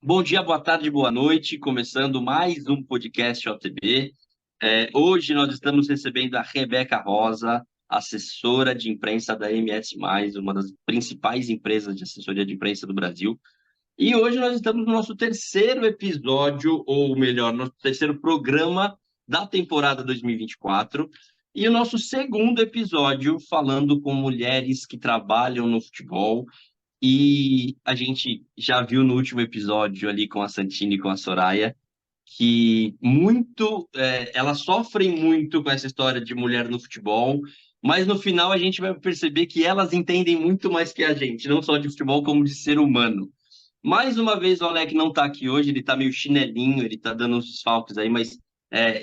Bom dia, boa tarde, boa noite. Começando mais um podcast OTB. Hoje nós estamos recebendo a Rebeca Rosa, assessora de imprensa da MS+, uma das principais empresas de assessoria de imprensa do Brasil. E hoje nós estamos no nosso terceiro episódio, ou melhor, nosso terceiro programa da temporada 2024. E o nosso segundo episódio falando com mulheres que trabalham no futebol. E a gente já viu no último episódio ali com a Santini e com a Soraya que elas sofrem muito com essa história de mulher no futebol, mas no final a gente vai perceber que elas entendem muito mais que a gente, não só de futebol, como de ser humano. Mais uma vez o Alec não está aqui hoje, ele está meio chinelinho, ele está dando uns desfalques aí, mas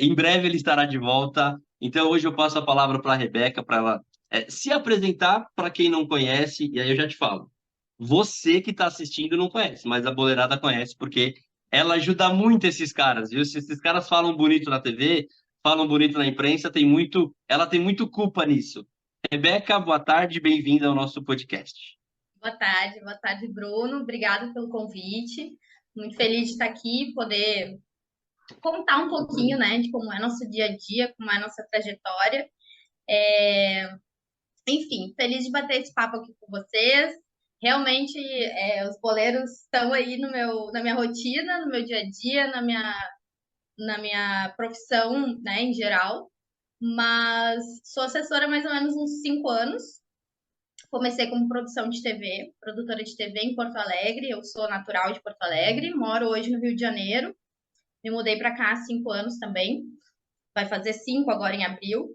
em breve ele estará de volta. Então hoje eu passo a palavra para a Rebeca, para ela se apresentar para quem não conhece, e aí eu já te falo. Você que está assistindo não conhece, mas a boleirada conhece, porque ela ajuda muito esses caras, viu? Se esses caras falam bonito na TV, falam bonito na imprensa, ela tem muito culpa nisso. Rebeca, boa tarde, bem-vinda ao nosso podcast. Boa tarde, Bruno. Obrigada pelo convite. Muito feliz de estar aqui, poder contar um pouquinho, né, de como é nosso dia a dia, como é nossa trajetória. Enfim, feliz de bater esse papo aqui com vocês. Realmente, os boleiros estão aí na minha rotina, no meu dia a dia, na minha profissão, né, em geral. Mas sou assessora há mais ou menos uns 5 anos. Comecei como produção de TV, produtora de TV em Porto Alegre. Eu sou natural de Porto Alegre, moro hoje no Rio de Janeiro. Me mudei para cá há 5 anos também. Vai fazer 5 agora em abril.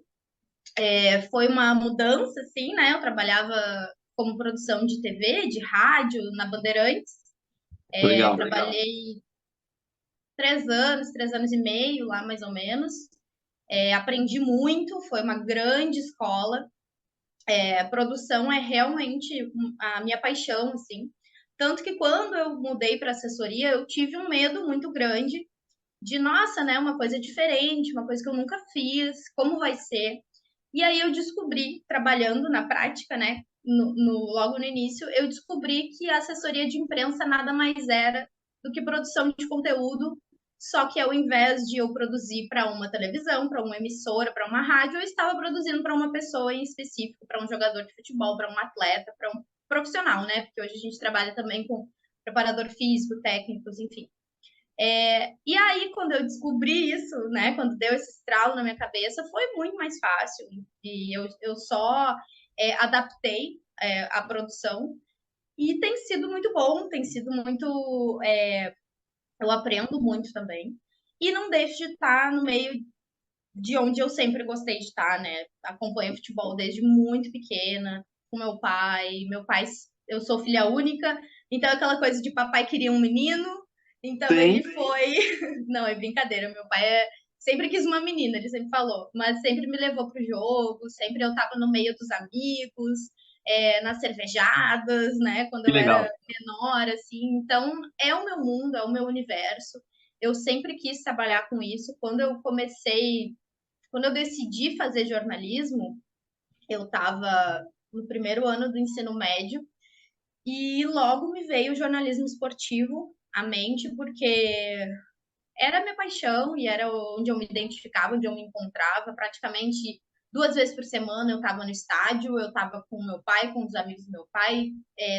Foi uma mudança, assim, né? Eu trabalhava como produção de TV, de rádio, na Bandeirantes. Legal. Trabalhei 3 anos e meio lá, mais ou menos. Aprendi muito, foi uma grande escola. A produção é realmente a minha paixão, assim. Tanto que quando eu mudei para assessoria, eu tive um medo muito grande de, nossa, né, uma coisa diferente, uma coisa que eu nunca fiz, como vai ser? E aí eu descobri, trabalhando na prática, né, logo no início, eu descobri que a assessoria de imprensa nada mais era do que produção de conteúdo, só que ao invés de eu produzir para uma televisão, para uma emissora, para uma rádio, eu estava produzindo para uma pessoa em específico, para um jogador de futebol, para um atleta, para um profissional, né? Porque hoje a gente trabalha também com preparador físico, técnicos, enfim. E aí, quando eu descobri isso, né, quando deu esse estralo na minha cabeça, foi muito mais fácil. E eu só adaptei a produção. E tem sido muito bom, tem sido muito. Eu aprendo muito também. E não deixo de estar no meio de onde eu sempre gostei de estar, né? Acompanho futebol desde muito pequena, com meu pai. Meu pai, eu sou filha única, então aquela coisa de papai queria um menino, então Sim. ele foi. Não, é brincadeira. Meu pai sempre quis uma menina, ele sempre falou, mas sempre me levou pro jogo, sempre eu tava no meio dos amigos, nas cervejadas, né? Quando Que eu era legal. menor, assim. Então, é o meu mundo, é o meu universo. Eu sempre quis trabalhar com isso. Quando eu decidi fazer jornalismo, eu estava no primeiro ano do ensino médio e logo me veio o jornalismo esportivo à mente, porque era a minha paixão e era onde eu me identificava, onde eu me encontrava. Praticamente 2 vezes por semana eu estava no estádio, eu estava com meu pai, com os amigos do meu pai,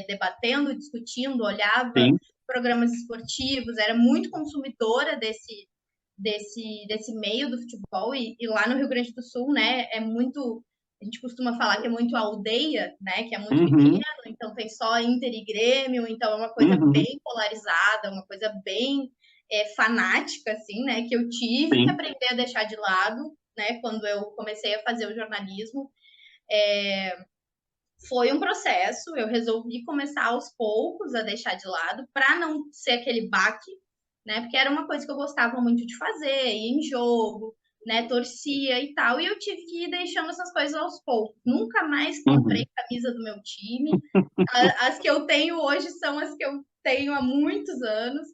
debatendo, discutindo, olhava Sim. programas esportivos, era muito consumidora desse meio do futebol. E lá no Rio Grande do Sul, né, a gente costuma falar que é muito aldeia, né, que é muito pequeno, Uhum. então tem só Inter e Grêmio, então é uma coisa Uhum. bem polarizada, uma coisa bem fanática, assim, né, que eu tive que Sim. aprender a deixar de lado, né, quando eu comecei a fazer o jornalismo. Foi um processo, eu resolvi começar aos poucos a deixar de lado, para não ser aquele baque, né? Porque era uma coisa que eu gostava muito de fazer, ir em jogo, né? Torcia e tal, e eu tive que ir deixando essas coisas aos poucos. Nunca mais comprei Uhum. camisa do meu time. As que eu tenho hoje são as que eu tenho há muitos anos.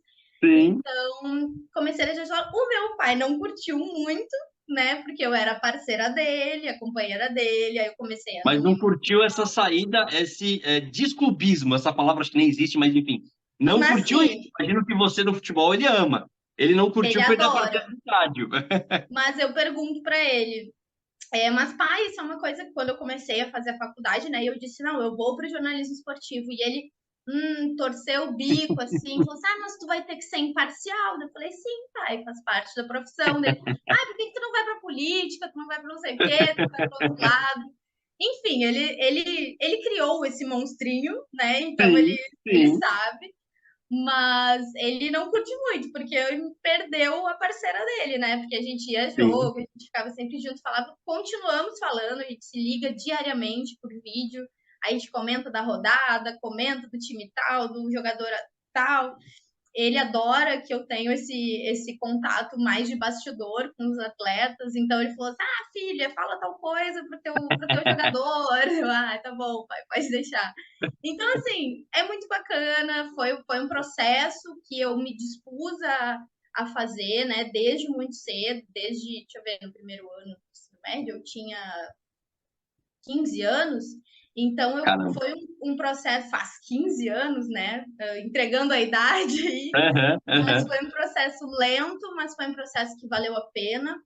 Sim. Então, comecei a deixar. O meu pai não curtiu muito, né? Porque eu era parceira dele, a companheira dele, aí eu comecei a Mas não ir. não curtiu essa saída, esse desclubismo, essa palavra acho que nem existe, mas enfim, Não Mas curtiu isso. sim, Imagino que você no futebol ele ama. Ele não ele curtiu perder a partida adora. do estádio. Mas eu pergunto para ele, mas pai, isso é uma coisa que quando eu comecei a fazer a faculdade, né, eu disse, não, eu vou para o jornalismo esportivo. E ele torceu o bico, assim, falou assim, mas tu vai ter que ser imparcial. Eu falei, sim, pai, faz parte da profissão dele. Por que tu não vai para política, tu não vai para não sei o quê, tu vai para outro lado? Enfim, ele criou esse monstrinho, né, então Sim, ele sim, sabe. Mas ele não curte muito, porque ele perdeu a parceira dele, né? Porque a gente ia sim, jogo, a gente ficava sempre junto, falava, continuamos falando, a gente se liga diariamente por vídeo, a gente comenta da rodada, comenta do time tal, do jogador tal. Ele adora que eu tenho esse contato mais de bastidor com os atletas. Então ele falou assim: filha, fala tal coisa pro teu jogador. Eu, tá bom, pai, pode deixar. Então, assim, é muito bacana. Foi um processo que eu me dispus a fazer, né? Desde muito cedo, desde, deixa eu ver, no primeiro ano do ensino médio, eu tinha 15 anos. Então, caramba. foi um processo, faz 15 anos, né? Entregando a idade aí, Aham, mas aham. foi um processo lento, mas foi um processo que valeu a pena.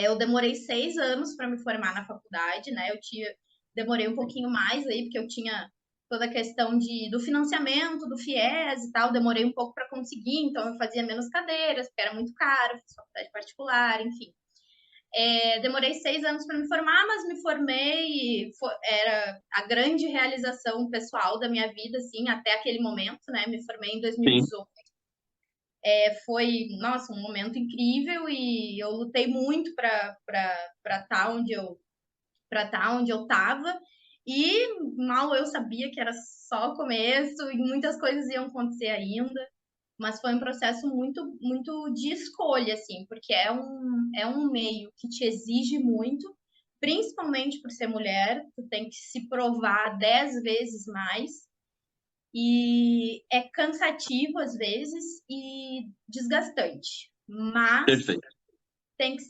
Eu demorei 6 anos para me formar na faculdade, né? Demorei um pouquinho mais aí, porque eu tinha toda a questão do financiamento, do FIES e tal, demorei um pouco para conseguir, então eu fazia menos cadeiras, porque era muito caro, fiz faculdade particular, enfim. Demorei 6 anos para me formar, mas me formei, era a grande realização pessoal da minha vida, assim, até aquele momento, né? Me formei em Sim, 2018. Foi, nossa, um momento incrível e eu lutei muito para estar onde eu estava. E mal eu sabia que era só o começo e muitas coisas iam acontecer ainda, mas foi um processo muito, muito de escolha, assim, porque é um meio que te exige muito, principalmente por ser mulher, tu tem que se provar 10 vezes mais, e é cansativo às vezes e desgastante, mas perfeito. tem que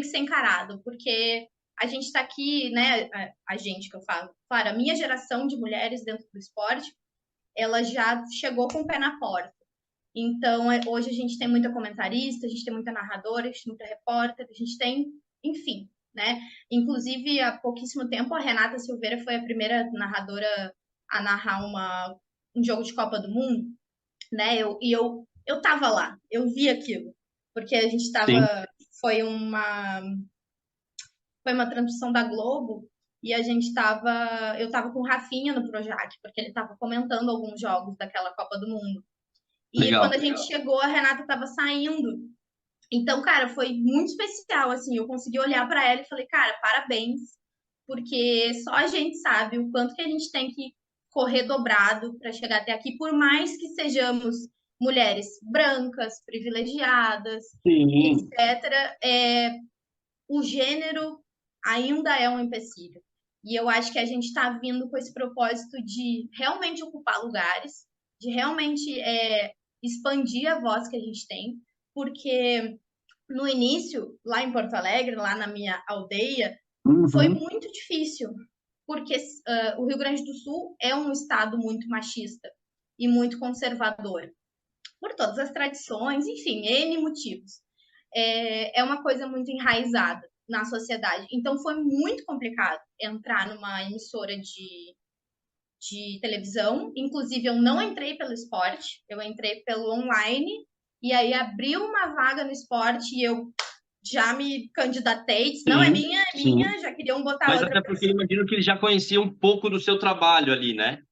ser encarado, porque a gente está aqui, né? A gente que eu falo, claro, a minha geração de mulheres dentro do esporte, ela já chegou com o pé na porta. Então, hoje a gente tem muita comentarista, a gente tem muita narradora, a gente tem muita repórter, a gente tem, enfim, né? Inclusive, há pouquíssimo tempo, a Renata Silveira foi a primeira narradora a narrar um jogo de Copa do Mundo, né? Eu tava lá, eu vi aquilo, porque a gente Sim, tava, foi uma transmissão da Globo e eu tava com o Rafinha no Projac, porque ele tava comentando alguns jogos daquela Copa do Mundo. E quando legal. a gente chegou, a Renata estava saindo. Então, cara, foi muito especial, assim. Eu consegui olhar para ela e falei, cara, parabéns, porque só a gente sabe o quanto que a gente tem que correr dobrado para chegar até aqui, por mais que sejamos mulheres brancas, privilegiadas, Sim, etc. O gênero ainda é um empecilho. E eu acho que a gente está vindo com esse propósito de realmente ocupar lugares, de realmente expandir a voz que a gente tem, porque no início, lá em Porto Alegre, lá na minha aldeia, foi uhum, muito difícil, porque o Rio Grande do Sul é um estado muito machista e muito conservador, por todas as tradições, enfim, N motivos. É uma coisa muito enraizada na sociedade. Então foi muito complicado entrar numa emissora de televisão. Inclusive, eu não entrei pelo esporte, eu entrei pelo online. E aí abriu uma vaga no esporte e eu já me candidatei. Disse, não, sim, é sim. minha, já queriam botar Mas outra até porque eu pessoa. imagino que ele já conhecia um pouco do seu trabalho ali, né?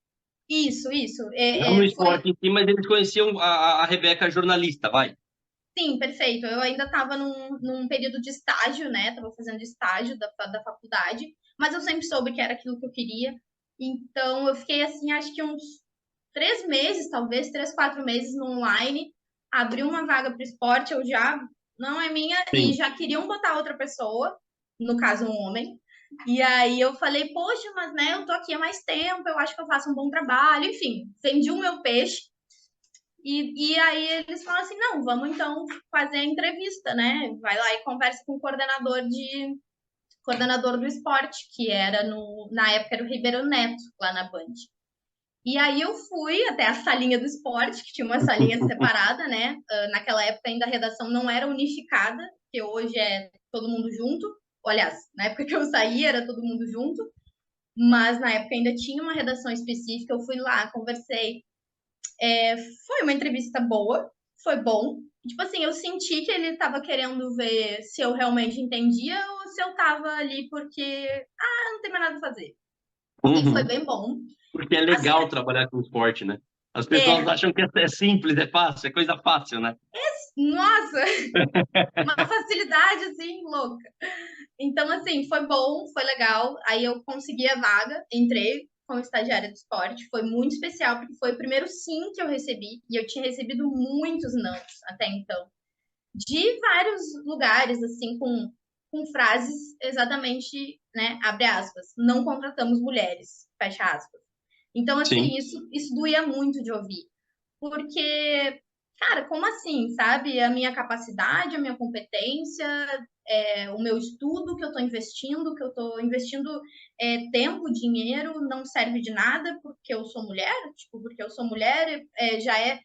Isso. Não no Foi, esporte em si, mas eles conheciam a Rebeca jornalista, vai. sim, perfeito. Eu ainda estava num período de estágio, né? Estava fazendo estágio da faculdade, mas eu sempre soube que era aquilo que eu queria. Então, eu fiquei assim, acho que uns 3 meses, talvez, 3, 4 meses no online. Abri uma vaga para esporte, eu já não é minha, e Sim. já queriam botar outra pessoa, no caso, um homem. E aí eu falei, poxa, mas né, eu tô aqui há mais tempo, eu acho que eu faço um bom trabalho, enfim, vendi o meu peixe. E aí eles falam assim, não, vamos então fazer a entrevista, né? Vai lá e conversa com o coordenador do esporte, que era na época era o Ribeiro Neto, lá na Band. E aí eu fui até a salinha do esporte, que tinha uma salinha separada, né? Naquela época ainda a redação não era unificada, que hoje é todo mundo junto. Aliás, na época que eu saí era todo mundo junto, mas na época ainda tinha uma redação específica. Eu fui lá, conversei. Foi uma entrevista boa, foi bom. Tipo assim, eu senti que ele estava querendo ver se eu realmente entendia ou se eu tava ali porque, não tem mais nada a fazer. E foi Uhum. bem bom. Porque é Assim, legal trabalhar com esporte, né? As pessoas é, acham que é simples, é fácil, é coisa fácil, né? nossa, uma facilidade assim, louca. Então, assim, foi bom, foi legal. Aí eu consegui a vaga, entrei como estagiária de esporte. Foi muito especial, porque foi o primeiro sim que eu recebi. E eu tinha recebido muitos nãos até então. De vários lugares, assim, com frases exatamente, né, abre aspas, não contratamos mulheres, fecha aspas. Então, Sim, assim, isso doía muito de ouvir. Porque, cara, como assim, sabe? A minha capacidade, a minha competência, o meu estudo que eu estou investindo tempo, dinheiro, não serve de nada porque eu sou mulher? Tipo, porque eu sou mulher, já é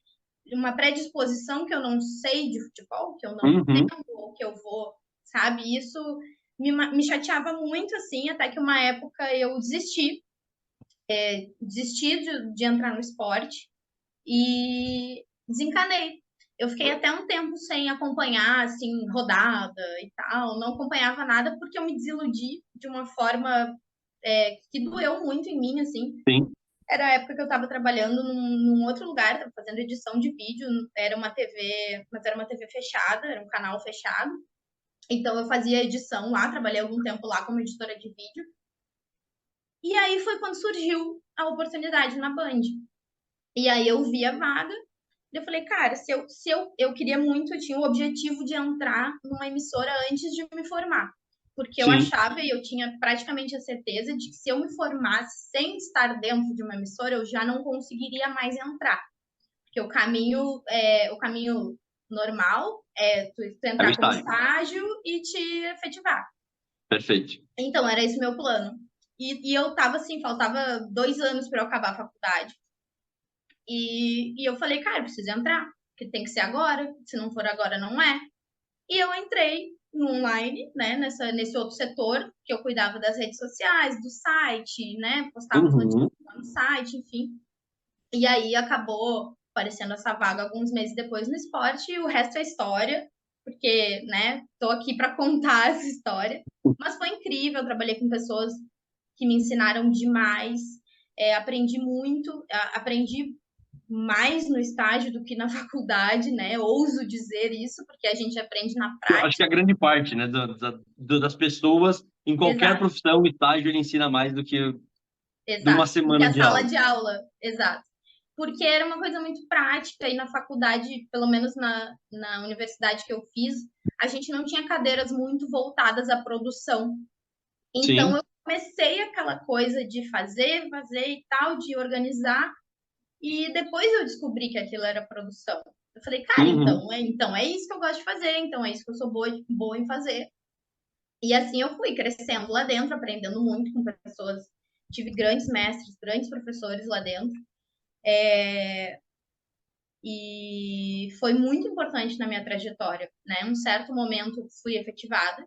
uma predisposição que eu não sei de futebol, que eu não uhum. entendo, ou que eu vou, sabe? Isso me chateava muito, assim, até que uma época eu desisti de entrar no esporte e desencanei. Eu fiquei até um tempo sem acompanhar, assim, rodada e tal, não acompanhava nada porque eu me desiludi de uma forma que doeu muito em mim, assim. Sim. Era a época que eu estava trabalhando num outro lugar, estava fazendo edição de vídeo, era uma TV, mas era uma TV fechada, era um canal fechado. Então eu fazia edição lá, trabalhei algum tempo lá como editora de vídeo. E aí foi quando surgiu a oportunidade na Band. E aí eu vi a vaga. Eu falei, cara, se eu queria muito, eu tinha o objetivo de entrar numa emissora antes de me formar. Porque eu Sim. achava e eu tinha praticamente a certeza de que se eu me formasse sem estar dentro de uma emissora, eu já não conseguiria mais entrar. Porque o caminho normal é tu É o entrar como estágio. estágio e te efetivar. Perfeito. Então, era esse meu plano. E eu tava assim, faltava 2 anos para eu acabar a faculdade. E eu falei, cara, eu preciso entrar, porque tem que ser agora, se não for agora, não é. E eu entrei no online, né, nesse outro setor, que eu cuidava das redes sociais, do site, né, postava as notícias Uhum. no site, enfim. E aí acabou aparecendo essa vaga alguns meses depois no esporte, e o resto é história, porque, né, tô aqui para contar essa história. Mas foi incrível, eu trabalhei com pessoas que me ensinaram demais, aprendi muito, aprendi mais no estágio do que na faculdade, né? Ouso dizer isso, porque a gente aprende na Eu acho que a prática. grande parte, né, das pessoas, em qualquer Exato, profissão, o estágio ele ensina mais do que de uma exato. Do que semana a de sala aula. de aula, exato. Porque era uma coisa muito prática e na faculdade, pelo menos na universidade que eu fiz, a gente não tinha cadeiras muito voltadas à produção. Então Sim. eu comecei aquela coisa de fazer e tal, de organizar, e depois eu descobri que aquilo era produção. Eu falei, cara, Uhum. então é isso que eu gosto de fazer, então é isso que eu sou boa em fazer. E assim eu fui crescendo lá dentro, aprendendo muito com pessoas. Tive grandes mestres, grandes professores lá dentro. E foi muito importante na minha trajetória, né? Um certo momento fui efetivada.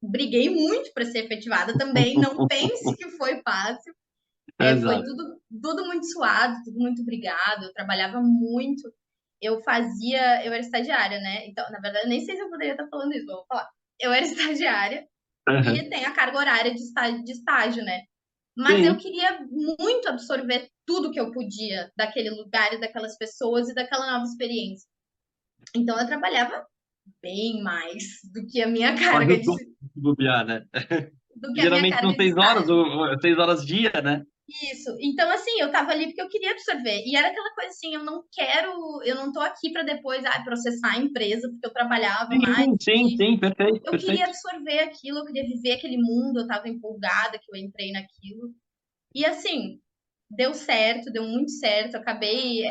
Briguei muito para ser efetivada também. Não pense que foi fácil. Foi Exato. tudo muito suado, tudo muito brigado. Eu trabalhava muito. Eu era estagiária, né? Então, na verdade, eu nem sei se eu poderia estar falando isso, vou falar. Eu era estagiária e Uhum. tem a carga horária de estágio, né? Mas eu Sim. queria muito absorver tudo que eu podia daquele lugar e daquelas pessoas e daquela nova experiência. Então eu trabalhava bem mais do que a minha Quase carga o dobro de, se bobear, né? do que a minha Geralmente são carga de 6 horas estágio. ou 6 horas dia, né? Isso. Então, assim, eu tava ali porque eu queria absorver. E era aquela coisa assim, eu não tô aqui para depois processar a empresa, porque eu trabalhava mais. Sim, sim, sim, perfeito, Eu queria perfeito. absorver aquilo, eu queria viver aquele mundo, eu tava empolgada que eu entrei naquilo. E assim, deu certo, deu muito certo. Acabei,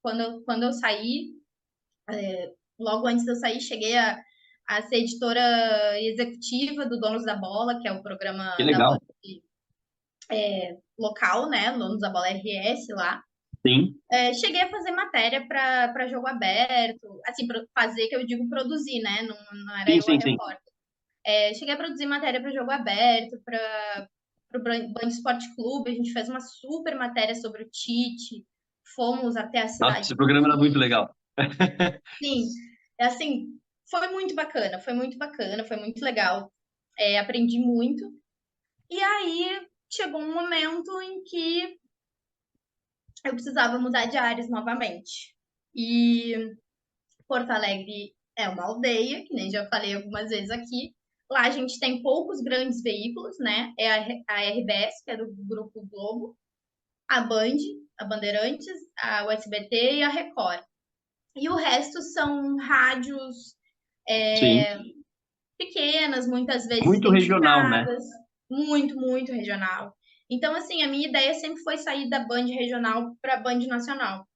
quando eu saí, logo antes de eu sair, cheguei a ser editora executiva do Donos da Bola, que é o Que programa da Band legal. local, né? Donos da Bola RS lá. Sim, Cheguei a fazer matéria para jogo aberto, assim, fazer, que eu digo produzir, né? Não era sim, eu a sim, sim. repórter. Cheguei a produzir matéria para jogo aberto, para o Band Esporte Clube, a gente fez uma super matéria sobre o Tite, fomos até a Nossa, cidade esse programa era muito dele. legal. Sim, assim, foi muito legal. Aprendi muito. E aí chegou um momento em que eu precisava mudar de áreas novamente. E Porto Alegre é uma aldeia, que nem já falei algumas vezes aqui. Lá a gente tem poucos grandes veículos, né? É a RBS, que é do Grupo Globo, a Band, a Bandeirantes, a USBT e a Record. E o resto são rádios Sim. pequenas, muitas vezes Muito regional, né? identificadas, muito, muito regional. Então, assim, a minha ideia sempre foi sair da Band regional para a Band nacional.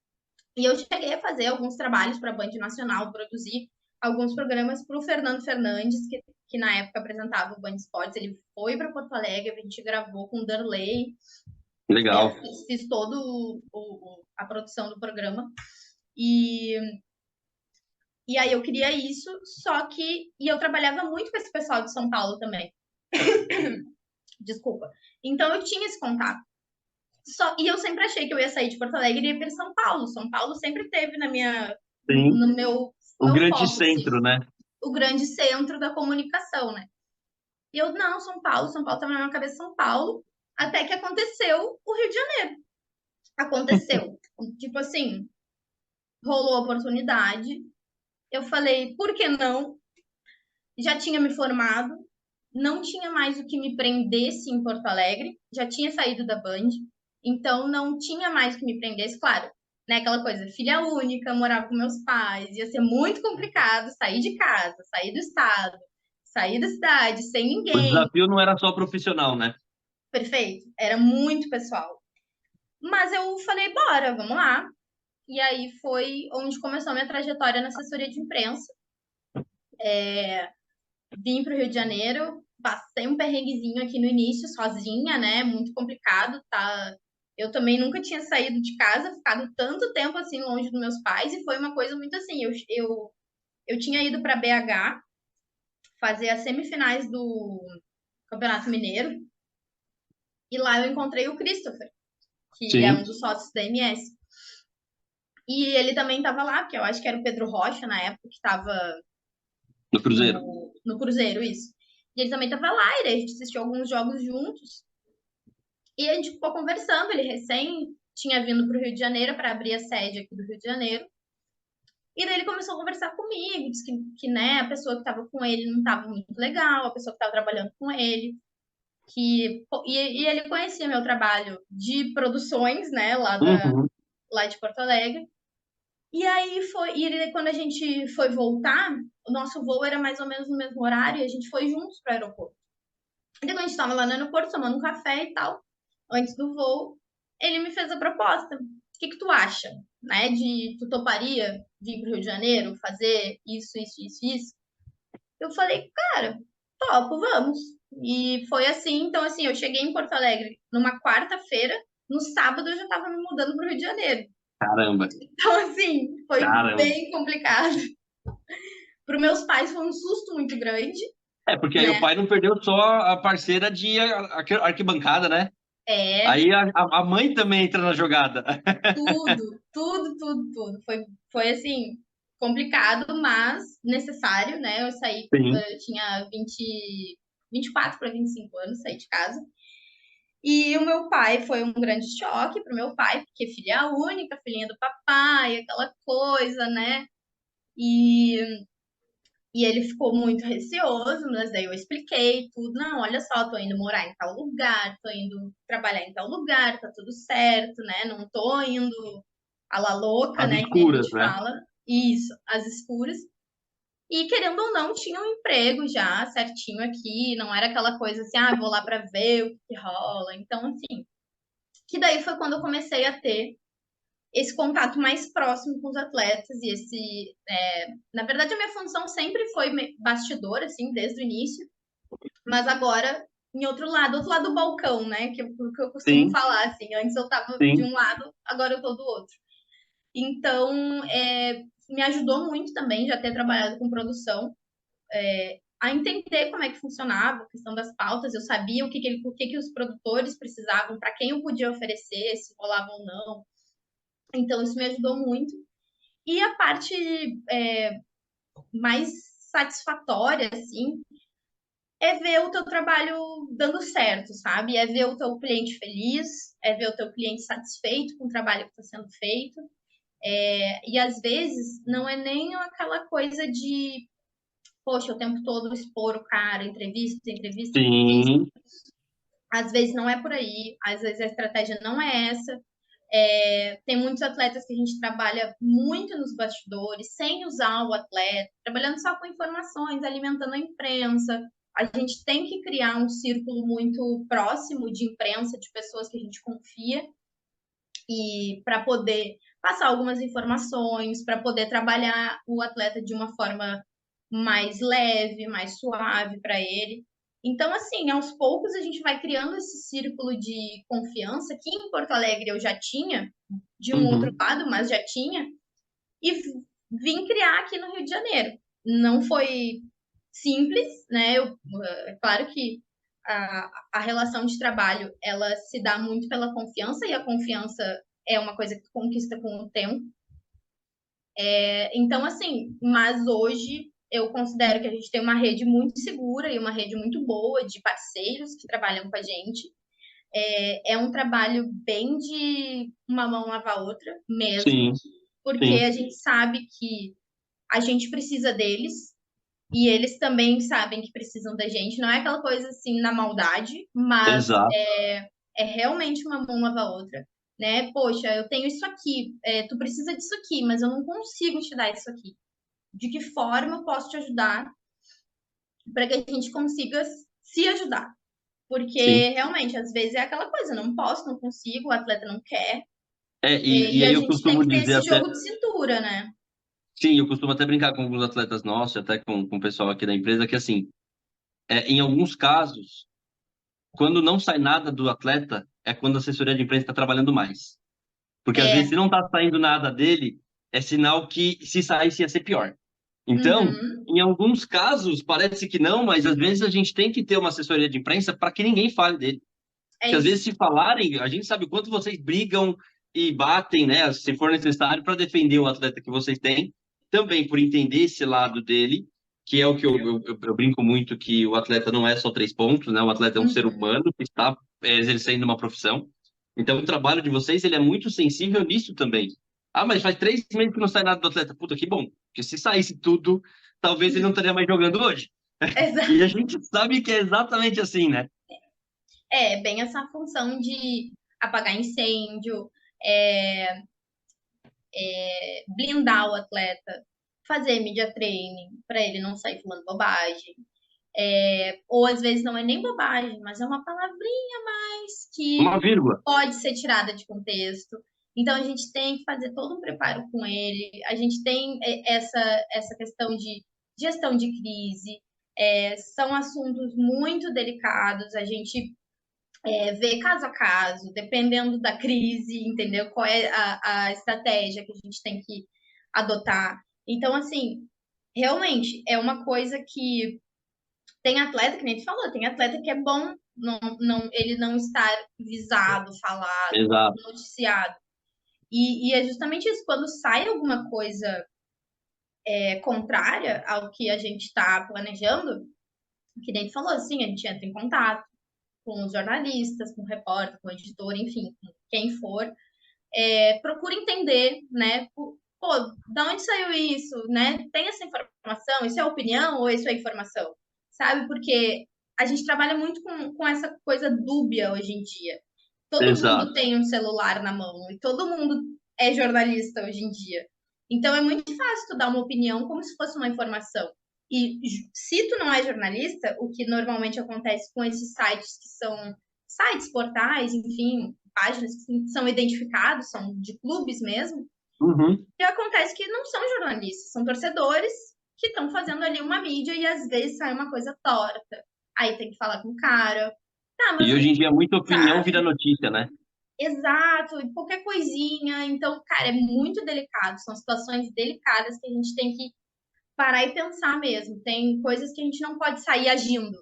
E eu cheguei a fazer alguns trabalhos para a Band Nacional, produzir alguns programas para o Fernando Fernandes, que na época apresentava o Band Esportes. Ele foi para Porto Alegre, a gente gravou com o Darley, eu Legal. fiz toda a produção do programa. E, e aí eu queria isso, só que. E eu trabalhava muito com esse pessoal de São Paulo também. Desculpa. Então eu tinha esse contato. E eu sempre achei que eu ia sair de Porto Alegre e ir para São Paulo. São Paulo sempre teve Sim. no O meu grande foco, assim, centro, né? o grande centro da comunicação, né? E eu, não, São Paulo tá na minha cabeça São Paulo, até que aconteceu o Rio de Janeiro. Aconteceu. Tipo assim, rolou a oportunidade. Eu falei, por que não? Já tinha me formado, não tinha mais o que me prendesse em Porto Alegre, já tinha saído da Band, então não tinha mais o que me prendesse, claro, né? Aquela coisa, filha única, morava com meus pais, ia ser muito complicado sair de casa, sair do estado, sair da cidade, sem O ninguém. desafio não era só profissional, né? Perfeito, era muito pessoal. Mas eu falei, bora, vamos lá. E aí foi onde começou a minha trajetória na assessoria de imprensa. Vim para o Rio de Janeiro, passei um perrenguezinho aqui no início, sozinha, né? Muito complicado, tá? Eu também nunca tinha saído de casa, ficado tanto tempo assim longe dos meus pais, e foi uma coisa muito assim. Eu tinha ido para BH fazer as semifinais do Campeonato Mineiro, e lá eu encontrei o Christopher, que é Sim, um dos sócios da MS. E ele também estava lá, porque eu acho que era o Pedro Rocha na época que estava no Cruzeiro. no Cruzeiro, isso. E ele também estava lá, e a gente assistiu alguns jogos juntos. E a gente ficou conversando, ele recém tinha vindo para o Rio de Janeiro para abrir a sede aqui do Rio de Janeiro. E daí ele começou a conversar comigo, disse que né, a pessoa que estava com ele não estava muito legal, a pessoa que estava trabalhando com ele, e ele conhecia meu trabalho de produções, né, Uhum. lá de Porto Alegre. E aí quando a gente foi voltar, o nosso voo era mais ou menos no mesmo horário, e a gente foi juntos para o aeroporto. Então a gente estava lá no aeroporto tomando um café e tal, antes do voo, ele me fez a proposta. O que tu acha, né? Tu toparia vir para o Rio de Janeiro, fazer isso, isso, isso, isso? Eu falei, cara, topo, vamos. E foi assim, então assim, eu cheguei em Porto Alegre numa quarta-feira, no sábado eu já estava me mudando para o Rio de Janeiro. Caramba, Então assim, foi caramba. bem complicado. Para os meus pais foi um susto muito grande, É, porque aí o né? pai não perdeu só a parceira de arquibancada, né? É, Aí a mãe também entra na jogada. tudo, tudo, tudo, tudo. Foi assim, complicado, mas necessário, né? Sim. Eu tinha 24 para 25 anos, saí de casa. E o meu pai foi um grande choque para o meu pai, porque filha única, filhinha do papai, aquela coisa, né? E, e ele ficou muito receoso, mas daí eu expliquei tudo. Não, olha só, tô indo morar em tal lugar, tô indo trabalhar em tal lugar, tá tudo certo, né? Não tô indo a la louca, Às né? Que nem a escuras, gente né? fala. Isso, às escuras. E querendo ou não, tinha um emprego já certinho aqui, não era aquela coisa assim, ah, vou lá para ver o que rola. Então, assim, que daí foi quando eu comecei a ter esse contato mais próximo com os atletas e na verdade a minha função sempre foi bastidor assim desde o início, mas agora em outro lado do balcão, né? Que eu costumo Sim, falar, assim. Antes eu tava de sim, um lado, agora eu tô do outro. Então, me ajudou muito também já ter trabalhado com produção, a entender como é que funcionava a questão das pautas. Eu sabia o que os produtores precisavam, para quem eu podia oferecer, se rolava ou não. Então, isso me ajudou muito. E a parte mais satisfatória, assim, é ver o teu trabalho dando certo, sabe? É ver o teu cliente feliz, é ver o teu cliente satisfeito com o trabalho que está sendo feito. E às vezes não é nem aquela coisa de, poxa, o tempo todo expor o cara, entrevista, entrevista, entrevista. sim, Às vezes não é por aí, às vezes a estratégia não é essa. Tem muitos atletas que a gente trabalha muito nos bastidores, sem usar o atleta, trabalhando só com informações, alimentando a imprensa. A gente tem que criar um círculo muito próximo de imprensa, de pessoas que a gente confia, e para poder passar algumas informações, para poder trabalhar o atleta de uma forma mais leve, mais suave para ele. Então, assim, aos poucos a gente vai criando esse círculo de confiança que em Porto Alegre eu já tinha, de um outro uhum, lado, mas já tinha, e vim criar aqui no Rio de Janeiro. Não foi simples, né? É claro que a relação de trabalho ela se dá muito pela confiança, e a confiança é uma coisa que tu conquista com o tempo. Então, assim, mas hoje eu considero que a gente tem uma rede muito segura e uma rede muito boa de parceiros que trabalham com a gente. É um trabalho bem de uma mão lavar a outra mesmo, sim, porque sim, a gente sabe que a gente precisa deles e eles também sabem que precisam da gente. Não é aquela coisa assim na maldade, mas exato, é realmente uma mão lava a outra. Né? Poxa, eu tenho isso aqui, tu precisa disso aqui, mas eu não consigo te dar isso aqui. De que forma eu posso te ajudar para que a gente consiga se ajudar? sim. Porque realmente, às vezes é aquela coisa, não posso, não consigo, o atleta não quer, E e aí a eu gente tem costumo que ter dizer esse até, jogo de cintura, né? sim, eu costumo até brincar com alguns atletas nossos, até com o pessoal aqui da empresa, que assim, em alguns casos, quando não sai nada do atleta, é quando a assessoria de imprensa está trabalhando mais. Porque às vezes, É, se não está saindo nada dele, é sinal que se saísse ia ser pior. Então, uhum, em alguns casos, parece que não, mas às vezes a gente tem que ter uma assessoria de imprensa para que ninguém fale dele. é Porque às vezes, isso. se falarem, a gente sabe o quanto vocês brigam e batem, né, se for necessário, para defender o atleta que vocês têm, também por entender esse lado dele, que é o que eu brinco muito, que o atleta não é só 3 pontos, né, o atleta é um ser Uhum. humano que está exercendo uma profissão. Então, o trabalho de vocês, ele é muito sensível nisso também. Ah, mas faz 3 meses que não sai nada do atleta. Puta, que bom. Porque se saísse tudo, talvez ele não estaria mais jogando hoje. E a gente sabe que é exatamente assim, né? Bem essa função de apagar incêndio, é, blindar o atleta, fazer media training para ele não sair falando bobagem. Ou às vezes não é nem bobagem, mas é uma palavrinha a mais Uma que vírgula. pode ser tirada de contexto. Então a gente tem que fazer todo um preparo com ele. A gente tem essa questão de gestão de crise. São assuntos muito delicados. A gente vê caso a caso, dependendo da crise, entendeu? Qual é a estratégia que a gente tem que adotar. Então, assim, realmente é uma coisa que tem atleta, que nem tu falou, tem atleta que é bom ele não estar visado, falado, Exato. noticiado. E é justamente isso, quando sai alguma coisa contrária ao que a gente está planejando, que nem tu falou, assim, a gente entra em contato com os jornalistas, com o repórter, com o editor, enfim, com quem for, procura entender, né? Pô, da onde saiu isso, né? Tem essa informação? Isso é opinião ou isso é informação? Sabe? Porque a gente trabalha muito com essa coisa dúbia hoje em dia. Todo mundo Exato. tem um celular na mão e todo mundo é jornalista hoje em dia. Então é muito fácil tu dar uma opinião como se fosse uma informação. E se tu não é jornalista, o que normalmente acontece com esses sites que são sites, portais, enfim, páginas que são identificados, são de clubes mesmo, Uhum. e acontece que não são jornalistas, são torcedores que estão fazendo ali uma mídia e às vezes sai uma coisa torta. Aí tem que falar com o cara, Ah, mas E hoje em dia, muita opinião vira sabe? notícia, né? Exato, e qualquer coisinha. Então, cara, é muito delicado. São situações delicadas que a gente tem que parar e pensar mesmo. Tem coisas que a gente não pode sair agindo,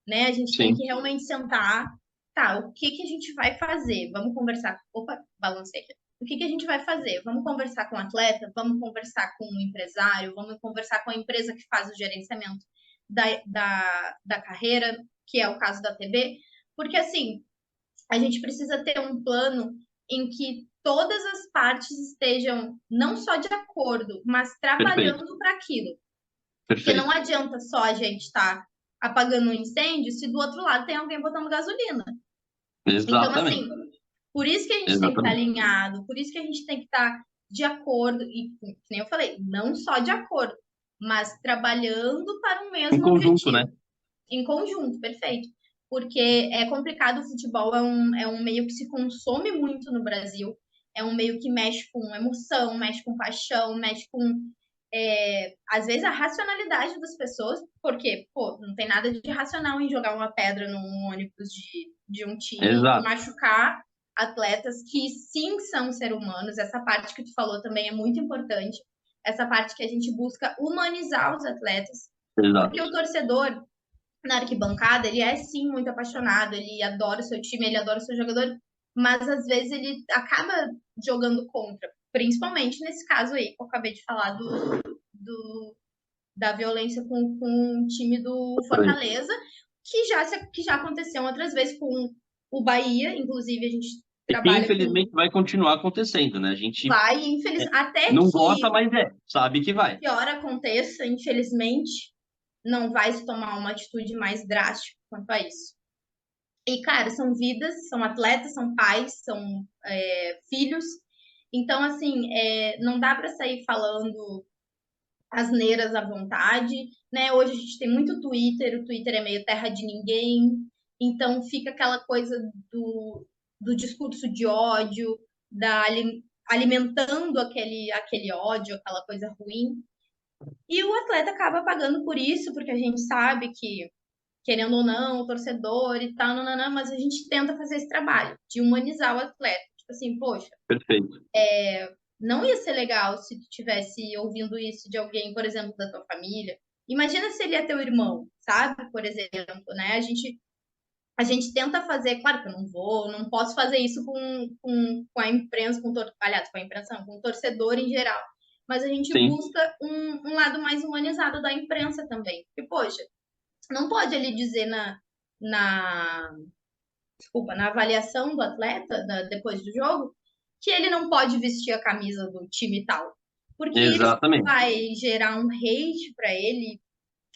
né? A gente tem Sim, que realmente sentar, tá, o que que a gente vai fazer? Vamos conversar. Opa, balancei aqui. O que que a gente vai fazer? Vamos conversar com o atleta, vamos conversar com o empresário, vamos conversar com a empresa que faz o gerenciamento da carreira, que é o caso da TB, porque assim, a gente precisa ter um plano em que todas as partes estejam não só de acordo, mas perfeito, trabalhando para aquilo. Porque não perfeito. adianta só a gente estar apagando um incêndio se do outro lado tem alguém botando gasolina. Então, assim, Exatamente, por isso que a gente tem que estar exatamente. alinhado, por isso que a gente tem que estar de acordo, e, que nem eu falei, não só de acordo, mas trabalhando para o Em mesmo conjunto, né? objetivo, em conjunto, perfeito. Porque é complicado, o futebol é um meio que se consome muito no Brasil, é um meio que mexe com emoção, mexe com paixão, mexe com às vezes a racionalidade das pessoas, porque, pô, não tem nada de racional em jogar uma pedra num ônibus de um time e Exato, machucar atletas que sim são seres humanos. Essa parte que tu falou também é muito importante. Essa parte que a gente busca humanizar os atletas, porque exato. o torcedor na arquibancada, ele é sim muito apaixonado, ele adora o seu time, ele adora o seu jogador, mas às vezes ele acaba jogando contra, principalmente nesse caso aí que eu acabei de falar do da violência com o time do Fortaleza, que já aconteceu outras vezes com o Bahia, inclusive a gente E que trabalha com infelizmente vai continuar acontecendo, né? A gente vai, infeliz, até não gosta, mas sabe que que vai. pior aconteça, infelizmente, não vai se tomar uma atitude mais drástica quanto a isso. E, cara, são vidas, são atletas, são pais, são filhos. Então, assim, não dá para sair falando asneiras à vontade, né? Hoje a gente tem muito Twitter, o Twitter é meio terra de ninguém, então fica aquela coisa do discurso de ódio, da alimentando aquele ódio, aquela coisa ruim. E o atleta acaba pagando por isso, porque a gente sabe que, querendo ou não, o torcedor e tal, nananã, mas a gente tenta fazer esse trabalho de humanizar o atleta. Tipo assim, poxa, Perfeito. não ia ser legal se tu tivesse ouvindo isso de alguém, por exemplo, da tua família. Imagina se ele é teu irmão, sabe? Por exemplo, né? A gente tenta fazer, claro que eu não vou, não posso fazer isso com a imprensa, aliás, com a imprensa, não, com o torcedor em geral. Mas a gente Sim, busca um lado mais humanizado da imprensa também. Porque, poxa, não pode ele dizer na, desculpa, na avaliação do atleta, depois do jogo, que ele não pode vestir a camisa do time tal. Porque isso exatamente. vai gerar um hate para ele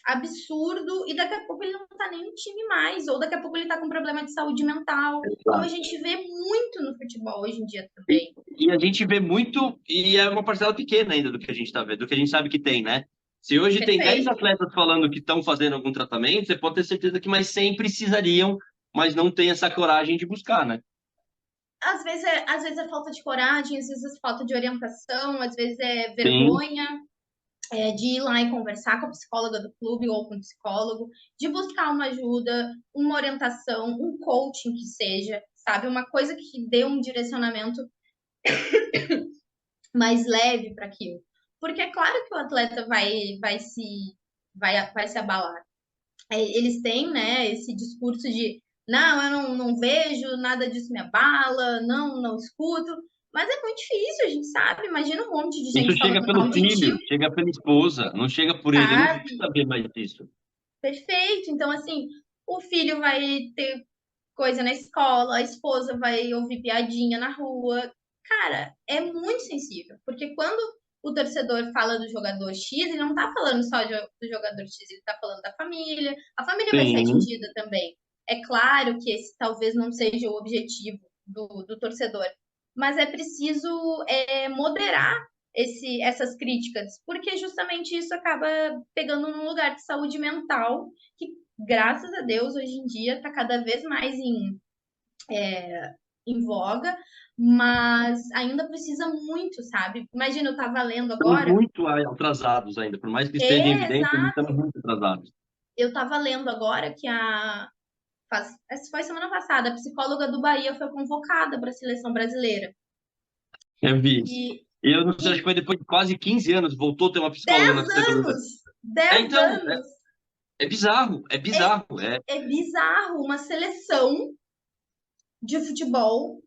absurdo e daqui a pouco ele não tá nem no time mais, ou daqui a pouco ele tá com problema de saúde mental, como a Exato. gente vê muito no futebol hoje em dia E, também. e a gente vê muito, e é uma parcela pequena ainda do que a gente está vendo, do que a gente sabe que tem, né? Se hoje tem 10 Perfeito. atletas falando que estão fazendo algum tratamento, você pode ter certeza que mais 100 precisariam, mas não tem essa coragem de buscar, né? Às vezes é falta de coragem, às vezes é falta de orientação, às vezes é Sim, vergonha, de ir lá e conversar com a psicóloga do clube ou com o psicólogo, de buscar uma ajuda, uma orientação, um coaching que seja, sabe? Uma coisa que dê um direcionamento mais leve para aquilo. Porque é claro que o atleta vai se abalar. Eles têm, né, esse discurso de não, eu não vejo, nada disso me abala, não escuto. Mas é muito difícil, a gente sabe. Imagina um monte de isso gente chega falando mal pelo de filho, tio, chega pela esposa, não chega por ele, não sabe? precisa saber mais disso. Perfeito. Então, assim, o filho vai ter coisa na escola, a esposa vai ouvir piadinha na rua. Cara, é muito sensível, porque quando o torcedor fala do jogador X, ele não tá falando só do jogador X, ele tá falando da família. A família vai ser Sim, atingida também. É claro que esse talvez não seja o objetivo do torcedor, mas é preciso moderar essas críticas, porque justamente isso acaba pegando num lugar de saúde mental que, graças a Deus, hoje em dia está cada vez mais em voga, mas ainda precisa muito, sabe? Imagina, eu estava lendo estamos agora, muito atrasados ainda, por mais que esteja em evidência, ainda estamos exato, muito atrasados. eu estava lendo agora que Essa foi semana passada, a psicóloga do Bahia foi convocada para a seleção brasileira. Eu vi. E, E eu não sei, acho que e foi depois de quase 15 anos, voltou a ter uma psicóloga 10 na seleção brasileira. anos! 10 Então, anos! é bizarro, é É, bizarro. é bizarro uma seleção de futebol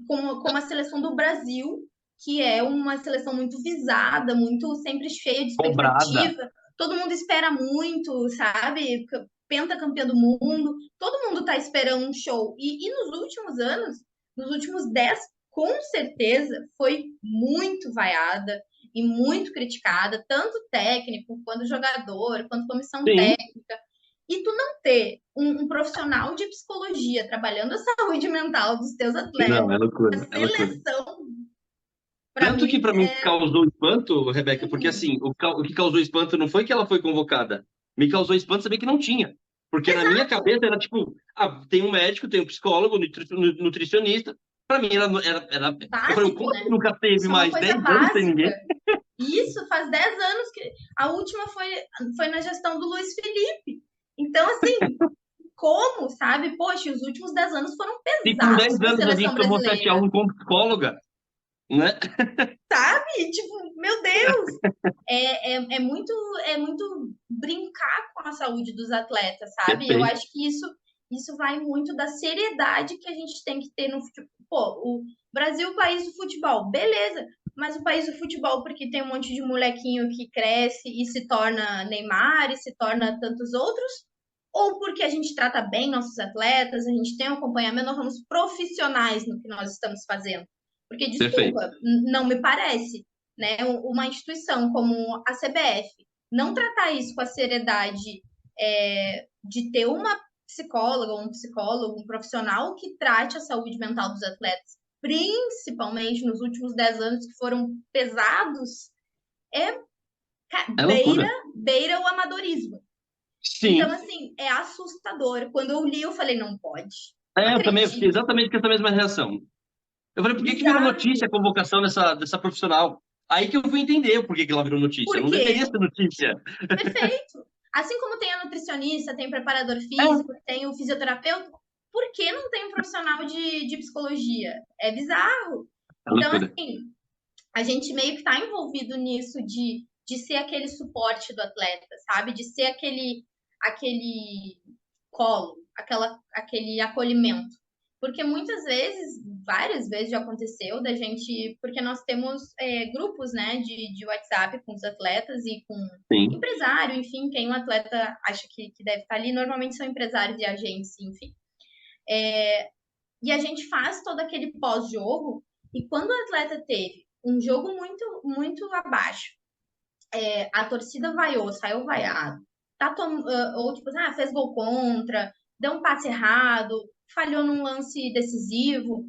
como a seleção do Brasil, que é uma seleção muito visada, muito sempre cheia de Cobrada. expectativa. Todo mundo espera muito, sabe? Pentacampeã do mundo. Todo mundo tá esperando um show. E nos últimos anos, nos últimos 10, com certeza, foi muito vaiada e muito criticada, tanto técnico, quanto jogador, quanto comissão Sim. técnica. E tu não ter um profissional de psicologia trabalhando a saúde mental dos teus Não, atletas, é loucura, a é loucura. seleção, para Tanto que mim, para mim causou espanto, Rebeca, porque uhum, assim, o que causou espanto não foi que ela foi convocada, me causou espanto saber que não tinha. Porque na minha exato, cabeça era tipo, tem um médico, tem um psicólogo, nutricionista. Para mim era. Eu falei, básico, como assim né? nunca teve Isso é uma mais coisa 10 anos sem básica. ninguém? E isso faz 10 anos que a última foi na gestão do Luiz Felipe. Então, assim, como, sabe? Poxa, os últimos 10 anos foram E com pesados 10 para a anos a gente seleção tomou 7 a brasileira. 1 com psicóloga, né? Sabe? Tipo, meu Deus! É muito brincar com a saúde dos atletas, sabe? Eu Perfeito. acho que isso vai muito da seriedade que a gente tem que ter no futebol. Pô, o Brasil é o país do futebol, beleza. Mas o país do futebol, porque tem um monte de molequinho que cresce e se torna Neymar e se torna tantos outros, ou porque a gente trata bem nossos atletas, a gente tem um acompanhamento, nós somos profissionais no que nós estamos fazendo. Porque, Perfeito. desculpa, não me parece, né, uma instituição como a CBF não tratar isso com a seriedade de ter uma psicóloga, um psicólogo, um profissional que trate a saúde mental dos atletas, principalmente nos últimos 10 anos que foram pesados, é É beira, loucura. beira o amadorismo. Então, Sim. assim, é assustador. Quando eu li, eu falei, não pode. Não Eu também fiquei acredito. exatamente com essa mesma reação. Eu falei, por que que virou Bizarro. notícia a convocação dessa profissional? Aí que eu fui entender por que que ela virou notícia. Por Não quê? deveria ser notícia. Perfeito. Assim como tem a nutricionista, tem o preparador É, físico, tem o fisioterapeuta, por que não tem um profissional de psicologia? É bizarro. é Então, loucura. assim, a gente meio que está envolvido nisso de ser aquele suporte do atleta, sabe? De ser aquele colo, aquele acolhimento. Porque muitas vezes, várias vezes já aconteceu da gente, porque nós temos grupos, né, de WhatsApp com os atletas e com Sim, empresário, enfim, quem um atleta acha que deve estar ali, normalmente são empresários e agentes, enfim. E a gente faz todo aquele pós-jogo, e quando o atleta teve um jogo muito, muito abaixo, a torcida vaiou, saiu vaiado, ou tipo, fez gol contra, deu um passe errado, falhou num lance decisivo,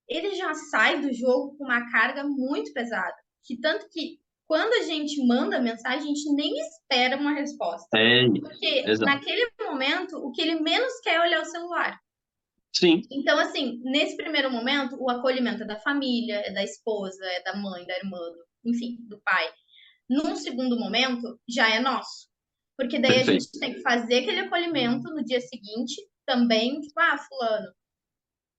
ele já sai do jogo com uma carga muito pesada. Que tanto que quando a gente manda mensagem, a gente nem espera uma resposta. é isso. Porque Exato. naquele momento, o que ele menos quer é olhar o celular. Sim, Então, assim, nesse primeiro momento, o acolhimento é da família, é da esposa, é da mãe, da irmã, enfim, do pai. Num segundo momento, já é nosso. Porque daí a gente perfeito. tem que fazer aquele acolhimento no dia seguinte, também, tipo, fulano,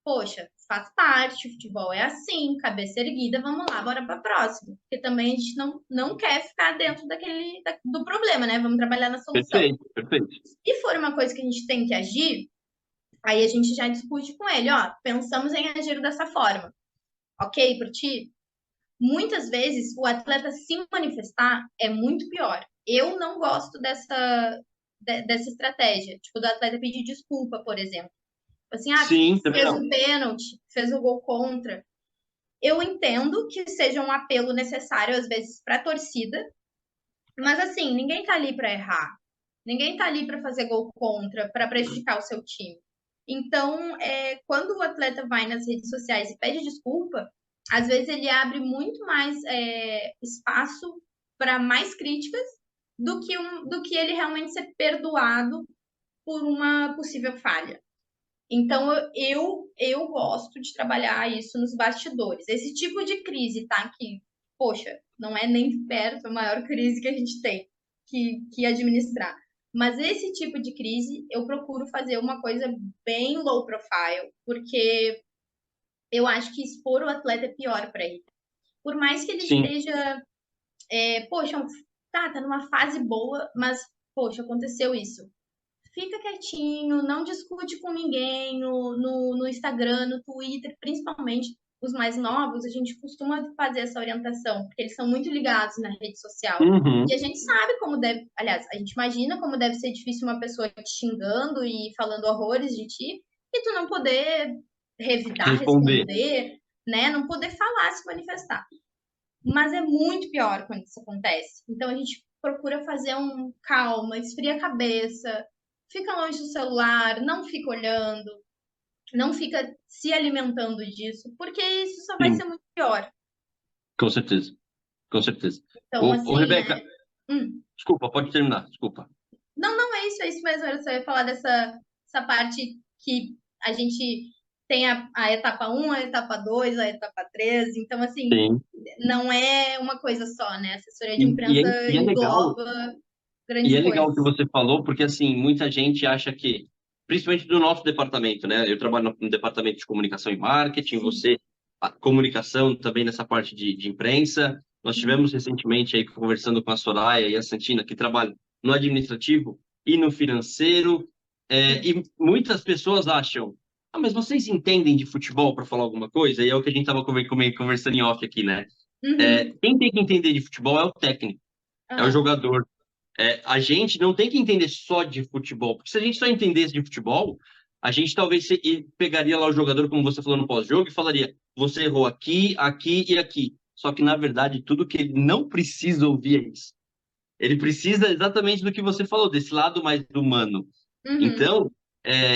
poxa, faz parte, o futebol é assim, cabeça erguida, vamos lá, bora para próximo. Porque também a gente não quer ficar dentro do problema, né? Vamos trabalhar na solução. Perfeito, perfeito. Se for uma coisa que a gente tem que agir, aí a gente já discute com ele, ó, pensamos em agir dessa forma. Ok por ti? Muitas vezes o atleta se manifestar é muito pior. Eu não gosto dessa estratégia, tipo, do atleta pedir desculpa, por exemplo. Assim, Sim, também fez não. um pênalti, fez o gol contra. Eu entendo que seja um apelo necessário, às vezes, para a torcida, mas assim, ninguém tá ali para errar. Ninguém tá ali para fazer gol contra, para prejudicar o seu time. Então, quando o atleta vai nas redes sociais e pede desculpa, às vezes ele abre muito mais espaço para mais críticas do que ele realmente ser perdoado por uma possível falha. Então, eu gosto de trabalhar isso nos bastidores. Esse tipo de crise, tá? Que, poxa, não é nem de perto a maior crise que a gente tem que administrar. Mas esse tipo de crise, eu procuro fazer uma coisa bem low profile, porque eu acho que expor o atleta é pior para ele. Por mais que ele Sim. esteja, poxa, tá numa fase boa, mas, poxa, aconteceu isso. Fica quietinho, não discute com ninguém no Instagram, no Twitter, principalmente os mais novos, a gente costuma fazer essa orientação, porque eles são muito ligados na rede social. Uhum. E a gente sabe como deve, aliás, a gente imagina como deve ser difícil uma pessoa te xingando e falando horrores de ti, e tu não poder revidar, Responder. responder, né? Não poder falar, se manifestar. Mas é muito pior quando isso acontece. Então a gente procura fazer um calma, esfria a cabeça, fica longe do celular, não fica olhando, não fica se alimentando disso, porque isso só vai Sim, ser muito pior. com certeza. Com certeza. Então, assim, Rebeca, desculpa, pode terminar, desculpa. Não, é isso mesmo. Eu só ia falar dessa parte que a gente tem a etapa 1, a etapa 2, a etapa 3. Então, assim, Sim. não é uma coisa só, né? A assessoria de E, e, imprensa é, e é legal, engloba e grandes é legal o que coisas. você falou, porque assim, muita gente acha que, principalmente do nosso departamento, né? Eu trabalho no departamento de comunicação e marketing, Sim. você, a comunicação também nessa parte de imprensa. Nós tivemos recentemente aí conversando com a Soraya e a Santina, que trabalham no administrativo e no financeiro, Sim. e muitas pessoas acham, ah, mas vocês entendem de futebol para falar alguma coisa? E é o que a gente estava conversando em off aqui, né? Uhum. Quem tem que entender de futebol é o técnico, é o Aham. jogador. A gente não tem que entender só de futebol, porque se a gente só entendesse de futebol, a gente talvez pegaria lá o jogador, como você falou no pós-jogo, e falaria: você errou aqui, aqui e aqui. Só que, na verdade, tudo que ele não precisa ouvir é isso. Ele precisa exatamente do que você falou, desse lado mais humano. Uhum. Então,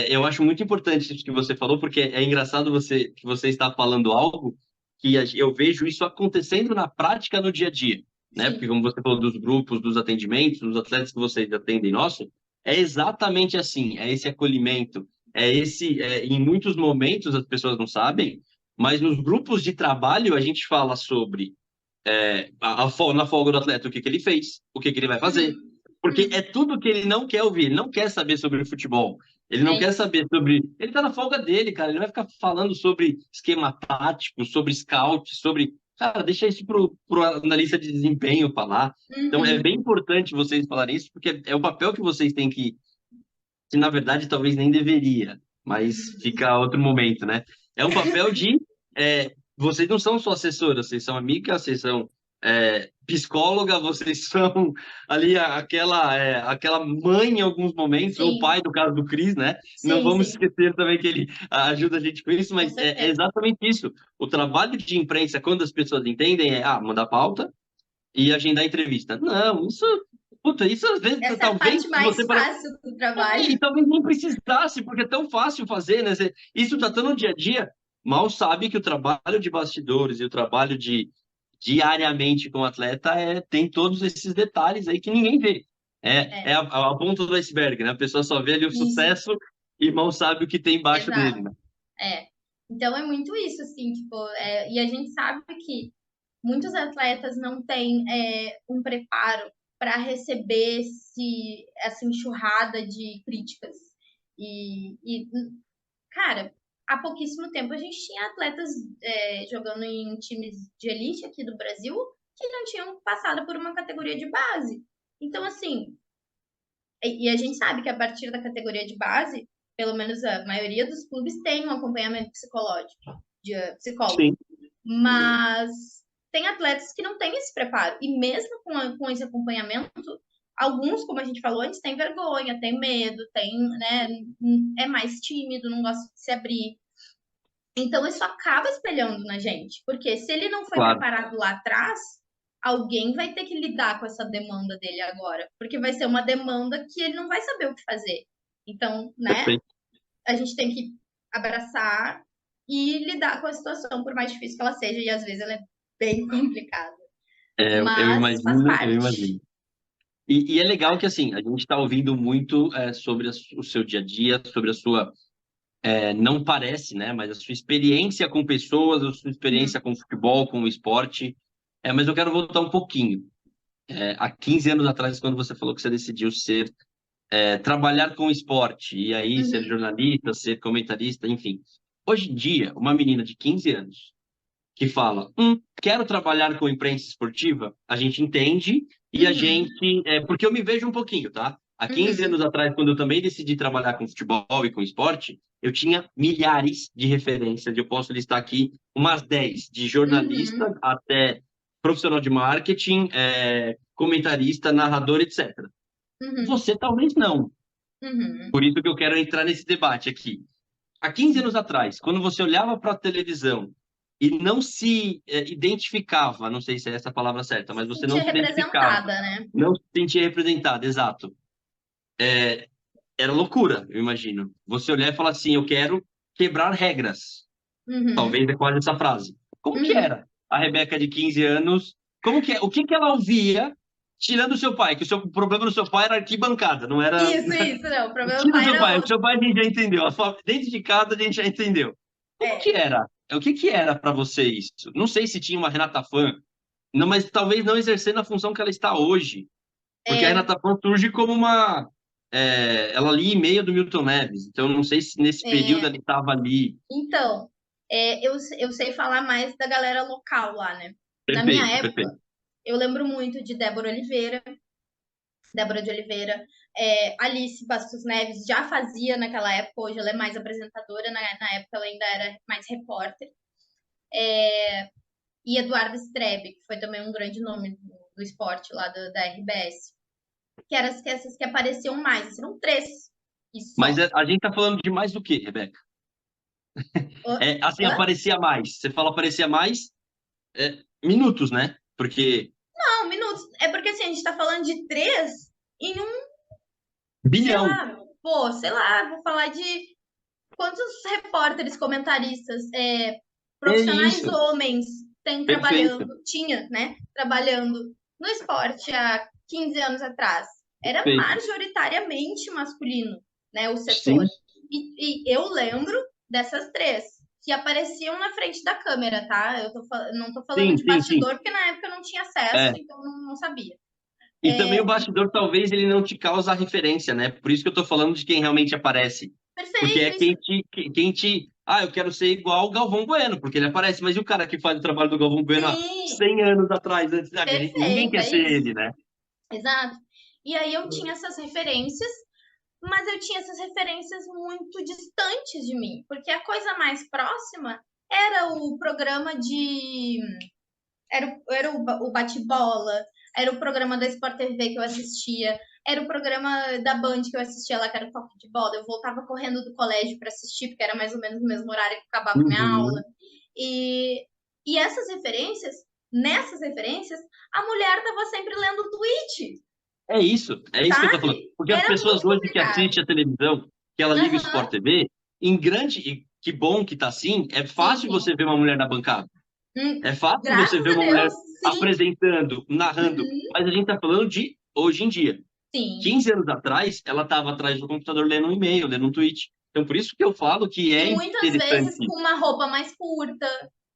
eu acho muito importante isso que você falou, porque é engraçado que você está falando algo que eu vejo isso acontecendo na prática no dia a dia, né? Porque Sim. como você falou dos grupos, dos atendimentos, dos atletas que vocês atendem, nosso, é exatamente assim, é esse acolhimento, em muitos momentos as pessoas não sabem, mas nos grupos de trabalho a gente fala sobre na folga do atleta, o que que ele fez, o que que ele vai fazer. Uhum. Porque é Uhum. tudo que ele não quer ouvir, ele não quer saber sobre futebol. Ele não É quer isso. saber sobre. Ele tá na folga dele, cara. Ele vai ficar falando sobre esquema tático, sobre scout, sobre. Cara, deixa isso pro analista de desempenho falar. Então é bem Uhum. importante vocês falarem isso, porque é o papel que vocês têm que na verdade talvez nem deveria, mas fica a outro momento, né? É um papel de. Vocês não são só assessoras, vocês são amigas, vocês são psicóloga, vocês são ali aquela mãe em alguns momentos, ou Sim. pai, no caso do Cris, né? Não Sim, vamos sim. esquecer também que ele ajuda a gente com isso, Com mas é certeza. exatamente isso. O trabalho de imprensa, quando as pessoas entendem, mandar pauta e agendar entrevista. Não, isso. Puta, isso às vezes, Essa é a talvez, parte se você mais fácil do e trabalho. talvez nem precisasse, porque é tão fácil fazer, né? Isso tá tão no dia a dia. Mal sabe que o trabalho de bastidores e o trabalho de diariamente com o atleta tem todos esses detalhes aí que ninguém vê. É É, a ponta do iceberg, né? A pessoa só vê ali o isso. sucesso e mal sabe o que tem embaixo dele, Exato. né? É. Então é muito isso, assim, tipo, e a gente sabe que muitos atletas não têm um preparo para receber essa enxurrada de críticas. E, cara, há pouquíssimo tempo a gente tinha atletas jogando em times de elite aqui do Brasil que não tinham passado por uma categoria de base. Então, assim, e a gente sabe que a partir da categoria de base, pelo menos a maioria dos clubes tem um acompanhamento psicológico, de psicólogo. Sim, Mas tem atletas que não têm esse preparo. E mesmo com esse acompanhamento, alguns, como a gente falou antes, têm vergonha, têm medo, né, é mais tímido, não gosta de se abrir. Então isso acaba espelhando na gente, porque se ele não foi claro. preparado lá atrás, alguém vai ter que lidar com essa demanda dele agora, porque vai ser uma demanda que ele não vai saber o que fazer. Então, né, Perfeito. a gente tem que abraçar e lidar com a situação, por mais difícil que ela seja, e às vezes ela é bem complicada. Eu Mas faz imagino, eu parte. imagino. E é legal que, assim, a gente está ouvindo muito sobre o seu dia a dia, sobre a sua não parece, né? Mas a sua experiência com pessoas, a sua experiência Uhum. com futebol, com o esporte. Mas eu quero voltar um pouquinho. Há 15 anos atrás, quando você falou que você decidiu ser trabalhar com esporte, e aí ser Uhum, jornalista, ser comentarista, enfim. Hoje em dia, uma menina de 15 anos que fala, quero trabalhar com imprensa esportiva, a gente entende e a uhum, gente. Porque eu me vejo um pouquinho, tá? Há 15 uhum, anos atrás, quando eu também decidi trabalhar com futebol e com esporte, eu tinha milhares de referências. Eu posso listar aqui umas 10, de jornalista uhum, até profissional de marketing, comentarista, narrador, etc. uhum, Você talvez não. uhum. Por isso que eu quero entrar nesse debate aqui. Há 15 anos atrás, quando você olhava para a televisão e não se identificava, não sei se é essa a palavra certa, mas você não Sentia se identificava, representada, né? não se sentia representado, exato. Era loucura, eu imagino. Você olhar e falar assim, eu quero quebrar regras. Uhum, Talvez é quase essa frase. Como que uhum. era? A Rebeca de 15 anos, como que é? O que que ela ouvia, tirando o seu pai? Que o problema do seu pai era arquibancada, não era. Isso, não. O problema do Tira o pai seu era pai. O outro. seu pai a gente já entendeu. Dentro de casa a gente já entendeu. Como que É, era? O que que era para você isso? Não sei se tinha uma Renata Fã, não, mas talvez não exercendo a função que ela está hoje. Porque a é, Renata Fã surge como uma. Ela ali em meio do Milton Neves. Então, não sei se nesse período é. ela estava ali. Então, eu sei falar mais da galera local lá, né? Na minha Perfeito, época, perfeito. eu lembro muito de Débora de Oliveira, Alice Bastos Neves já fazia naquela época, hoje ela é mais apresentadora, na época ela ainda era mais repórter. E Eduardo Strebe, que foi também um grande nome do esporte lá da RBS, que eram essas que apareciam mais, eram três e Mas só. a gente tá falando de mais do que, Rebeca? Assim, Hã? aparecia mais. Você fala aparecia mais minutos, né? Porque Não, minutos. É porque assim, a gente tá falando de três em sei bilhão. lá, pô, sei lá, vou falar de quantos repórteres, comentaristas, É profissionais isso. homens tem Perfeito, tinha, né, trabalhando no esporte há 15 anos atrás. Era perfeito. majoritariamente masculino, né, o setor. Sim, E eu lembro dessas três que apareciam na frente da câmera, tá? Não tô falando sim, de sim, sim. bastidor, porque na época eu não tinha acesso, É. então não sabia. E também o bastidor, talvez, ele não te causa referência, né? Por isso que eu tô falando de quem realmente aparece. Porque é Perfeito, isso. quem te. Ah, eu quero ser igual o Galvão Bueno, porque ele aparece. Mas e o cara que faz o trabalho do Galvão Bueno há Sim, 100 anos atrás? Ninguém perfeito, quer é ser isso. ele, né? Exato. E aí eu tinha essas referências, mas eu tinha essas referências muito distantes de mim, porque a coisa mais próxima era o programa de. Era o bate-bola, era o programa da Sport TV que eu assistia, era o programa da Band que eu assistia lá, que era o Toque de Bola. Eu voltava correndo do colégio para assistir, porque era mais ou menos no mesmo horário que acabava minha aula. Uhum. E, e nessas referências, a mulher estava sempre lendo tweet, É isso que eu tô falando. sabe? Porque as Era pessoas muito hoje que complicado. assistem a televisão, que ela liga o Aham, Sport TV, em grande. E que bom que tá assim, é fácil sim. você ver uma mulher na bancada. É fácil você Graças ver a uma mulher Deus, sim. apresentando, narrando. Uhum, Mas a gente tá falando de hoje em dia. sim. 15 anos atrás, ela estava atrás do computador lendo um e-mail, lendo um tweet. Então, por isso que eu falo que E é muitas vezes interessante. com uma roupa mais curta,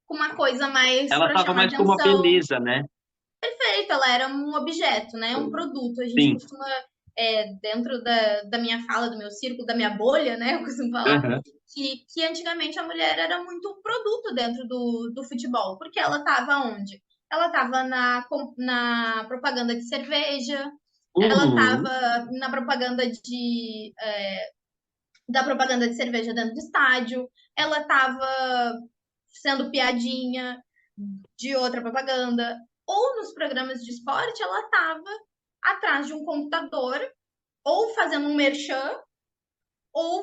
com uma coisa mais Ela para estava chamar mais como uma atenção. beleza, né? Perfeito, ela era um objeto, né? Um produto. A gente Sim. costuma, dentro da minha fala, do meu círculo, da minha bolha, né? Eu costumo falar Aham. que antigamente a mulher era muito um produto dentro do futebol, porque ela estava onde? Ela estava na propaganda de cerveja, ela Uhum. estava na propaganda da propaganda de cerveja dentro do estádio, ela estava sendo piadinha de outra propaganda, ou nos programas de esporte ela estava atrás de um computador, ou fazendo um merchan, ou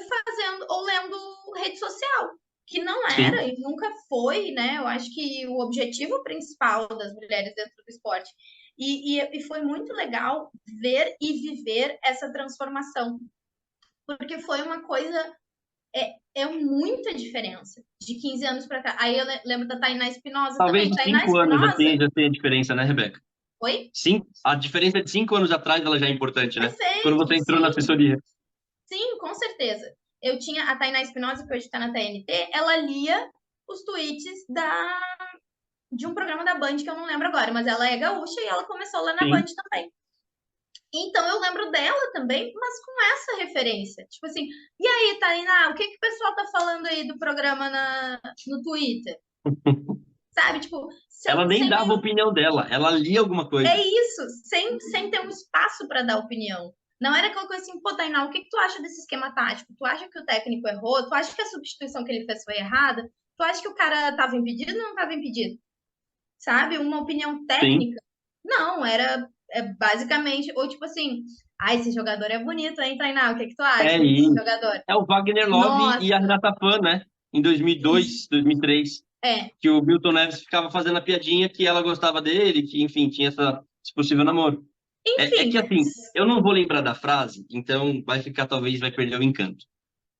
lendo rede social, que não Sim. era e nunca foi, né? Eu acho que o objetivo principal das mulheres dentro do esporte. E foi muito legal ver e viver essa transformação, porque foi uma coisa muita diferença de 15 anos para cá. Aí eu lembro da Tainá Espinosa Talvez também. de Tainá 5 anos Espinosa, já tenha diferença, né, Rebeca? oi? Sim, a diferença de 5 anos atrás ela já é importante, né? Quando Perfeito, você entrou na sim, assessoria. sim, com certeza. Eu tinha a Tainá Espinosa, que hoje está na TNT, ela lia os tweets de um programa da Band que eu não lembro agora, mas ela é gaúcha e ela começou lá na Band Sim. também. Então eu lembro dela também, mas com essa referência. Tipo assim, e aí, Tainá, o que que o pessoal tá falando aí do programa no Twitter? Sabe? Tipo, Ela sem, nem sem dava a nenhum. opinião dela, ela lia alguma É coisa. isso, sem ter um espaço para dar opinião. Não era aquela coisa assim, pô, Tainá, o que que tu acha desse esquema tático? Tu acha que o técnico errou? Tu acha que a substituição que ele fez foi errada? Tu acha que o cara estava impedido ou não estava impedido? Sabe? Uma opinião Sim, técnica? Não, era basicamente, ou tipo assim, ah, esse jogador é bonito, hein, Tainá? O que que tu é acha desse isso. jogador? É o Wagner Love e a Nossa, Renata Pan, né? Em 2002, 2003, é. que o Milton Neves ficava fazendo a piadinha que ela gostava dele, que, enfim, tinha esse possível namoro. É Enfim, que, assim, eu não vou lembrar da frase, então vai ficar, talvez, vai perder o encanto.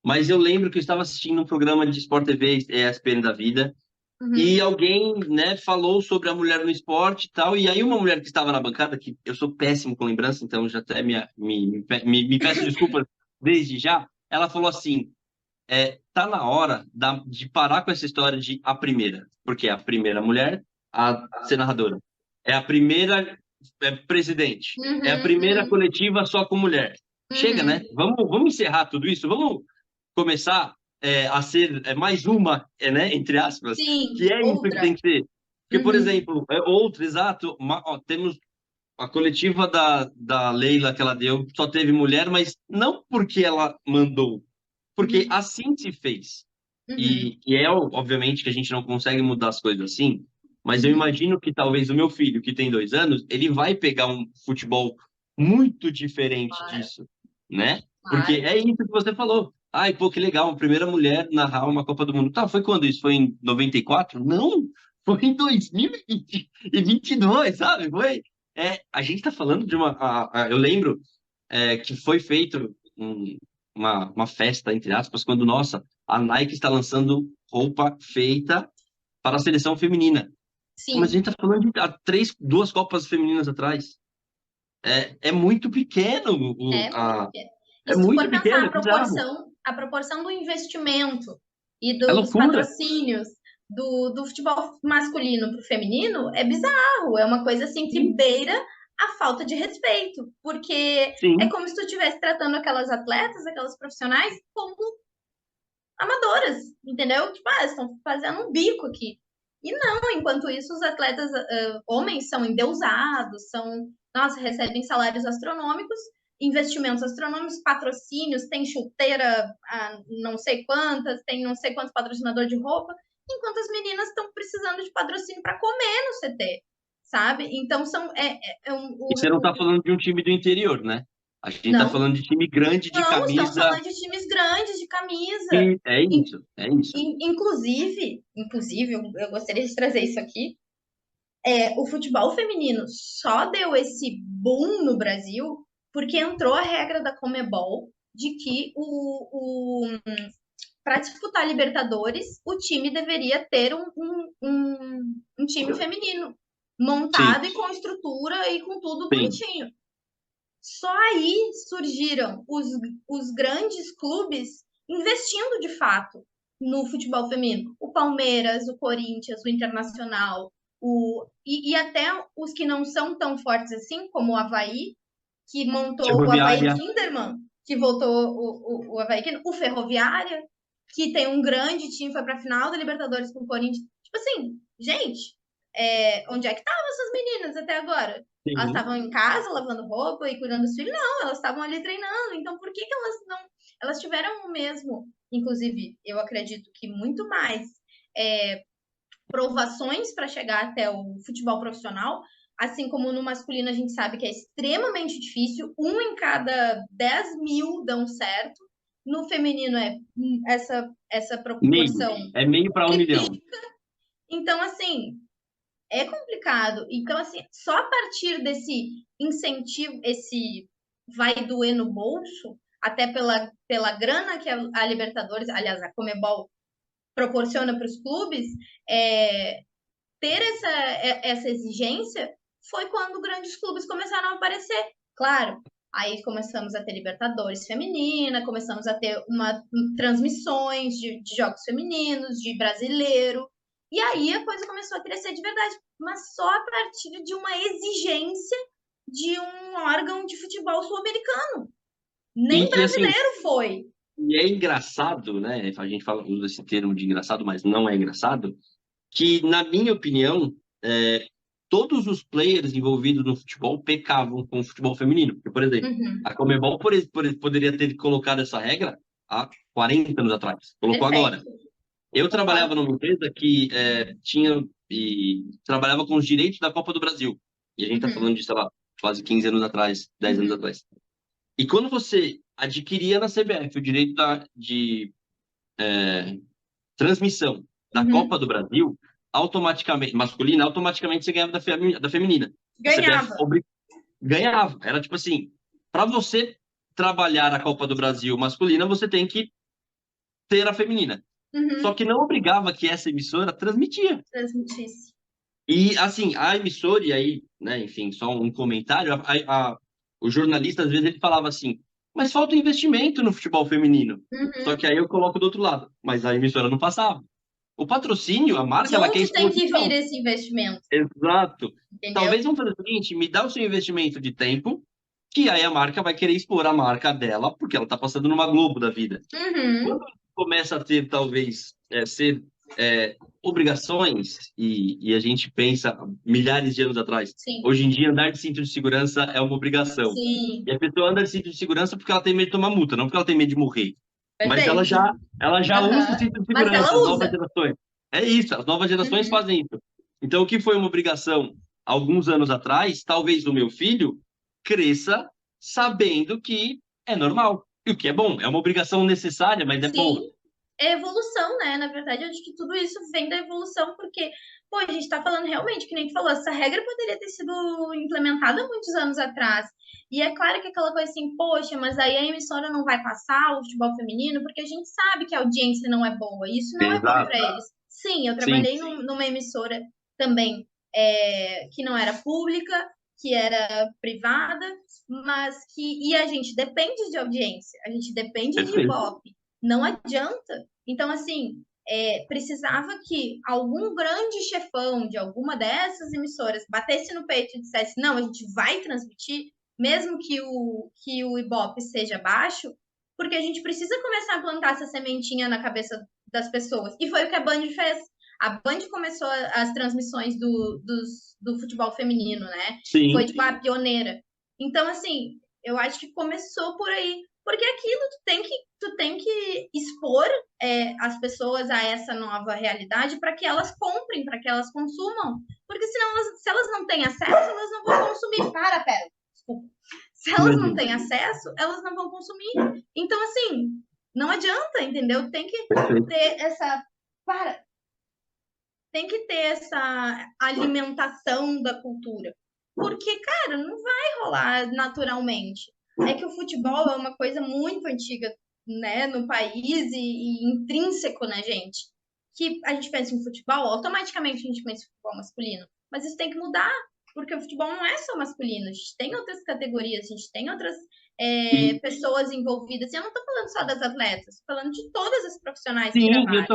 Mas eu lembro que eu estava assistindo um programa de Sport TV, ESPN da vida, e uhum, alguém, né, falou sobre a mulher no esporte e tal, e aí uma mulher que estava na bancada, que eu sou péssimo com lembrança, então já até me peço desculpas desde já, ela falou assim, tá na hora de parar com essa história de a primeira, porque é a primeira mulher a ser narradora, é a primeira presidente, é a uhum, primeira uhum, coletiva só com mulher. Chega, né? uhum. Vamos encerrar tudo isso, vamos começar a ser mais uma, né, entre aspas, Sim, que é isso que tem outra. que ser. Porque, por Uhum, exemplo, outro, exato, ó, temos a coletiva da Leila que ela deu, só teve mulher, mas não porque ela mandou, porque uhum, assim se fez. uhum, E obviamente, que a gente não consegue mudar as coisas assim, mas eu uhum. imagino que talvez o meu filho, que tem 2 anos, ele vai pegar um futebol muito diferente Claro, disso, né? Porque claro. é isso que você falou. Ai, pô, que legal, a primeira mulher narrar uma Copa do Mundo. Tá, foi quando isso? Foi em 94? Não, foi em 2022, sabe? A gente tá falando de eu lembro que foi feito uma festa, entre aspas, quando, nossa, a Nike está lançando roupa feita para a seleção feminina. Mas a Sim, gente está falando de duas Copas femininas atrás. É muito pequeno, é muito pequeno. E é se tu muito for pensar pequeno, é bizarro. a proporção do investimento e É dos loucura. patrocínios do futebol masculino para o feminino, é bizarro. É uma coisa assim que Sim, beira a falta de respeito. Porque é sim. como se tu estivesse tratando aquelas atletas, aquelas profissionais, como amadoras, entendeu? Tipo, ah, estão fazendo um bico aqui. E não, enquanto isso, os atletas homens são endeusados, nossa, recebem salários astronômicos, investimentos astronômicos, patrocínios, tem chuteira não sei quantas, tem não sei quantos patrocinadores de roupa, enquanto as meninas estão precisando de patrocínio para comer no CT, sabe? Então E você não está falando de um time do interior, né? A gente está não, falando de time grande de não, estamos camisa. falando de times grandes de camisa. E é isso, é isso. Inclusive, eu gostaria de trazer isso aqui. O futebol feminino só deu esse boom no Brasil porque entrou a regra da Comebol de que para disputar Libertadores, o time deveria ter um time feminino Sim, montado e com estrutura e com tudo sim. bonitinho. Só aí surgiram os grandes clubes investindo de fato no futebol feminino. O Palmeiras, o Corinthians, o Internacional, e até os que não são tão fortes assim, como o Havaí, que montou o Havaí Ferroviária. Kinderman, que voltou o Havaí Kinderman, o Ferroviária, que tem um grande time, foi para a final da Libertadores com o Corinthians. Tipo assim, gente, onde é que estavam essas meninas até agora? Elas Sim. estavam em casa lavando roupa e cuidando dos filhos? Não, elas estavam ali treinando. Então, por que que elas não. Elas tiveram o mesmo, inclusive, eu acredito que muito mais provações para chegar até o futebol profissional, assim como no masculino a gente sabe que é extremamente difícil, um em cada 10 mil dão certo. No feminino essa Meio. proporção É meio para 1 milhão. triplica. Então, assim, é complicado. Então, assim, só a partir desse incentivo, esse vai doer no bolso, até pela grana que a Libertadores, aliás, a Comebol proporciona para os clubes, é, ter essa exigência foi quando grandes clubes começaram a aparecer. Claro, aí começamos a ter Libertadores feminina, começamos a ter transmissões de jogos femininos, de brasileiro, e aí a coisa começou a crescer de verdade, mas só a partir de uma exigência de um órgão de futebol sul-americano. Nem Assim, brasileiro foi. e é engraçado, né? A gente usa esse termo de engraçado, mas não é engraçado, que, na minha opinião, todos os players envolvidos no futebol pecavam com o futebol feminino. Porque, por exemplo, Uhum, a Conmebol poderia ter colocado essa regra há 40 anos atrás. Colocou agora. perfeito, Eu concordo. trabalhava numa empresa que tinha e trabalhava com os direitos da Copa do Brasil. E a gente está Uhum, falando de, sei lá, quase 15 anos atrás, 10 anos uhum, atrás. E quando você adquiria na CBF o direito de transmissão da Copa uhum. do Brasil, automaticamente, masculina, automaticamente você ganhava da feminina. A CBF Ganhava. ganhava. Era tipo assim, para você trabalhar a Copa do Brasil masculina, você tem que ter a feminina. Só Uhum. que não obrigava que essa emissora transmitia. Transmitisse. E assim, a emissora, e aí, né, enfim, só um comentário, o jornalista às vezes ele falava assim, mas falta investimento no futebol feminino. Só Uhum. que aí eu coloco do outro lado, mas a emissora não passava. O patrocínio, a marca, De ela quer onde tem que vir exposição. esse investimento? Exato. Entendeu? Talvez vamos fazer o seguinte, me dá o seu investimento de tempo, que aí a marca vai querer expor a marca dela, porque ela está passando numa Globo da vida. Uhum. Quando começa a ter, talvez, ser obrigações, e a gente pensa milhares de anos atrás, Sim, hoje em dia andar de cinto de segurança é uma obrigação. sim. E a pessoa anda de cinto de segurança porque ela tem medo de tomar multa, não porque ela tem medo de morrer. Mas Perfeito. ela já usa o Aham. cinto de Mas segurança, ela as novas usa. gerações. É isso, as novas gerações Uhum. fazem isso. Então, o que foi uma obrigação alguns anos atrás, talvez o meu filho cresça sabendo que é normal. E o que é bom, é uma obrigação necessária, mas é boa. Sim. É evolução, né? Na verdade, eu acho que tudo isso vem da evolução, porque, pô, a gente tá falando realmente, que nem tu falou, essa regra poderia ter sido implementada muitos anos atrás. E é claro que aquela coisa assim, poxa, mas aí a emissora não vai passar o futebol feminino, porque a gente sabe que a audiência não é boa, e isso não é bom para Exato. eles. Sim, eu Sim. trabalhei numa emissora também, que não era pública, que era privada, mas que. E a gente depende de audiência, a gente depende de Perfeito. Ibope. Não adianta. Então, assim, precisava que algum grande chefão de alguma dessas emissoras batesse no peito e dissesse: não, a gente vai transmitir, mesmo que o Ibope seja baixo, porque a gente precisa começar a plantar essa sementinha na cabeça das pessoas. E foi o que a Band fez. A Band começou as transmissões do futebol feminino, né? Foi, Sim. tipo, a pioneira. Então, assim, eu acho que começou por aí. Porque aquilo tu tem que expor as pessoas a essa nova realidade para que elas comprem, para que elas consumam. Porque senão, se elas não têm acesso, elas não vão consumir. Pera. Desculpa. Se elas não Imagina. têm acesso, elas não vão consumir. Então, assim, não adianta, entendeu? Tem que Perfeito. ter essa. Para, tem que ter essa alimentação da cultura. Porque, cara, não vai rolar naturalmente. É que o futebol é uma coisa muito antiga, né, no país e intrínseco na gente. Que a gente pensa em futebol, automaticamente a gente pensa em futebol masculino. Mas isso tem que mudar, porque o futebol não é só masculino. A gente tem outras categorias, a gente tem outras E, pessoas envolvidas. E eu não estou falando só das atletas, estou falando de todas as profissionais que sim, trabalham.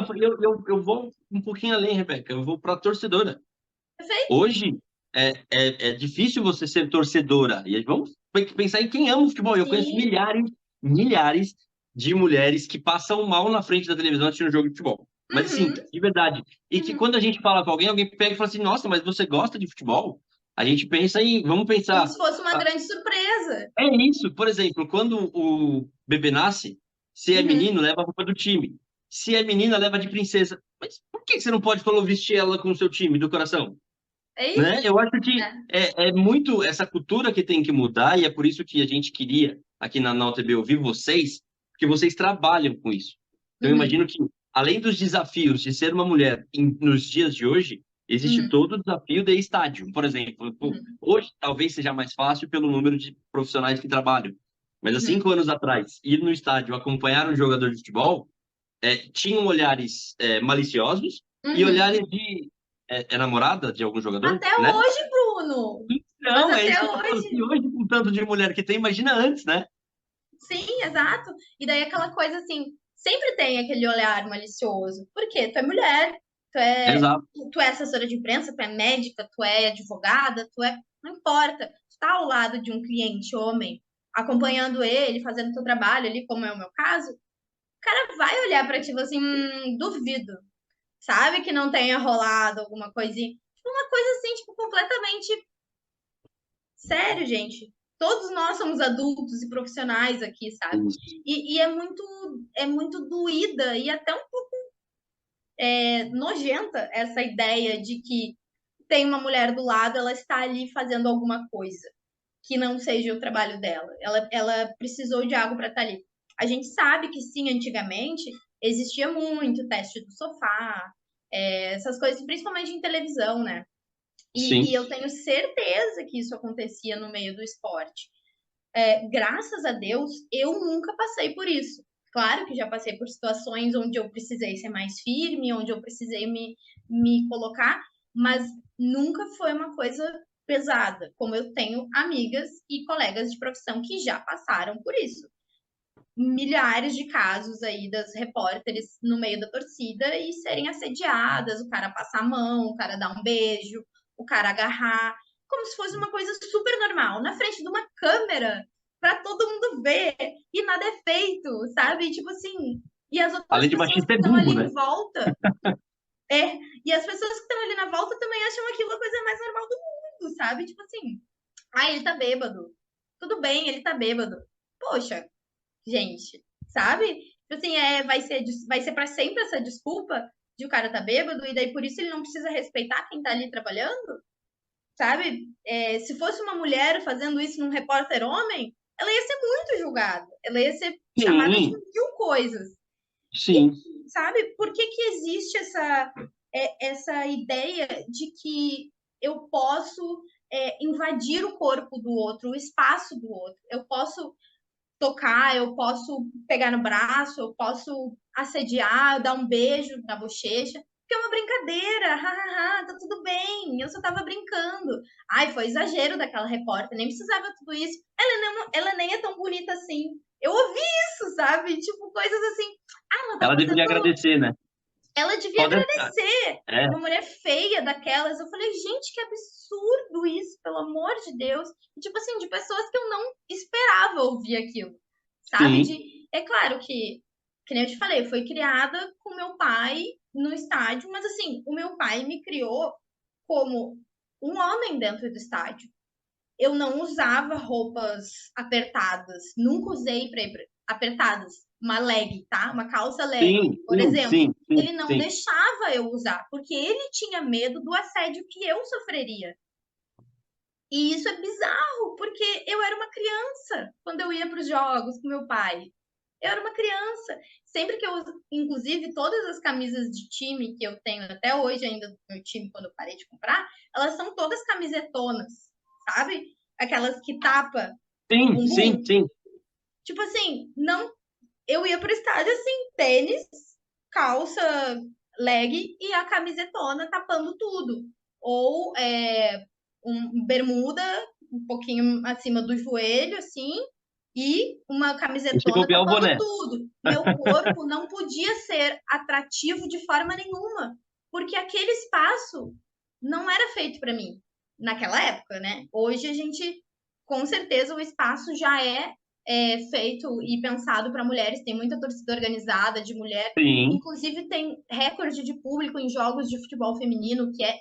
eu vou um pouquinho além, Rebeca. Eu vou para a torcedora. Perfeito? Hoje é difícil você ser torcedora. E aí vamos pensar em quem ama o futebol. Eu conheço Sim. milhares de mulheres que passam mal na frente da televisão assistindo um jogo de futebol. Mas assim, Uhum, de verdade. E que uhum. quando a gente fala com alguém, alguém pega e fala assim: Nossa, mas você gosta de futebol? A gente pensa em. Vamos Como pensar. se fosse uma grande surpresa. É isso, por exemplo, quando o bebê nasce, se é Uhum. menino, leva a roupa do time. Se é menina, leva de princesa. Mas por que você não pode falou vestir ela com o seu time do coração? É Né? isso? Eu acho que É. é muito essa cultura que tem que mudar, e é por isso que a gente queria, aqui na UTB, ouvir vocês, porque vocês trabalham com isso. Então, eu Uhum, imagino que, além dos desafios de ser uma mulher nos dias de hoje, existe uhum, todo o desafio de estádio. Por exemplo, pô, uhum, hoje talvez seja mais fácil pelo número de profissionais que trabalham, mas há uhum, 5 anos atrás, ir no estádio acompanhar um jogador de futebol tinham olhares maliciosos e uhum. olhares de namorada de algum jogador, Até né? hoje, Bruno. Mas Não, é isso até que eu tô falando. Se hoje. hoje, com tanto de mulher que tem, imagina antes, né? Sim, exato. E daí aquela coisa assim, sempre tem aquele olhar malicioso. Por quê? Tu é mulher, tu é, Exato. tu é assessora de imprensa, tu é médica, tu é advogada, tu é. Não importa. Tu está ao lado de um cliente homem, acompanhando ele, fazendo o seu trabalho ali, como é o meu caso, o cara vai olhar para ti e falar assim, duvido, sabe que não tenha rolado alguma coisinha. Uma coisa assim, tipo, completamente sério, gente. Todos nós somos adultos e profissionais aqui, sabe? E é muito doída e até um pouco nojenta essa ideia de que tem uma mulher do lado, ela está ali fazendo alguma coisa que não seja o trabalho dela. Ela precisou de algo para estar ali. A gente sabe que sim, antigamente existia muito teste do sofá, essas coisas, principalmente em televisão, né? Sim. E eu tenho certeza que isso acontecia no meio do esporte. Graças a Deus, eu nunca passei por isso. Claro que já passei por situações onde eu precisei ser mais firme, onde eu precisei me colocar, mas nunca foi uma coisa pesada, como eu tenho amigas e colegas de profissão que já passaram por isso. Milhares de casos aí das repórteres no meio da torcida e serem assediadas, o cara passar a mão, o cara dar um beijo, o cara agarrar, como se fosse uma coisa super normal, na frente de uma câmera para todo mundo ver e nada é feito, sabe? Tipo assim, e as outras Além de pessoas que machista, é estão ali burro, em né? volta, e as pessoas que estão ali na volta também acham aquilo a coisa mais normal do mundo, sabe? Tipo assim, ele tá bêbado. Tudo bem, ele tá bêbado. Poxa, gente, sabe? Tipo assim, vai ser para sempre essa desculpa de o cara tá bêbado e daí por isso ele não precisa respeitar quem tá ali trabalhando, sabe? Se fosse uma mulher fazendo isso num repórter homem, ela ia ser muito julgada, ela ia ser chamada de Sim, mil coisas. sim. Sabe? Por que que existe essa ideia de que eu posso invadir o corpo do outro, o espaço do outro? Eu posso tocar, eu posso pegar no braço, eu posso assediar, dar um beijo na bochecha, porque é uma brincadeira, hahaha, tá tudo bem, eu só tava brincando. Ai, foi exagero daquela repórter, nem precisava tudo isso. Ela nem é tão bonita assim. Eu ouvi isso, sabe? Tipo, coisas assim. Ah, ela tá Ela deveria fazendo. agradecer, né? Ela devia Só de... agradecer. É, Uma mulher feia daquelas. Eu falei, gente, que absurdo isso, pelo amor de Deus. E, tipo assim, de pessoas que eu não esperava ouvir aquilo, sabe? sim, É claro que nem eu te falei, eu fui criada com meu pai no estádio, mas assim, o meu pai me criou como um homem dentro do estádio. Eu não usava roupas apertadas, nunca usei apertadas, uma leg, tá? Uma calça leg, sim, por sim, exemplo. sim, sim, Ele não sim. deixava eu usar, porque ele tinha medo do assédio que eu sofreria. E isso é bizarro, porque eu era uma criança quando eu ia para os jogos com meu pai. Eu era uma criança. Sempre que eu uso, inclusive, todas as camisas de time que eu tenho até hoje ainda do meu time, quando eu parei de comprar, elas são todas camisetonas, sabe? Aquelas que tapa o Sim, sim, bumbum. sim. Tipo assim, não. Eu ia pro estádio assim, tênis, calça, leg e a camisetona tapando tudo. Ou um bermuda um pouquinho acima do joelho, assim, e uma E se camisetona bobear o tapando boné. tudo. Meu corpo não podia ser atrativo de forma nenhuma, porque aquele espaço não era feito para mim naquela época, né? Hoje a gente, com certeza, o espaço já feito e pensado para mulheres. Tem muita torcida organizada de mulher. Sim. Inclusive, tem recorde de público em jogos de futebol feminino, que é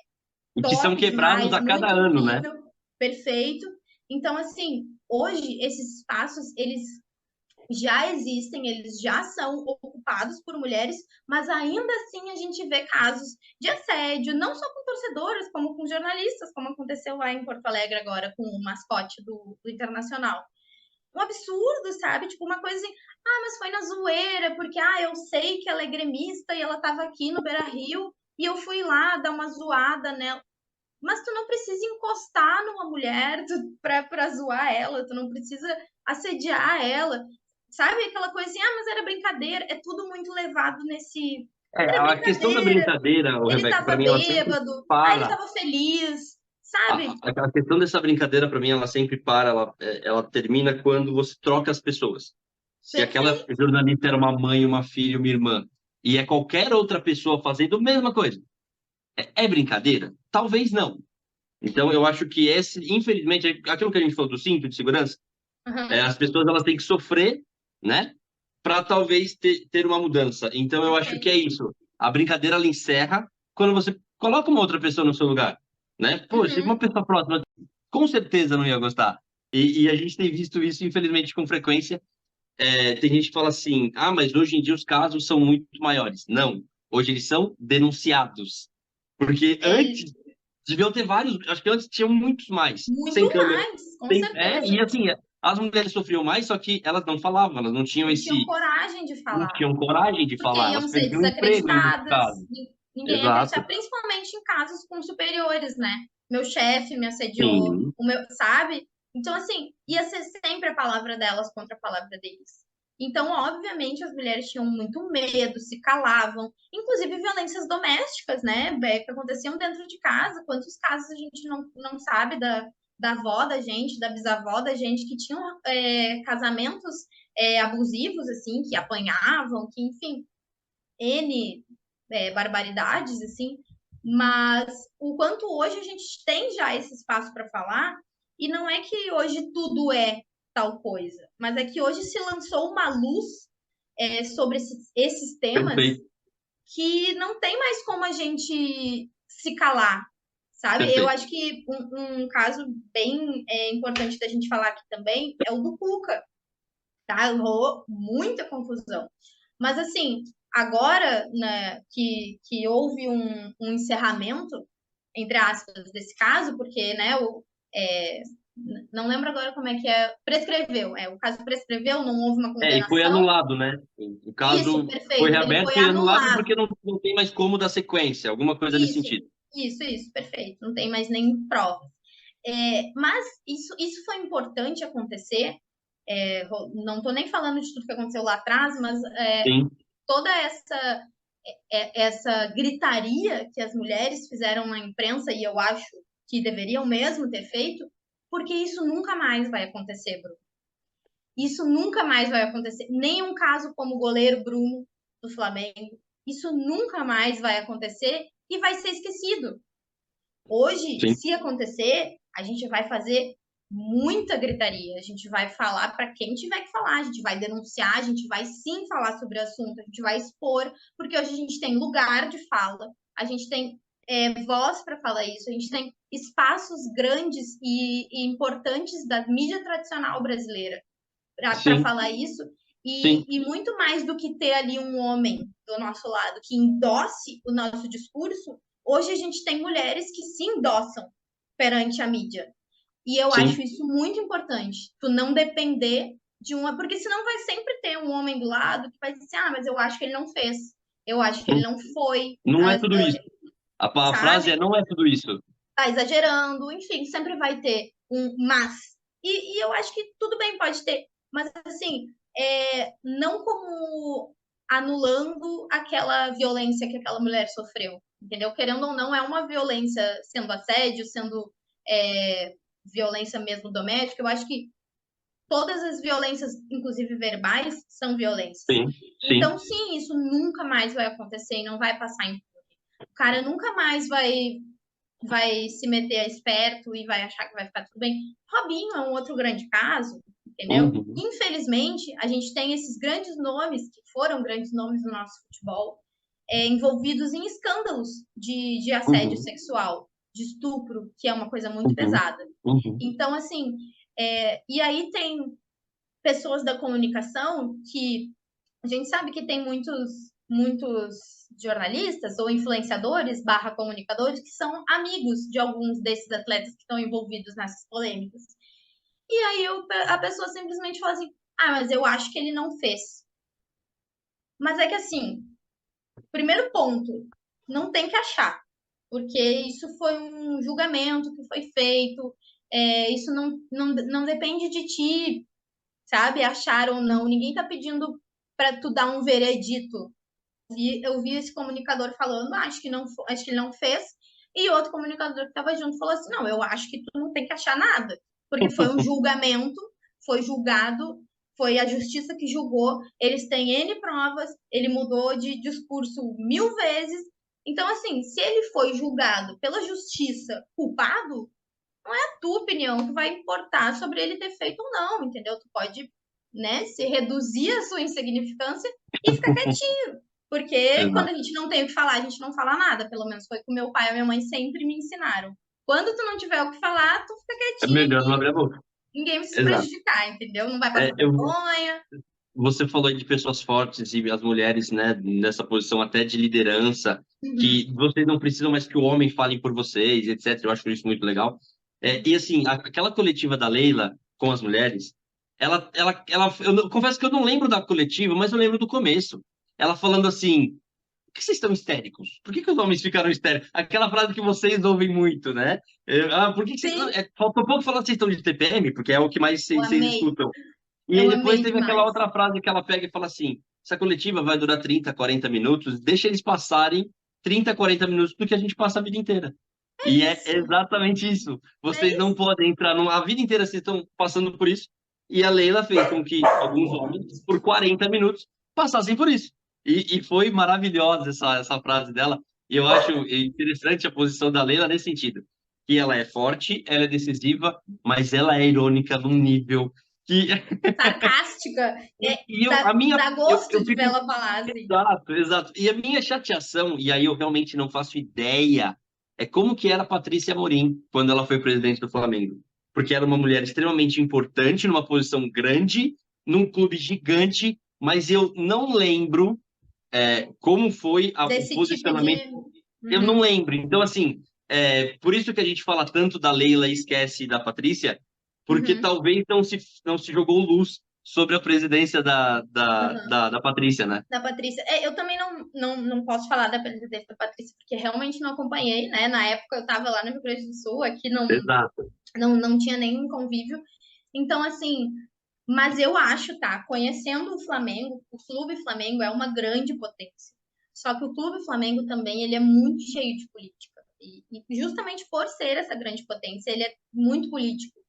E que são top quebrados demais, a cada muito ano, né? incrível, perfeito. Então, assim, hoje esses espaços, eles já existem, eles já são ocupados por mulheres, mas ainda assim a gente vê casos de assédio, não só com torcedoras, como com jornalistas, como aconteceu lá em Porto Alegre agora com o mascote do Internacional. Um absurdo, sabe? Tipo, uma coisa assim, mas foi na zoeira, porque, eu sei que ela é gremista e ela tava aqui no Beira-Rio e eu fui lá dar uma zoada nela. Mas tu não precisa encostar numa mulher pra zoar ela, tu não precisa assediar ela. Sabe aquela coisa assim, mas era brincadeira. É tudo muito levado nesse. Era A questão da brincadeira, brincadeira, ô, ele Rebeca, para tava mim ela sempre bêbado, ele para. tava feliz, sabe? A questão dessa brincadeira, para mim, ela sempre para, ela termina quando você troca as pessoas. Se aquela Perfeito. jornalista era uma mãe, uma filha, uma irmã, e é qualquer outra pessoa fazendo a mesma coisa, é brincadeira? Talvez não. Então, eu acho que infelizmente, aquilo que a gente falou do cinto de segurança, Aham, as pessoas elas têm que sofrer, né, para talvez ter uma mudança. Então, eu acho que é perfeito. isso. A brincadeira ela encerra quando você coloca uma outra pessoa no seu lugar, né? Pô, se uma Uhum. pessoa próxima com certeza não ia gostar. E a gente tem visto isso, infelizmente, com frequência. Tem gente que fala assim: ah, mas hoje em dia os casos são muito maiores. Não, hoje eles são denunciados. Porque É antes deviam ter vários, acho que antes tinham muitos mais, sem muito câmera. mais, com certeza. E assim, as mulheres sofriam mais, só que elas não falavam, elas não tinham Não tinham coragem de não falar, tinham coragem de porque falar, iam elas ser perdiam o emprego em muitos desacreditadas, casos. ninguém ia acreditar, Exato. principalmente em casos com superiores, né? Meu chefe me assediou, Sim, o meu, sabe? Então, assim, ia ser sempre a palavra delas contra a palavra deles. Então, obviamente, as mulheres tinham muito medo, se calavam, inclusive violências domésticas, né, que aconteciam dentro de casa. Quantos casos a gente não sabe da avó da gente, da bisavó da gente, que tinham casamentos abusivos, assim, que apanhavam, que, enfim, N barbaridades, assim, mas o quanto hoje a gente tem já esse espaço para falar, e não é que hoje tudo é tal coisa, mas é que hoje se lançou uma luz sobre esses temas perfeito, que não tem mais como a gente se calar, sabe? Eu perfeito. acho que um caso bem importante da gente falar aqui também é o do Cuca, tá? Rolou muita confusão. Mas, assim, agora né, que houve um encerramento, entre aspas, desse caso, porque, né, é, não lembro agora como é que é, prescreveu, o caso prescreveu, não houve uma E foi condenação. anulado, né? O Isso, caso foi perfeito, ele foi reaberto e anulado porque anulado. não tem mais como dar sequência, alguma coisa nesse Isso, sentido. isso, perfeito, não tem mais nem prova. Mas isso foi importante acontecer. Não estou nem falando de tudo que aconteceu lá atrás, mas Sim, toda essa gritaria que as mulheres fizeram na imprensa, e eu acho que deveriam mesmo ter feito, porque isso nunca mais vai acontecer, Bruno. Isso nunca mais vai acontecer. Nem um caso como o goleiro Bruno do Flamengo. Isso nunca mais vai acontecer e vai ser esquecido. Hoje, sim. se acontecer, a gente vai fazer muita gritaria. A gente vai falar para quem tiver que falar, a gente vai denunciar, a gente vai sim falar sobre o assunto, a gente vai expor, porque hoje a gente tem lugar de fala, a gente tem voz para falar isso, a gente tem espaços grandes e importantes da mídia tradicional brasileira para Sim, falar isso. sim, E muito mais do que ter ali um homem do nosso lado que endosse o nosso discurso, hoje a gente tem mulheres que se endossam perante a mídia. E eu acho sim. isso muito importante. Tu não depender de uma. Porque senão vai sempre ter um homem do lado que vai dizer assim, ah, mas eu acho que ele não fez. Eu acho que ele Hum. não foi. Não é tudo isso. A frase é Sabe? não é tudo isso. Tá exagerando. Enfim, sempre vai ter um mas. E eu acho que tudo bem, pode ter. Mas assim, não como anulando aquela violência que aquela mulher sofreu. Entendeu? Querendo ou não, é uma violência sendo assédio, sendo violência mesmo doméstica. Eu acho que todas as violências, inclusive verbais, são violências. Sim, sim. Então, sim, isso nunca mais vai acontecer e não vai passar em. O cara nunca mais vai se meter a esperto e vai achar que vai ficar tudo bem. Robinho é um outro grande caso, entendeu? Uhum, Infelizmente, a gente tem esses grandes nomes, que foram grandes nomes do nosso futebol, envolvidos em escândalos de assédio uhum, sexual, de estupro, que é uma coisa muito uhum, pesada. uhum. Então, assim, e aí tem pessoas da comunicação que a gente sabe que tem muitos jornalistas ou influenciadores barra comunicadores que são amigos de alguns desses atletas que estão envolvidos nessas polêmicas. E aí a pessoa simplesmente fala assim, ah, mas eu acho que ele não fez. Mas é que assim, primeiro ponto, não tem que achar, porque isso foi um julgamento que foi feito, isso não depende de ti, sabe, achar ou não. Ninguém está pedindo para tu dar um veredito. Eu vi esse comunicador falando, acho que ele não fez, e outro comunicador que estava junto falou assim, não, eu acho que tu não tem que achar nada, porque foi um julgamento, foi julgado, foi a justiça que julgou, eles têm N provas, ele mudou de discurso 1000 vezes, Então, assim, se ele foi julgado pela justiça culpado, não é a tua opinião que vai importar sobre ele ter feito ou não, entendeu? Tu pode, né, se reduzir a sua insignificância e ficar quietinho. Porque quando a Exato. gente não tem o que falar, a gente não fala nada. Pelo menos foi com meu pai e a minha mãe sempre me ensinaram. Quando tu não tiver o que falar, tu fica É quietinho melhor não e abrir a boca. ninguém vai se Exato. prejudicar, entendeu? Não vai É, passar eu, vergonha. Você falou aí de pessoas fortes e as mulheres, né, nessa posição até de liderança, Uhum. que vocês não precisam mais que o homem fale por vocês, etc. Eu acho isso muito legal. E assim, aquela coletiva da Leila com as mulheres, confesso que eu não lembro da coletiva, mas eu lembro do começo. Ela falando assim: por que vocês estão histéricos? Por que os homens ficaram histéricos? Aquela frase que vocês ouvem muito, né? Por que vocês. Não, Sim, faltou pouco falar que vocês estão de TPM, porque é o que mais eu vocês amei. escutam. E aí Eu depois amei teve aquela demais. outra frase que ela pega e fala assim: essa coletiva vai durar 30, 40 minutos, deixa eles passarem 30, 40 minutos do que a gente passa a vida inteira. É E é isso. exatamente isso. É Vocês não isso. podem entrar a vida inteira, vocês estão passando por isso. E a Leila fez com que alguns homens, por 40 minutos, passassem por isso. E foi maravilhosa essa frase dela. E eu acho interessante a posição da Leila nesse sentido. Que ela é forte, ela é decisiva, mas ela é irônica num nível que Sarcástica. Dá eu gosto de ver fico. ela falar assim. Exato, exato. E a minha chateação, e aí eu realmente não faço ideia, é como que era a Patrícia Amorim quando ela foi presidente do Flamengo. Porque era uma mulher extremamente importante, numa posição grande, num clube gigante, mas eu não lembro como foi o Desse tipo posicionamento. de. Eu não Uhum, lembro. Então, assim, por isso que a gente fala tanto da Leila e esquece da Patrícia, porque uhum, talvez não se jogou luz sobre a presidência uhum. da Patrícia, né? Da Patrícia. Eu também não posso falar da presidência da Patrícia, porque realmente não acompanhei, né? Na época eu estava lá no Rio Grande do Sul, aqui Exato. não tinha nenhum convívio. Então, assim, mas eu acho, tá? Conhecendo o Flamengo, o Clube Flamengo é uma grande potência. Só que o Clube Flamengo também, ele é muito cheio de política. E justamente por ser essa grande potência, ele é muito político.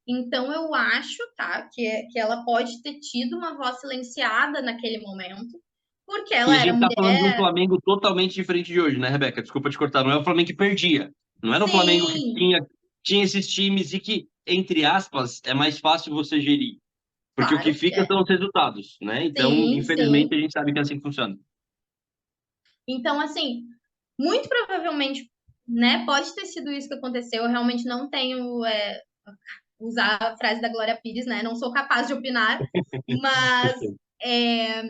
Então, eu acho, tá, que ela pode ter tido uma voz silenciada naquele momento, porque E a ela era gente tá falando de um mulher. Flamengo totalmente diferente de hoje, né, Rebeca? Desculpa te cortar. Não é o Flamengo que perdia. Não era o Flamengo que Sim, tinha esses times e que, entre aspas, é mais fácil você gerir. Porque o que claro que fica é. são os resultados, né? Então, Sim, infelizmente, sim. a gente sabe que é assim que funciona. Então, assim, muito provavelmente, né, pode ter sido isso que aconteceu. Eu realmente não tenho usar a frase da Glória Pires, né? Não sou capaz de opinar, mas é,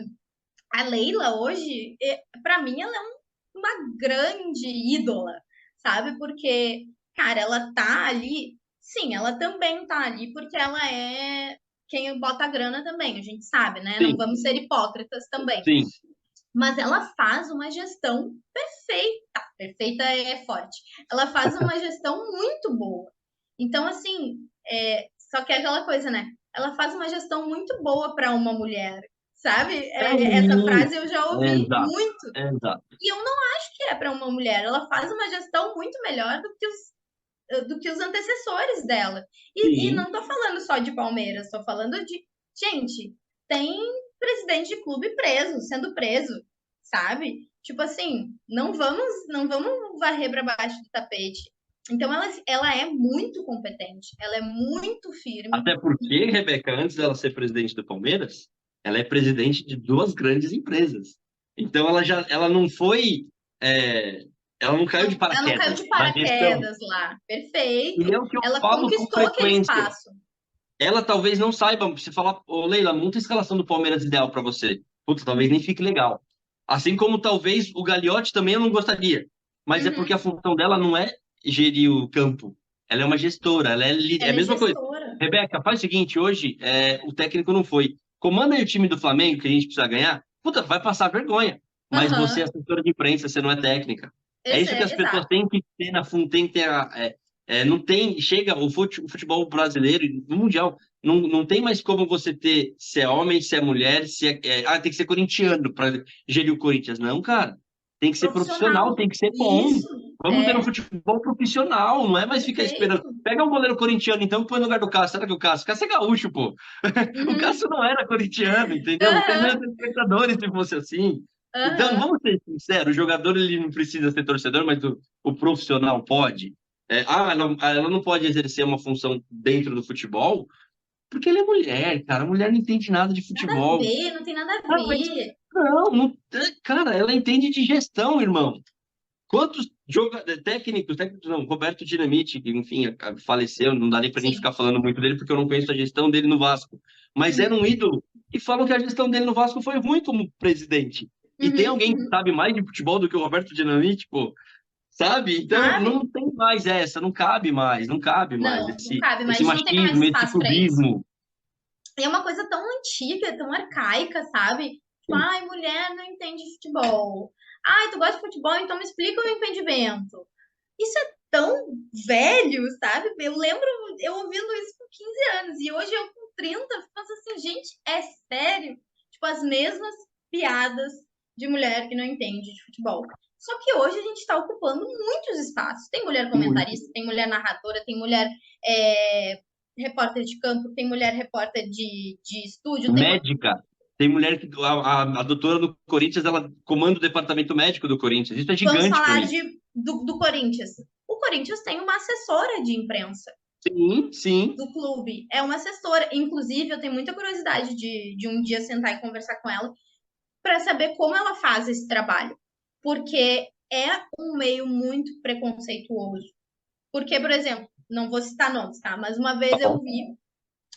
a Leila hoje, para mim, ela é uma grande ídola, sabe? Porque, cara, ela tá ali, sim, ela também tá ali porque ela é quem bota a grana também, a gente sabe, né? Não Sim, vamos ser hipócritas também. sim. Mas ela faz uma gestão perfeita. Perfeita é forte. Ela faz uma gestão muito boa. Então, assim, só que é aquela coisa, né? Ela faz uma gestão muito boa para uma mulher, sabe? É Essa isso. frase eu já ouvi Exato, muito. exato. E eu não acho que é para uma mulher. Ela faz uma gestão muito melhor do que os antecessores dela. E Sim. não tô falando só de Palmeiras, tô falando de. Gente, tem presidente de clube preso, sendo preso, sabe? Tipo assim, não vamos varrer para baixo do tapete. Então ela é muito competente, ela é muito firme. Até porque, Rebeca, antes dela ser presidente do Palmeiras, ela é presidente de duas grandes empresas. Então ela não foi, é, ela não caiu de Ela não caiu paraquedas de na gestão. paraquedas lá, perfeito. E é o que eu Ela falo com conquistou aquele frequência. espaço. Ela talvez não saiba, se falar, ô Leila, monta a escalação do Palmeiras ideal para você. Putz, talvez nem fique legal. Assim como talvez o Gagliotti também eu não gostaria. Mas é porque a Uhum. função dela não é gerir o campo. Ela é uma gestora, é a Ela é mesma coisa. gestora. Rebeca, faz o seguinte, hoje o técnico não foi. Comanda aí o time do Flamengo, que a gente precisa ganhar. Puta, vai passar vergonha. Mas você é Uhum. assessora de imprensa, você não é técnica. É isso que as pessoas Exato. têm que ter na fundo, tem que ter não tem, chega o futebol brasileiro, no mundial, não tem mais como você ter se é homem, se é mulher, tem que ser corintiano para gerir o Corinthians. Não, cara. Tem que ser profissional, Profissional. tem que ser bom. Isso. Vamos ter um futebol profissional, não é mais ficar esperando. Perfeito. Pega um goleiro corintiano, então, que põe no lugar do Cássio. Será que o Cássio é gaúcho, pô? O Uhum. Cássio não era corintiano, entendeu? Não tem Uhum. mais espectadores se fosse assim. Então, Aham. vamos ser sinceros, o jogador ele não precisa ser torcedor, mas o profissional pode. Ela não pode exercer uma função dentro do futebol, porque ela é mulher, cara. A mulher não entende nada de Nada a futebol. ver, não tem nada a Ah, mas, ver. cara, ela entende de gestão, irmão. Quantos técnicos não, Roberto Dinamite, que enfim, faleceu, não dá nem pra gente Sim. ficar falando muito dele, porque eu não conheço a gestão dele no Vasco, mas era Uhum, um ídolo, e falam que a gestão dele no Vasco foi ruim como presidente. E tem uhum, alguém que uhum. sabe mais de futebol do que o Roberto Dinamite, pô, sabe? Então Sabe? não tem mais essa, não cabe mais Não, não cabe esse mais, não tem mais machismo, esse espaço para isso. clubismo. E é uma coisa tão antiga, tão arcaica, sabe? Tipo, ai, mulher não entende futebol. Ai, tu gosta de futebol, então me explica o impedimento. Isso é tão velho, sabe? Eu lembro eu ouvindo isso com 15 anos e hoje eu com 30 penso assim, gente, é sério? Tipo, as mesmas piadas de mulher que não entende de futebol. Só que hoje a gente está ocupando muitos espaços. Tem mulher Muito. comentarista, tem mulher narradora, tem mulher é, repórter de campo, tem mulher repórter de estúdio, tem. Médica. Tem mulher que a doutora do Corinthians, ela comanda o departamento médico do Corinthians. Isso é Vamos gigante para falar mim. do Corinthians. O Corinthians tem uma assessora de imprensa Sim, sim. do clube. É uma assessora. Inclusive, eu tenho muita curiosidade de um dia sentar e conversar com ela para saber como ela faz esse trabalho. Porque é um meio muito preconceituoso. Porque, por exemplo, não vou citar nomes, tá? Mas uma Tá vez eu bom. vi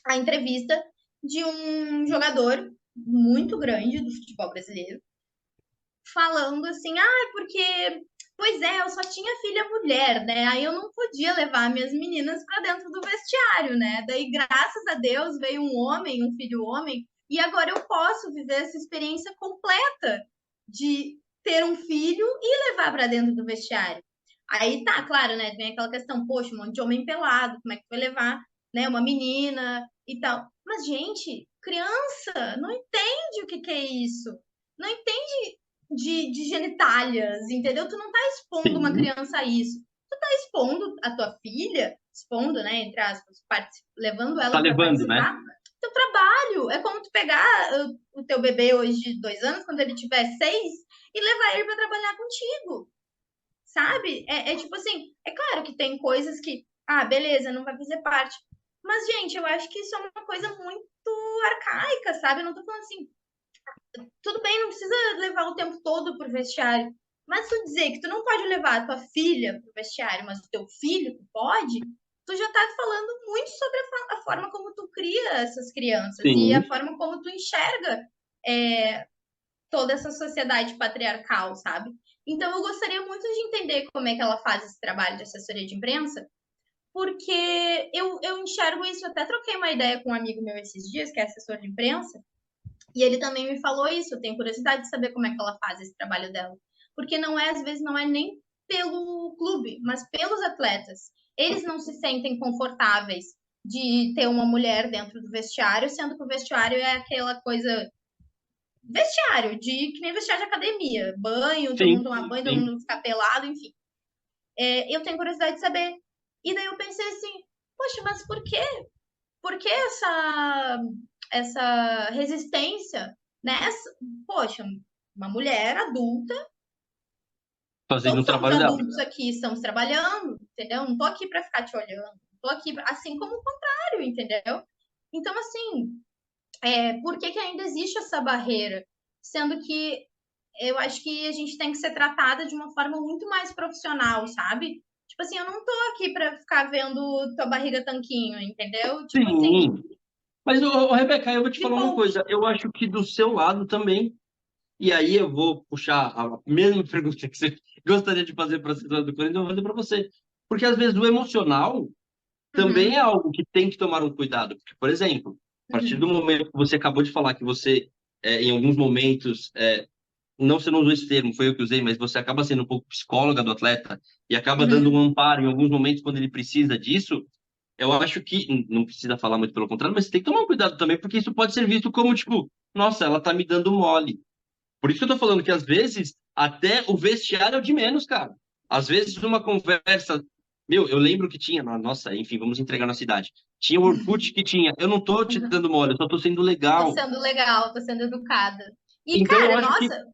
a entrevista de um jogador muito grande do futebol brasileiro falando assim, porque, pois é, eu só tinha filha mulher, né? Aí eu não podia levar minhas meninas para dentro do vestiário, né? Daí, graças a Deus, veio um homem, um filho homem, e agora eu posso viver essa experiência completa de ter um filho e levar para dentro do vestiário. Aí tá, claro, né? Vem aquela questão, poxa, um monte de homem pelado, como é que vai levar, né? Uma menina e tal. Mas, gente, criança não entende o que que é isso. Não entende de genitálias, entendeu? Tu não tá expondo uma Sim. criança a isso. Tu tá expondo a tua filha, expondo, né, entre aspas, levando Tá ela para levando, né? participar. Teu trabalho é como tu pegar o teu bebê hoje de 2 anos, quando ele tiver 6, e levar ele para trabalhar contigo, sabe? É tipo assim, é claro que tem coisas que, beleza, não vai fazer parte. Mas, gente, eu acho que isso é uma coisa muito arcaica, sabe? Eu não tô falando assim, tudo bem, não precisa levar o tempo todo pro vestiário. Mas tu dizer que tu não pode levar a tua filha pro vestiário, mas o teu filho tu pode, tu já tá falando muito sobre a forma como tu cria essas crianças e a Sim. forma como tu enxerga é, toda essa sociedade patriarcal, sabe? Então eu gostaria muito de entender como é que ela faz esse trabalho de assessoria de imprensa, porque eu enxergo isso, eu até troquei uma ideia com um amigo meu esses dias, que é assessor de imprensa, e ele também me falou isso, eu tenho curiosidade de saber como é que ela faz esse trabalho dela. Porque não é, às vezes, não é nem pelo clube, mas pelos atletas. Eles não se sentem confortáveis de ter uma mulher dentro do vestiário, sendo que o vestiário é aquela coisa. Vestiário, de que nem vestiário de academia. Banho, todo Sim, mundo tomar banho, todo sim. mundo ficar pelado, enfim. Eu tenho curiosidade de saber. E daí eu pensei assim, poxa, mas por quê? Por que essa resistência, né? Poxa, uma mulher adulta, Fazendo o todos somos trabalho dela. adultos aqui, estamos trabalhando, entendeu? Não tô aqui para ficar te olhando, tô aqui, assim como o contrário, entendeu? Então, assim, por que que ainda existe essa barreira? Sendo que eu acho que a gente tem que ser tratada de uma forma muito mais profissional, sabe? Tipo assim, eu não tô aqui para ficar vendo tua barriga tanquinho, entendeu? Tipo assim, Sim. Mas, Rebeca, eu vou te me falar uma poupe. coisa. Eu acho que do seu lado também, e aí eu vou puxar a mesma pergunta que você gostaria de fazer para a assessora do Corinthians, eu vou fazer para você. Porque, às vezes, o emocional também é Uhum, algo que tem que tomar um cuidado. Porque, por exemplo, a partir do uhum, momento que você acabou de falar que você, em alguns momentos, não você não usou esse termo, foi eu que usei, mas você acaba sendo um pouco psicóloga do atleta e acaba dando um uhum. amparo em alguns momentos quando ele precisa disso, eu acho que, não precisa falar muito pelo contrário, mas você tem que tomar um cuidado também, porque isso pode ser visto como, tipo, nossa, ela tá me dando mole. Por isso que eu tô falando que às vezes até o vestiário é o de menos, cara. Às vezes uma conversa. Meu, eu lembro que tinha, nossa, enfim, vamos entregar na cidade. Tinha o Orkut que tinha. Eu não tô te dando mole, eu só tô sendo Tô legal. sendo legal, tô sendo educada. E, Então eu cara, acho que nossa,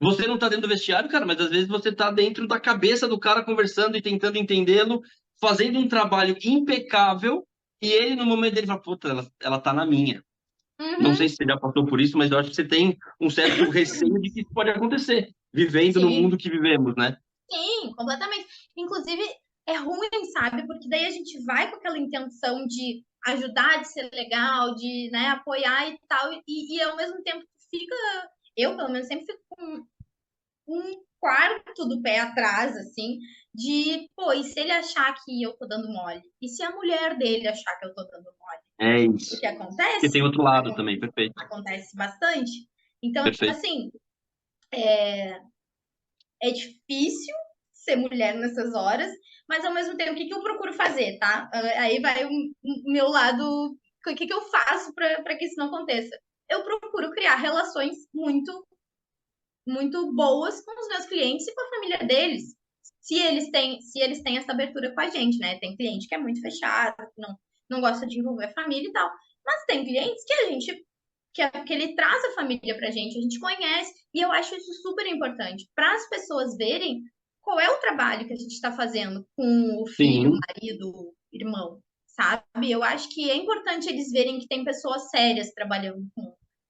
Você não tá dentro do vestiário, cara, mas às vezes você tá dentro da cabeça do cara conversando e tentando entendê-lo, fazendo um trabalho impecável, e ele, no momento dele, fala, puta, ela tá na minha. Não Uhum, sei se você já passou por isso, mas eu acho que você tem um certo receio de que isso pode acontecer, vivendo no mundo sim. que vivemos, né? Sim, completamente. Inclusive, é ruim, sabe? Porque daí a gente vai com aquela intenção de ajudar, de ser legal, de, né, apoiar e tal, e ao mesmo tempo fica. Eu, pelo menos, sempre fico com um quarto do pé atrás, assim, de, pô, e se ele achar que eu tô dando mole? E se a mulher dele achar que eu tô dando mole? É isso. Porque Porque tem acontece, outro lado também, perfeito, acontece bastante. Então, perfeito. assim, é difícil ser mulher nessas horas, mas ao mesmo tempo, o que eu procuro fazer, tá? Aí vai o meu lado, o que eu faço para que isso não aconteça? Eu procuro criar relações muito boas com os meus clientes e com a família deles. Se eles têm essa abertura com a gente, né? Tem cliente que é muito fechado, que não gosta de envolver a família e tal. Mas tem clientes que a gente que ele traz a família pra gente, a gente conhece, e eu acho isso super importante para as pessoas verem qual é o trabalho que a gente está fazendo com o filho, o Sim. marido, o irmão, sabe? Eu acho que é importante eles verem que tem pessoas sérias trabalhando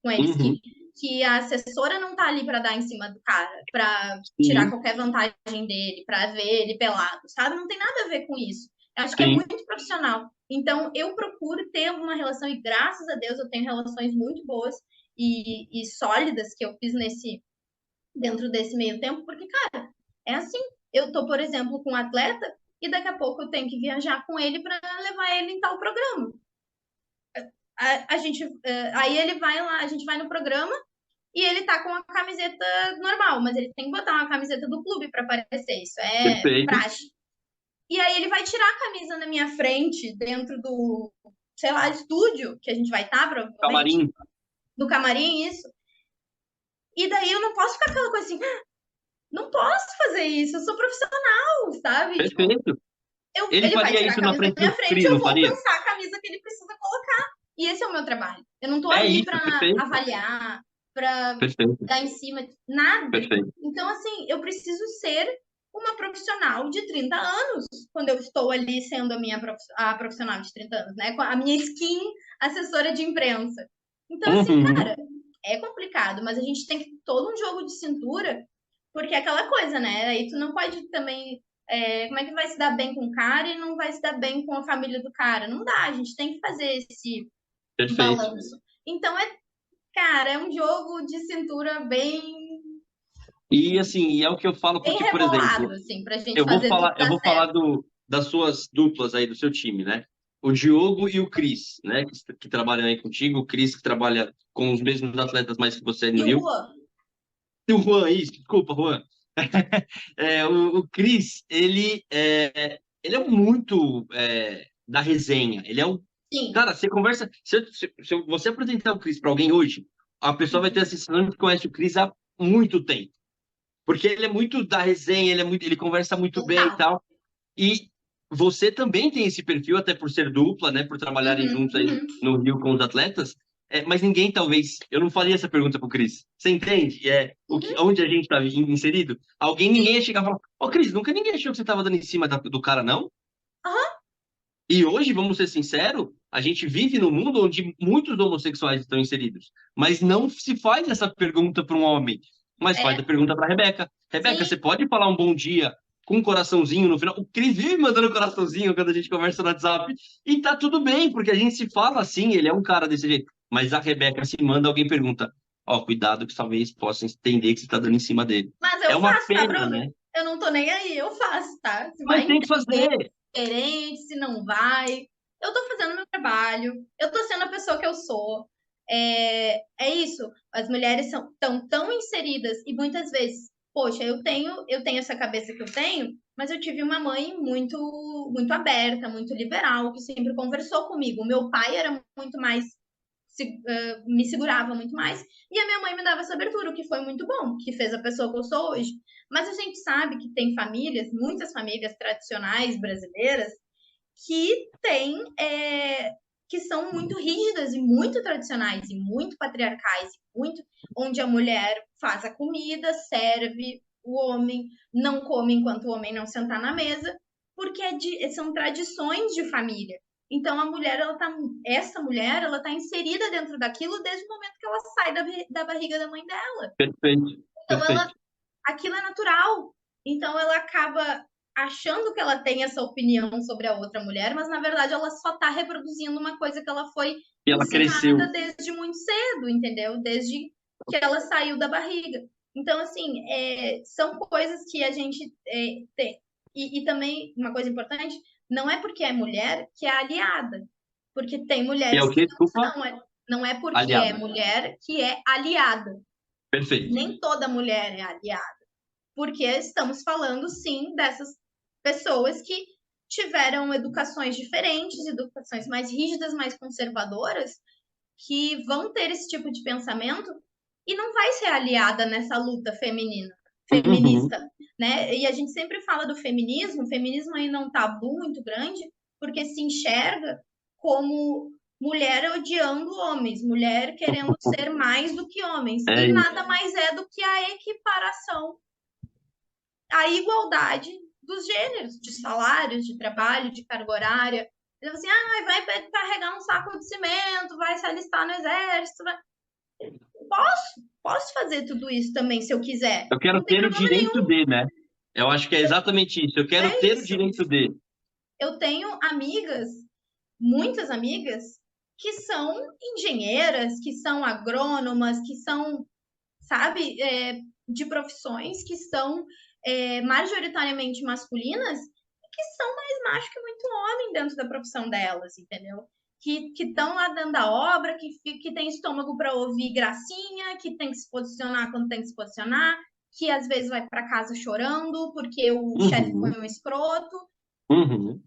com eles, Uhum. que a assessora não tá ali para dar em cima do cara, para tirar Sim, qualquer vantagem dele, para ver ele pelado, sabe? Não tem nada a ver com isso. Eu acho que é sim. muito profissional. Então, eu procuro ter uma relação, e graças a Deus eu tenho relações muito boas e sólidas que eu fiz dentro desse meio tempo, porque, cara, é assim. Eu tô, por exemplo, com um atleta e daqui a pouco eu tenho que viajar com ele para levar ele em tal programa. A gente, aí ele vai lá, a gente vai no programa e ele tá com a camiseta normal, mas ele tem que botar uma camiseta do clube para aparecer. Isso é Perfeito. praxe. E aí ele vai tirar a camisa na minha frente, dentro do, sei lá, estúdio que a gente vai estar, provavelmente, Camarim. do camarim, isso. E daí eu não posso ficar aquela coisa assim, não posso fazer isso, eu sou profissional, sabe? Tipo, Perfeito. Ele ele vai faria tirar a isso na camisa da frente minha do frente, Cris, eu não vou faria? alcançar a camisa que ele precisa colocar. E esse é o meu trabalho. Eu não tô É ali isso, para perfeito. avaliar, para Perfeito. dar em cima, nada. Perfeito. Então, assim, eu preciso ser uma profissional de 30 anos quando eu estou ali sendo a profissional de 30 anos, né? A minha skin assessora de imprensa. Então, assim, Uhum. cara, é complicado, mas a gente tem que ter todo um jogo de cintura, porque é aquela coisa, né? Aí tu não pode também. Como é que vai se dar bem com o cara e não vai se dar bem com a família do cara? Não dá, a gente tem que fazer esse Perfeito. balanço. Então, cara, é um jogo de cintura E assim, e é o que eu falo, bem porque, por exemplo, rebolado, assim, pra gente fazer tudo eu dar vou falar certo. das suas duplas aí do seu time, né? O Diogo e o Cris, né? Que trabalham aí contigo, o Cris que trabalha com os mesmos atletas mais que você aí E no o Rio. Juan? E o Juan, isso, desculpa, Juan. O Cris, ele é muito da resenha. Ele é um. Sim. Cara, você conversa. Se você apresentar o Cris para alguém hoje, a pessoa vai ter a sensação de que conhece o Cris há muito tempo. Porque ele é muito da resenha, ele conversa muito bem e Total. tal. E você também tem esse perfil, até por ser dupla, né? Por trabalharem Uhum, juntos aí uhum, no Rio com os atletas. Mas ninguém, talvez. Eu não faria essa pergunta pro Cris. Você entende? uhum. Onde a gente está inserido? Ninguém ia chegar e falar: Ô, Cris, nunca ninguém achou que você estava dando em cima do cara, não? Aham, E hoje, vamos ser sinceros, a gente vive num mundo onde muitos homossexuais estão inseridos. Mas não se faz essa pergunta para um homem, mas faz a é, pergunta para Rebeca. Rebeca, sim. você pode falar um bom dia com um coraçãozinho no final? O Cris vive mandando coraçãozinho quando a gente conversa no WhatsApp. E tá tudo bem, porque a gente se fala assim, ele é um cara desse jeito. Mas a Rebeca se manda, alguém pergunta: Ó, cuidado que talvez possa entender que você tá dando em cima dele. Mas É eu uma faço, tá, pena, Bruno? né? Eu não tô nem aí, eu faço, tá? Se vai Mas tem que entender fazer. diferente, se não vai. Eu tô fazendo meu trabalho, eu tô sendo a pessoa que eu sou. É isso. As mulheres são tão inseridas e muitas vezes, poxa, eu tenho essa cabeça que eu tenho, mas eu tive uma mãe muito aberta, muito liberal, que sempre conversou comigo. O meu pai era muito mais me segurava muito mais. E a minha mãe me dava essa abertura, o que foi muito bom, que fez a pessoa que eu sou hoje. Mas a gente sabe que tem famílias, muitas famílias tradicionais brasileiras, que têm que são muito rígidas e muito tradicionais e muito patriarcais, muito onde a mulher faz a comida, serve, o homem não come enquanto o homem não sentar na mesa, porque são tradições de família. Então a mulher, essa mulher, ela tá inserida dentro daquilo desde o momento que ela sai da barriga da mãe dela. Perfeito, Então perfeito. aquilo é natural. Então ela acaba achando que ela tem essa opinião sobre a outra mulher, mas na verdade ela só está reproduzindo uma coisa que ela foi E ela cresceu. ensinada desde muito cedo, entendeu? Desde que ela saiu da barriga. Então, assim, são coisas que a gente tem. E também, uma coisa importante, não é porque é mulher que é aliada. Porque tem E é mulheres o que quê? Desculpa, não são. Não é porque é aliada. mulher que é aliada. Perfeito. Nem toda mulher é aliada, porque estamos falando, sim, dessas pessoas que tiveram educações diferentes, educações mais rígidas, mais conservadoras, que vão ter esse tipo de pensamento e não vai ser aliada nessa luta Uhum. feminista, né? E a gente sempre fala do feminismo, o feminismo ainda é um tabu muito grande, porque se enxerga como mulher odiando homens, mulher querendo ser mais do que homens, É e isso. nada mais é do que a equiparação, a igualdade dos gêneros, de salários, de trabalho, de carga horária. Então, assim, vai carregar um saco de cimento, vai se alistar no exército. Posso fazer tudo isso também se eu quiser. Eu quero Não tem ter o problema direito nenhum. de, né? Eu acho que é exatamente isso. Eu quero É ter o isso. direito de. Eu tenho amigas, muitas amigas, que são engenheiras, que são agrônomas, que são, sabe, de profissões que são majoritariamente masculinas, que são mais macho que muito homem dentro da profissão delas, entendeu? Que estão lá dentro da obra, que tem estômago para ouvir gracinha, que tem que se posicionar quando tem que se posicionar, que às vezes vai para casa chorando porque o chefe foi Uhum. um escroto. Uhum.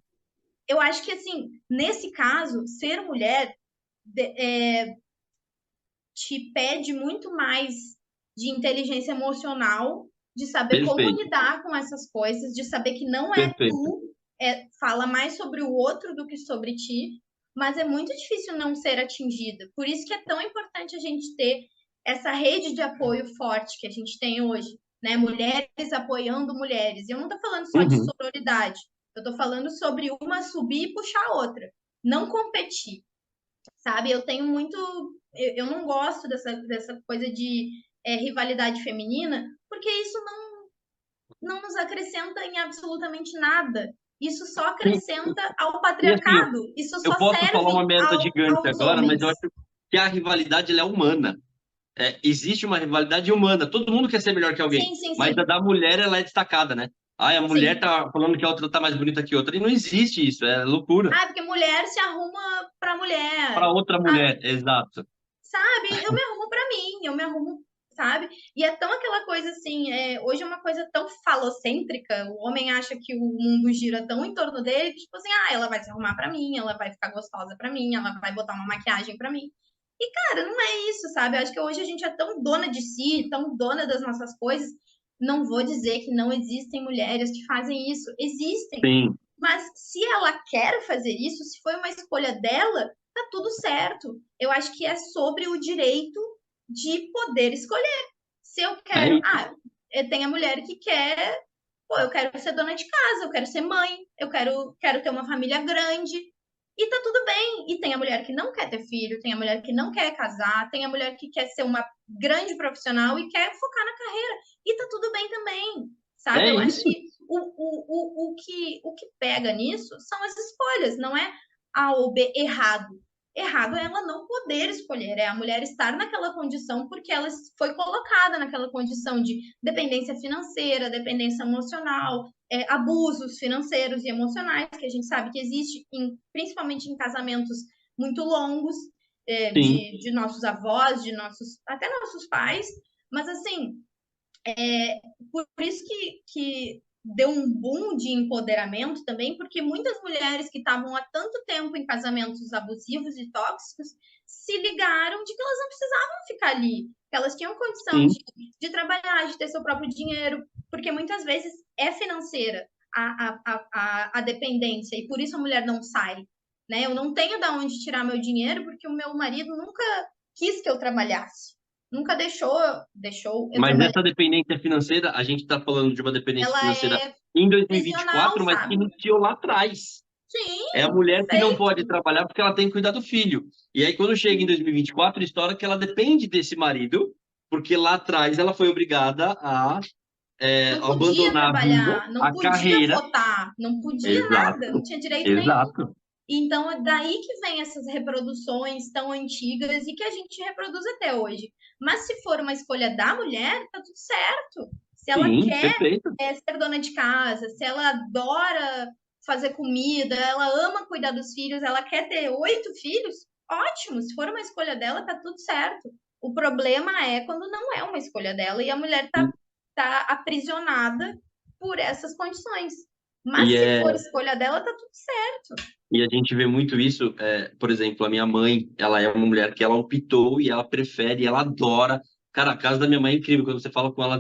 Eu acho que, assim, nesse caso, ser mulher te pede muito mais de inteligência emocional, de saber como Perfeito, lidar com essas coisas, de saber que não é perfeito. tu, fala mais sobre o outro do que sobre ti, mas é muito difícil não ser atingida. Por isso que é tão importante a gente ter essa rede de apoio forte que a gente tem hoje, né? Mulheres apoiando mulheres. E eu não estou falando só de Uhum. sororidade, eu estou falando sobre uma subir e puxar a outra, não competir, sabe? Eu tenho muito. Eu não gosto dessa coisa de rivalidade feminina, porque isso não nos acrescenta em absolutamente nada. Isso só Sim. acrescenta ao E assim, patriarcado. Isso eu só posso falar uma serve merda gigante aos agora, mas eu homens. acho que a rivalidade ela é humana. Existe uma rivalidade humana. Todo mundo quer ser melhor que alguém, Sim, sim, mas a sim. da mulher ela é destacada, né? Ah, a mulher Sim. tá falando que a outra tá mais bonita que a outra. E não existe isso, é loucura. Ah, porque mulher se arruma para Para mulher. outra Ah, mulher, exato. sabe? Eu me arrumo para mim, eu me arrumo, sabe? E é tão aquela coisa assim, hoje é uma coisa tão falocêntrica, o homem acha que o mundo gira tão em torno dele, que tipo assim, ela vai se arrumar para mim, ela vai ficar gostosa para mim, ela vai botar uma maquiagem para mim. E cara, não é isso, sabe? Eu acho que hoje a gente é tão dona de si, tão dona das nossas coisas. Não vou dizer que não existem mulheres que fazem isso, existem. Sim. Mas se ela quer fazer isso, se foi uma escolha dela, tá tudo certo. Eu acho que é sobre o direito de poder escolher. Se eu É quero, isso. tem a mulher que quer, pô, eu quero ser dona de casa, eu quero ser mãe, eu quero ter uma família grande. E tá tudo bem. E tem a mulher que não quer ter filho, tem a mulher que não quer casar, tem a mulher que quer ser uma grande profissional e quer focar na carreira. E tá tudo bem também, sabe? É Eu acho isso. que o que pega nisso são as escolhas, não é A ou B errado. Errado é ela não poder escolher, é a mulher estar naquela condição porque ela foi colocada naquela condição de dependência financeira, dependência emocional, abusos financeiros e emocionais, que a gente sabe que existe, principalmente em casamentos muito longos, Sim, de nossos avós, até nossos pais, mas assim, por isso que deu um boom de empoderamento também, porque muitas mulheres que estavam há tanto tempo em casamentos abusivos e tóxicos se ligaram de que elas não precisavam ficar ali, que elas tinham condição sim. de trabalhar, de ter seu próprio dinheiro, porque muitas vezes é financeira a dependência, e por isso a mulher não sai. né? Eu não tenho de onde tirar meu dinheiro porque o meu marido nunca quis que eu trabalhasse. Nunca deixou eu Mas trabalhar. essa dependência financeira, a gente está falando de uma dependência Ela financeira é em prisional, 2024, mas que sabe? iniciou lá atrás. É a Sim, mulher que não pode perfeito. trabalhar porque ela tem que cuidar do filho. E aí, quando chega em 2024, estoura que ela depende desse marido, porque lá atrás ela foi obrigada a Não podia abandonar a vida, trabalhar, não a podia carreira. votar, não podia nada, não Exato, tinha direito nenhum. exato. Então, é daí que vem essas reproduções tão antigas e que a gente reproduz até hoje. Mas se for uma escolha da mulher, tá tudo certo. Se ela Sim, quer perfeito. ser dona de casa, se ela adora fazer comida, ela ama cuidar dos filhos, ela quer ter 8 filhos, ótimo. Se for uma escolha dela, tá tudo certo. O problema é quando não é uma escolha dela e a mulher tá aprisionada por essas condições. Mas E, se é, for escolha dela, tá tudo certo. e a gente vê muito isso, por exemplo, a minha mãe, ela é uma mulher que ela optou e ela prefere, ela adora. Cara, a casa da minha mãe é incrível. Quando você fala com ela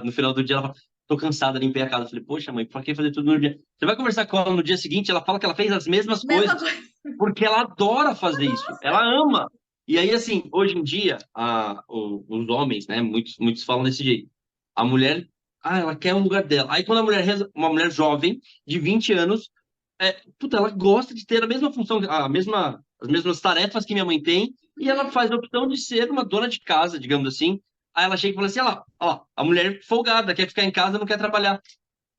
no final do dia, ela fala, tô cansada, limpei a casa. Eu falei, poxa, mãe, pra que fazer tudo no dia? Você vai conversar com ela no dia seguinte, ela fala que ela fez as mesmas Mesma coisas, coisa. porque ela adora fazer isso, ela ama. E aí, assim, hoje em dia, os homens, né, muitos falam desse jeito. A mulher, ela quer um lugar dela. Aí quando uma mulher jovem, de 20 anos, puta, ela gosta de ter a mesma função, as mesmas tarefas que minha mãe tem, e ela faz a opção de ser uma dona de casa, digamos assim. Aí ela chega e fala assim, ó, a mulher folgada, quer ficar em casa, não quer trabalhar.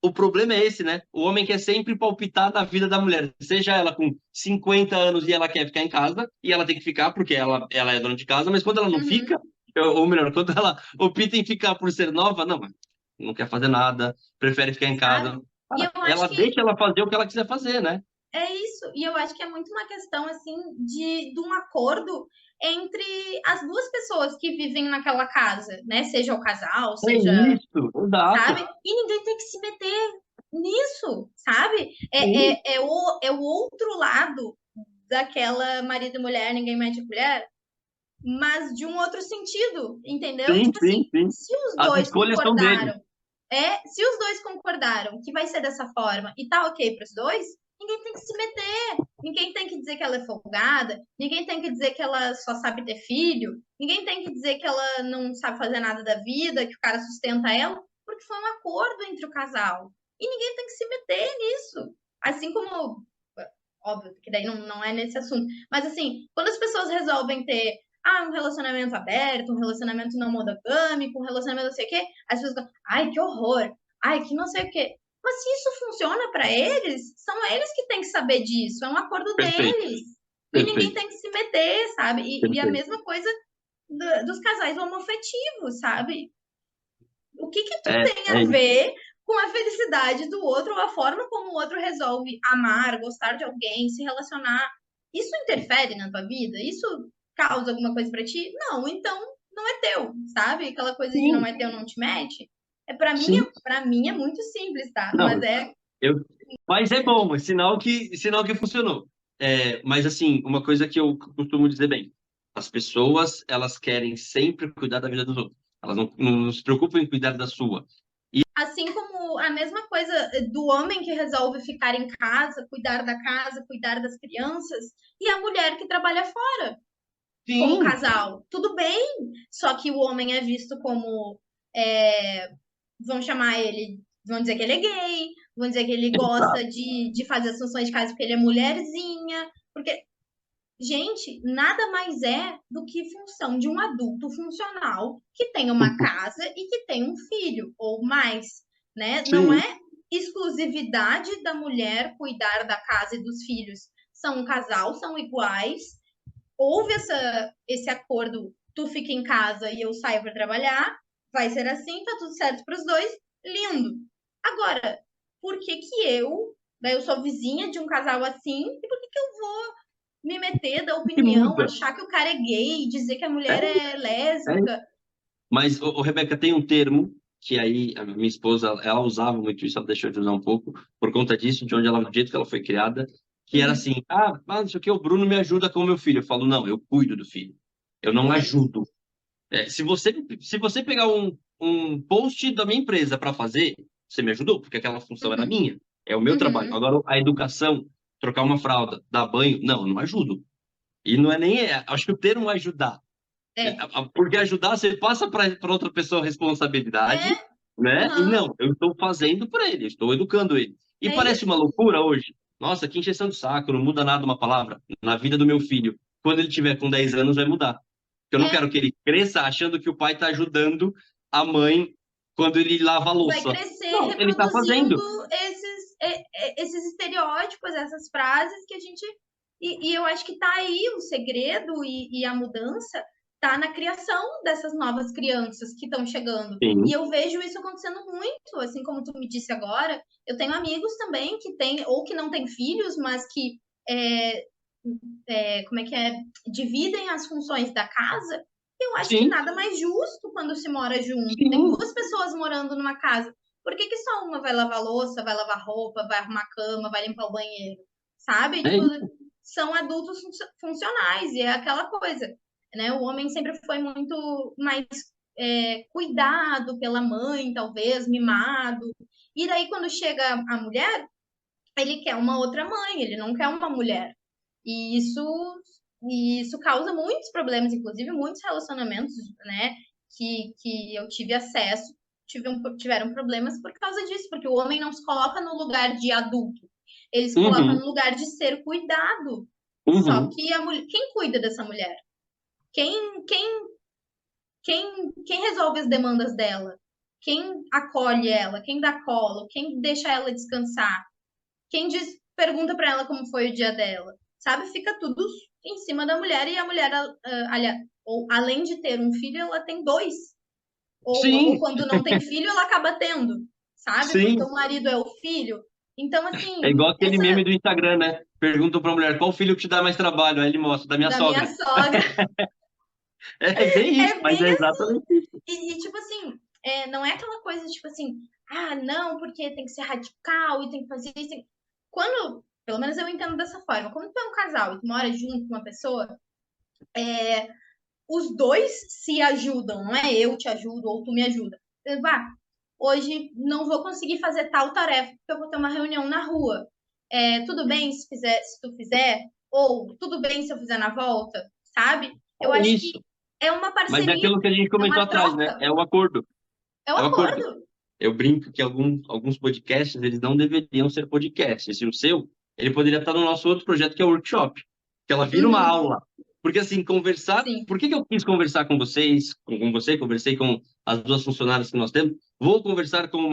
O problema é esse, né? O homem quer sempre palpitar na vida da mulher, seja ela com 50 anos e ela quer ficar em casa, e ela tem que ficar porque ela é dona de casa, mas quando ela não Uhum, fica, ou melhor, quando ela opta em ficar por ser nova, não quer fazer nada, prefere ficar em sabe? casa. E Cara, eu ela acho que deixa ela fazer o que ela quiser fazer, né? é isso. E eu acho que é muito uma questão, assim, de um acordo entre as duas pessoas que vivem naquela casa, né? Seja o casal, É seja, isso, exato. sabe? E ninguém tem que se meter nisso, sabe? Sim, É o outro lado daquela marido e mulher, ninguém mete a colher, mas de um outro sentido, entendeu? sim, Tipo assim, sim, sim. se os As dois escolhas são deles. concordaram, se os dois concordaram que vai ser dessa forma e tá ok para os dois, ninguém tem que se meter, ninguém tem que dizer que ela é folgada, ninguém tem que dizer que ela só sabe ter filho, ninguém tem que dizer que ela não sabe fazer nada da vida, que o cara sustenta ela, porque foi um acordo entre o casal. E ninguém tem que se meter nisso. Assim como, óbvio, que daí não é nesse assunto, mas assim, quando as pessoas resolvem ter um relacionamento aberto, um relacionamento não monogâmico, um relacionamento não sei o quê, as pessoas ficam, ai, que horror, ai, que não sei o quê. Mas se isso funciona para eles, são eles que têm que saber disso, é um acordo Perfeito, deles. E ninguém perfeito, tem que se meter, sabe? E a perfeito. mesma coisa dos casais homoafetivos, sabe? O que tu É, tem é a isso. ver com a felicidade do outro ou a forma como o outro resolve amar, gostar de alguém, se relacionar? Isso interfere na tua vida? Isso causa alguma coisa para ti? Não, então não é teu, sabe? Aquela coisa de não Sim, é teu, não te mete. sim. Para mim é muito simples, tá? Mas Não, eu, mas é bom, é sinal que funcionou. Mas assim, uma coisa que eu costumo dizer bem, as pessoas, elas querem sempre cuidar da vida dos outros. Elas não se preocupam em cuidar da sua. assim como a mesma coisa do homem que resolve ficar em casa, cuidar das crianças, e a mulher que trabalha fora como Sim, casal. Tudo bem, só que o homem é visto como. é, Vão chamar ele, vão dizer que ele é gay, vão dizer que ele gosta de fazer as funções de casa porque ele é mulherzinha. Porque, gente, nada mais é do que função de um adulto funcional que tem uma casa e que tem um filho ou mais, né? Não sim, é exclusividade da mulher cuidar da casa e dos filhos. São um casal, são iguais. Houve esse acordo, tu fica em casa e eu saio para trabalhar, vai ser assim, tá tudo certo para os dois, lindo. Agora, por que que daí eu sou vizinha de um casal assim, e por que que eu vou me meter da que opinião, muda. achar que o cara é gay, dizer que a É, mulher é é. lésbica? Mas, Rebeca, tem um termo que aí a minha esposa, ela usava muito isso, ela deixou de usar um pouco, por conta disso, de onde ela, do jeito que ela foi criada, que era Uhum, assim, não sei o que, o Bruno me ajuda com o meu filho. Eu falo, não, eu cuido do filho. Eu não perfeito. ajudo. Se você pegar um post da minha empresa para fazer, você me ajudou, porque aquela função era Uhum, minha, é o meu trabalho. uhum, Agora, a educação. trocar uma fralda, dar banho, não ajudo. E não é nem, acho que o termo ajudar. É, Porque ajudar, você passa para outra pessoa a responsabilidade, é, né? E aham, não, eu estou fazendo para ele, eu estou educando ele. E é parece uma isso. loucura hoje. Nossa, que encheção de saco, não muda nada uma palavra. Na vida do meu filho, quando ele tiver com 10 anos, vai mudar. Eu não É, quero que ele cresça achando que o pai está ajudando a mãe quando ele lava a vai louça. crescer Não, ele está reproduzindo fazendo. esses estereótipos, essas frases que a gente. E eu acho que tá aí o segredo e a mudança tá na criação dessas novas crianças que estão chegando. E Sim. eu vejo isso acontecendo muito, assim como tu me disse agora. Eu tenho amigos também que têm, ou que não têm filhos, mas que é, como é que é, dividem as funções da casa. Eu acho que Sim, nada mais justo quando se mora junto. Tem sim. duas pessoas morando numa casa. Por que, que só uma vai lavar louça, vai lavar roupa, vai arrumar cama, vai limpar o banheiro? Sabe? É Tipo, isso. são adultos funcionais e é aquela coisa, né? O homem sempre foi muito mais cuidado pela mãe, talvez, mimado. E daí, quando chega a mulher, ele quer uma outra mãe, ele não quer uma mulher. E isso causa muitos problemas, inclusive muitos relacionamentos, né, que eu tive acesso, tiveram problemas por causa disso, porque o homem não se coloca no lugar de adulto, ele se coloca Uhum, no lugar de ser cuidado. Só uhum. que a mulher, quem cuida dessa mulher? Quem, quem, quem resolve as demandas dela? Quem acolhe ela? Quem dá colo? Quem deixa ela descansar? Quem diz, pergunta para ela como foi o dia dela, sabe? Fica tudo em cima da mulher e a mulher, ou, além de ter um filho, ela tem dois. Ou Sim, quando não tem filho, ela acaba tendo, sabe? Porque sim. o marido é o filho. Então, É assim, igual aquele essa meme do Instagram, né? Perguntam pra mulher qual filho que te dá mais trabalho. Aí ele mostra, da minha da minha sogra. sogra É bem isso, é mas é bem assim. exatamente isso. Tipo assim, não é aquela coisa tipo assim, ah, não, porque tem que ser radical e tem que fazer isso. Quando, pelo menos eu entendo dessa forma, quando tu é um casal e tu mora junto com uma pessoa, os dois se ajudam, não é eu te ajudo ou tu me ajuda. Vá, hoje não vou conseguir fazer tal tarefa porque eu vou ter uma reunião na rua. Tudo bem se tu fizer, ou tudo bem se eu fizer na volta, sabe? Eu É acho que isso. é uma Mas é parceria, aquilo que a gente é comentou uma atrás, né? troca, É o acordo. é o É o acordo. acordo. Eu brinco que alguns podcasts, eles não deveriam ser podcasts. E o seu, ele poderia estar no nosso outro projeto, que é o workshop. Que ela vira uma Uhum, aula. Porque, assim, conversar... sim, Por que eu quis conversar com vocês, com você, conversei com as duas funcionárias que nós temos. Vou conversar com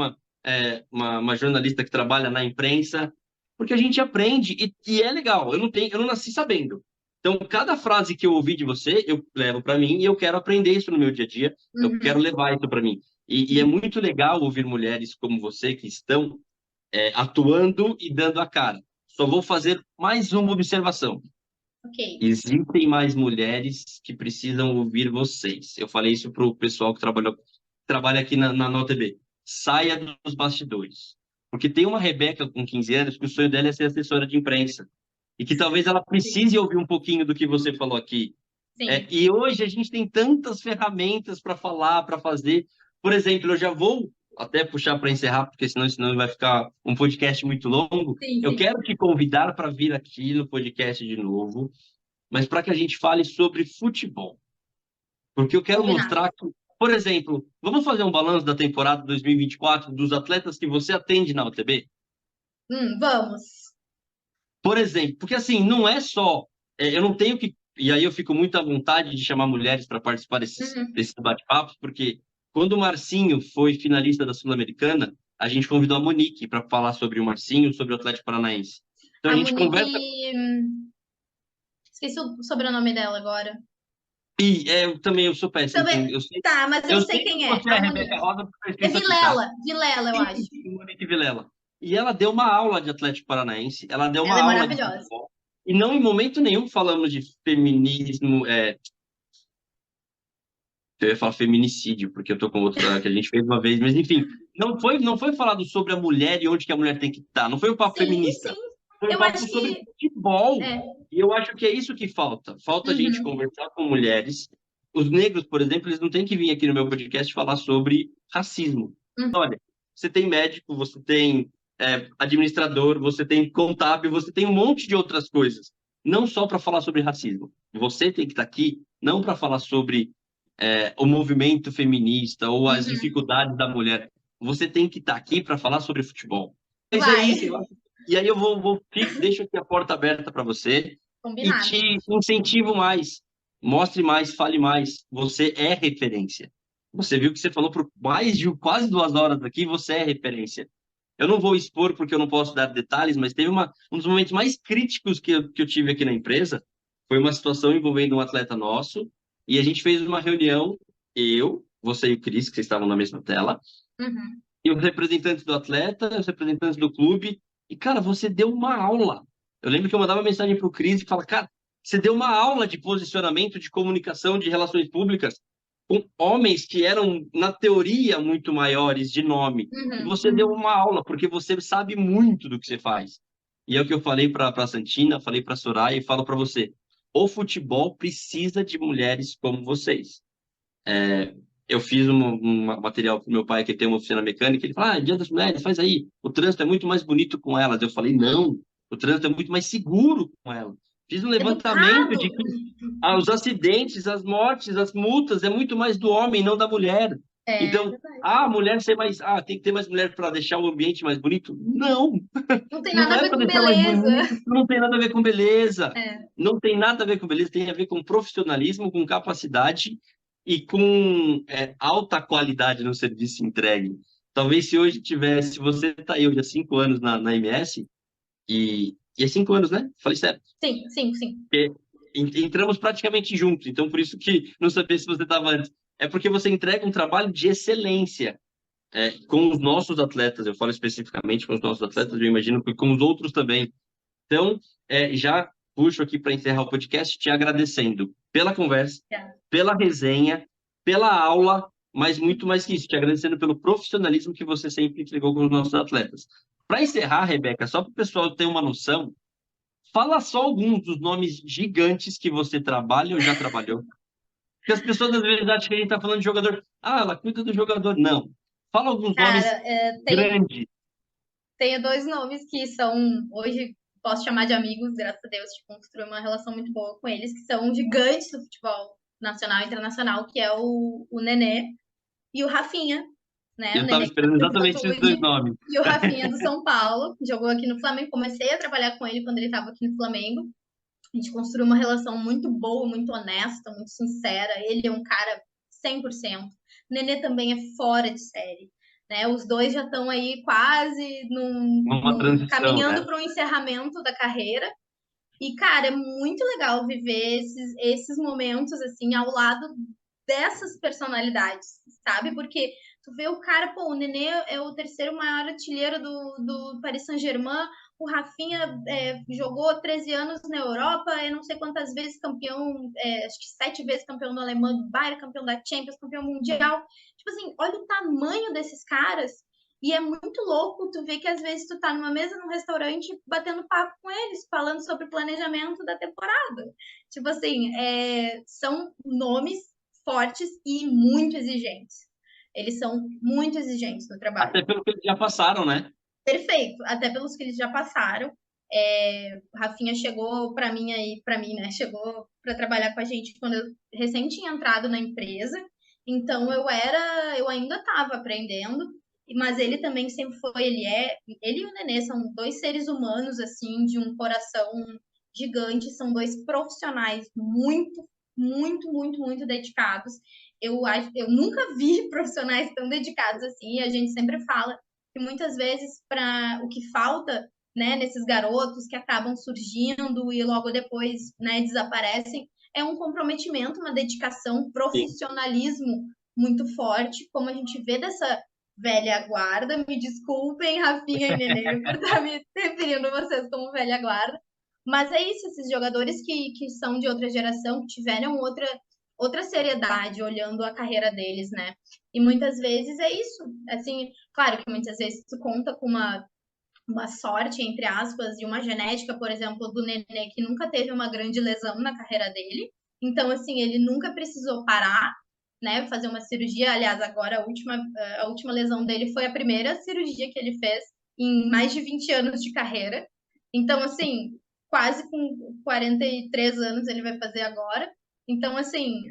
uma jornalista que trabalha na imprensa, porque a gente aprende e é legal. Eu não nasci sabendo. Então, cada frase que eu ouvi de você, eu levo para mim e eu quero aprender isso no meu dia a dia. Eu quero uhum, levar isso para mim. E é sim, muito legal ouvir mulheres como você que estão atuando e dando a cara. Só vou fazer mais uma observação. ok. Existem mais mulheres que precisam ouvir vocês. Eu falei isso para o pessoal que trabalha aqui na NoTV. Saia dos bastidores. Porque tem uma Rebeca com 15 anos que o sonho dela é ser assessora de imprensa. E que talvez ela Sim, precise ouvir um pouquinho do que você falou aqui. sim. E hoje a gente tem tantas ferramentas para falar, para fazer. Por exemplo, eu já vou até puxar para encerrar, porque senão vai ficar um podcast muito longo. Sim, Eu sim. quero te convidar para vir aqui no podcast de novo, mas para que a gente fale sobre futebol. Porque eu quero Combinado. mostrar que, por exemplo, vamos fazer um balanço da temporada 2024 dos atletas que você atende na UTB? Vamos. Por exemplo, porque assim, não é só. Eu não tenho que. E aí eu fico muito à vontade de chamar mulheres para participar Uhum. desses bate-papos, porque quando o Marcinho foi finalista da Sul-Americana, a gente convidou a Monique para falar sobre o Marcinho, sobre o Atlético Paranaense. Então a A gente Monique. conversa. Esqueci o sobrenome dela agora. Eu também eu sou péssimo Também. com. Tá, mas eu Eu sei sei que quem é. você é A a Rebeca Monique. Rosa porque está É escrito aqui, tá? Vilela. Vilela, eu acho. E Monique Vilela. E ela deu uma aula de Atlético Paranaense, ela deu uma Ela é aula de maravilhosa. futebol. E não em momento nenhum falamos de feminismo, eu ia falar feminicídio, porque eu tô com outra que a gente fez uma vez, mas enfim, não foi falado sobre a mulher e onde que a mulher tem que estar, não foi um papo Sim, feminista, sim. foi um Eu papo acho sobre que. futebol. É. E eu acho que é isso que falta. Falta a gente Uhum, conversar com mulheres. Os negros, por exemplo, eles não têm que vir aqui no meu podcast falar sobre racismo. uhum. Olha, você tem médico, você tem administrador, você tem contábil, você tem um monte de outras coisas. Não só para falar sobre racismo. Você tem que estar aqui não para falar sobre o movimento feminista ou as Uhum. dificuldades da mulher. Você tem que estar aqui para falar sobre futebol. Mas Vai. aí, e aí eu deixo aqui a porta aberta para você e Combinado. te incentivo mais. Mostre mais, fale mais. Você é referência. Você viu que você falou por mais de quase 2 horas aqui, você é referência. Eu não vou expor porque eu não posso dar detalhes, mas teve um dos momentos mais críticos que eu tive aqui na empresa. Foi uma situação envolvendo um atleta nosso, e a gente fez uma reunião, eu, você e o Cris, que vocês estavam na mesma tela, Uhum. e os representantes do atleta, os representantes do clube, e, cara, você deu uma aula. Eu lembro que eu mandava mensagem para o Cris e falava, cara, você deu uma aula de posicionamento, de comunicação, de relações públicas, com homens que eram, na teoria, muito maiores de nome. E Uhum. você deu uma aula, porque você sabe muito do que você faz. E é o que eu falei para a Santina, falei para a Soraya e falo para você. O futebol precisa de mulheres como vocês. Eu fiz um material para meu pai que tem uma oficina mecânica. Ele fala: Dia das Mulheres, faz aí. O trânsito é muito mais bonito com elas. Eu falei: Não, o trânsito é muito mais seguro com elas. Fiz um levantamento de Educado. que os acidentes, as mortes, as multas é muito mais do homem, não da mulher. É Então, verdade. a mulher ser mais. Tem que ter mais mulher para deixar o ambiente mais bonito? Não, Não tem não nada a é ver para com deixar mais beleza. bonito, não tem nada a ver com beleza. É. Não tem nada a ver com beleza, tem a ver com profissionalismo, com capacidade e com alta qualidade no serviço entregue. Talvez se hoje tivesse, se você está aí hoje há 5 anos na MS, e é 5 anos, né? Falei certo. Sim, sim, sim. Porque entramos praticamente juntos, então por isso que não sabia se você estava antes. É porque você entrega um trabalho de excelência com os nossos atletas, eu falo especificamente com os nossos atletas, eu imagino que com os outros também. Então, já puxo aqui para encerrar o podcast te agradecendo pela conversa, É. pela resenha, pela aula, mas muito mais que isso, te agradecendo pelo profissionalismo que você sempre entregou com os nossos atletas. Para encerrar, Rebeca, só para o pessoal ter uma noção, fala só alguns dos nomes gigantes que você trabalha ou já trabalhou. Porque as pessoas às vezes acham que a gente está falando de jogador. Ah, ela cuida do jogador. Não. Fala alguns Cara, nomes tenho, grandes. tenho dois nomes que são, hoje posso chamar de amigos, graças a Deus, tipo, construí uma relação muito boa com eles, que são gigantes do futebol nacional e internacional, que é o Nenê e o Rafinha, né? Eu O estava Nenê esperando da exatamente esses dois Juventude nomes. e o Rafinha do São Paulo, que jogou aqui no Flamengo. Comecei a trabalhar com ele quando ele estava aqui no Flamengo. A gente construiu uma relação muito boa, muito honesta, muito sincera. Ele é um cara 100%. O Nenê também é fora de série. Né? Os dois já estão aí quase Uma transição, caminhando né? para o encerramento da carreira. E, cara, é muito legal viver esses momentos assim ao lado dessas personalidades, sabe? Porque tu vê o cara, pô, o Nenê é o terceiro maior artilheiro do Paris Saint-Germain, o Rafinha jogou 13 anos na Europa, eu não sei quantas vezes campeão, acho que 7 vezes campeão do Alemão do Bayern, campeão da Champions, campeão mundial. Tipo assim, olha o tamanho desses caras. E é muito louco tu ver que às vezes tu tá numa mesa num restaurante batendo papo com eles, falando sobre o planejamento da temporada. Tipo assim, são nomes fortes e muito exigentes. Eles são muito exigentes no trabalho. Até pelo que eles já passaram, né? Perfeito, até pelos que eles já passaram. O Rafinha chegou para mim, né? Chegou para trabalhar com a gente quando eu recém tinha entrado na empresa. Então eu ainda estava aprendendo, mas ele também sempre foi, ele e o Nenê são dois seres humanos assim de um coração gigante, são dois profissionais muito, muito, muito, muito dedicados. Eu nunca vi profissionais tão dedicados assim, e a gente sempre fala que muitas vezes para o que falta, né, nesses garotos que acabam surgindo e logo depois, né, desaparecem, é um comprometimento, uma dedicação, Sim. profissionalismo muito forte, como a gente vê dessa velha guarda. Me desculpem, Rafinha e Nenê, por estar me referindo a vocês como velha guarda. Mas é isso, esses jogadores que são de outra geração, que tiveram outra seriedade olhando a carreira deles, né? E muitas vezes é isso. Assim, claro que muitas vezes tu conta com uma sorte, entre aspas, e uma genética, por exemplo, do Nenê, que nunca teve uma grande lesão na carreira dele. Então, assim, ele nunca precisou parar, né? Fazer uma cirurgia. Aliás, agora a última lesão dele foi a primeira cirurgia que ele fez em mais de 20 anos de carreira. Então, assim, quase com 43 anos ele vai fazer agora. Então, assim,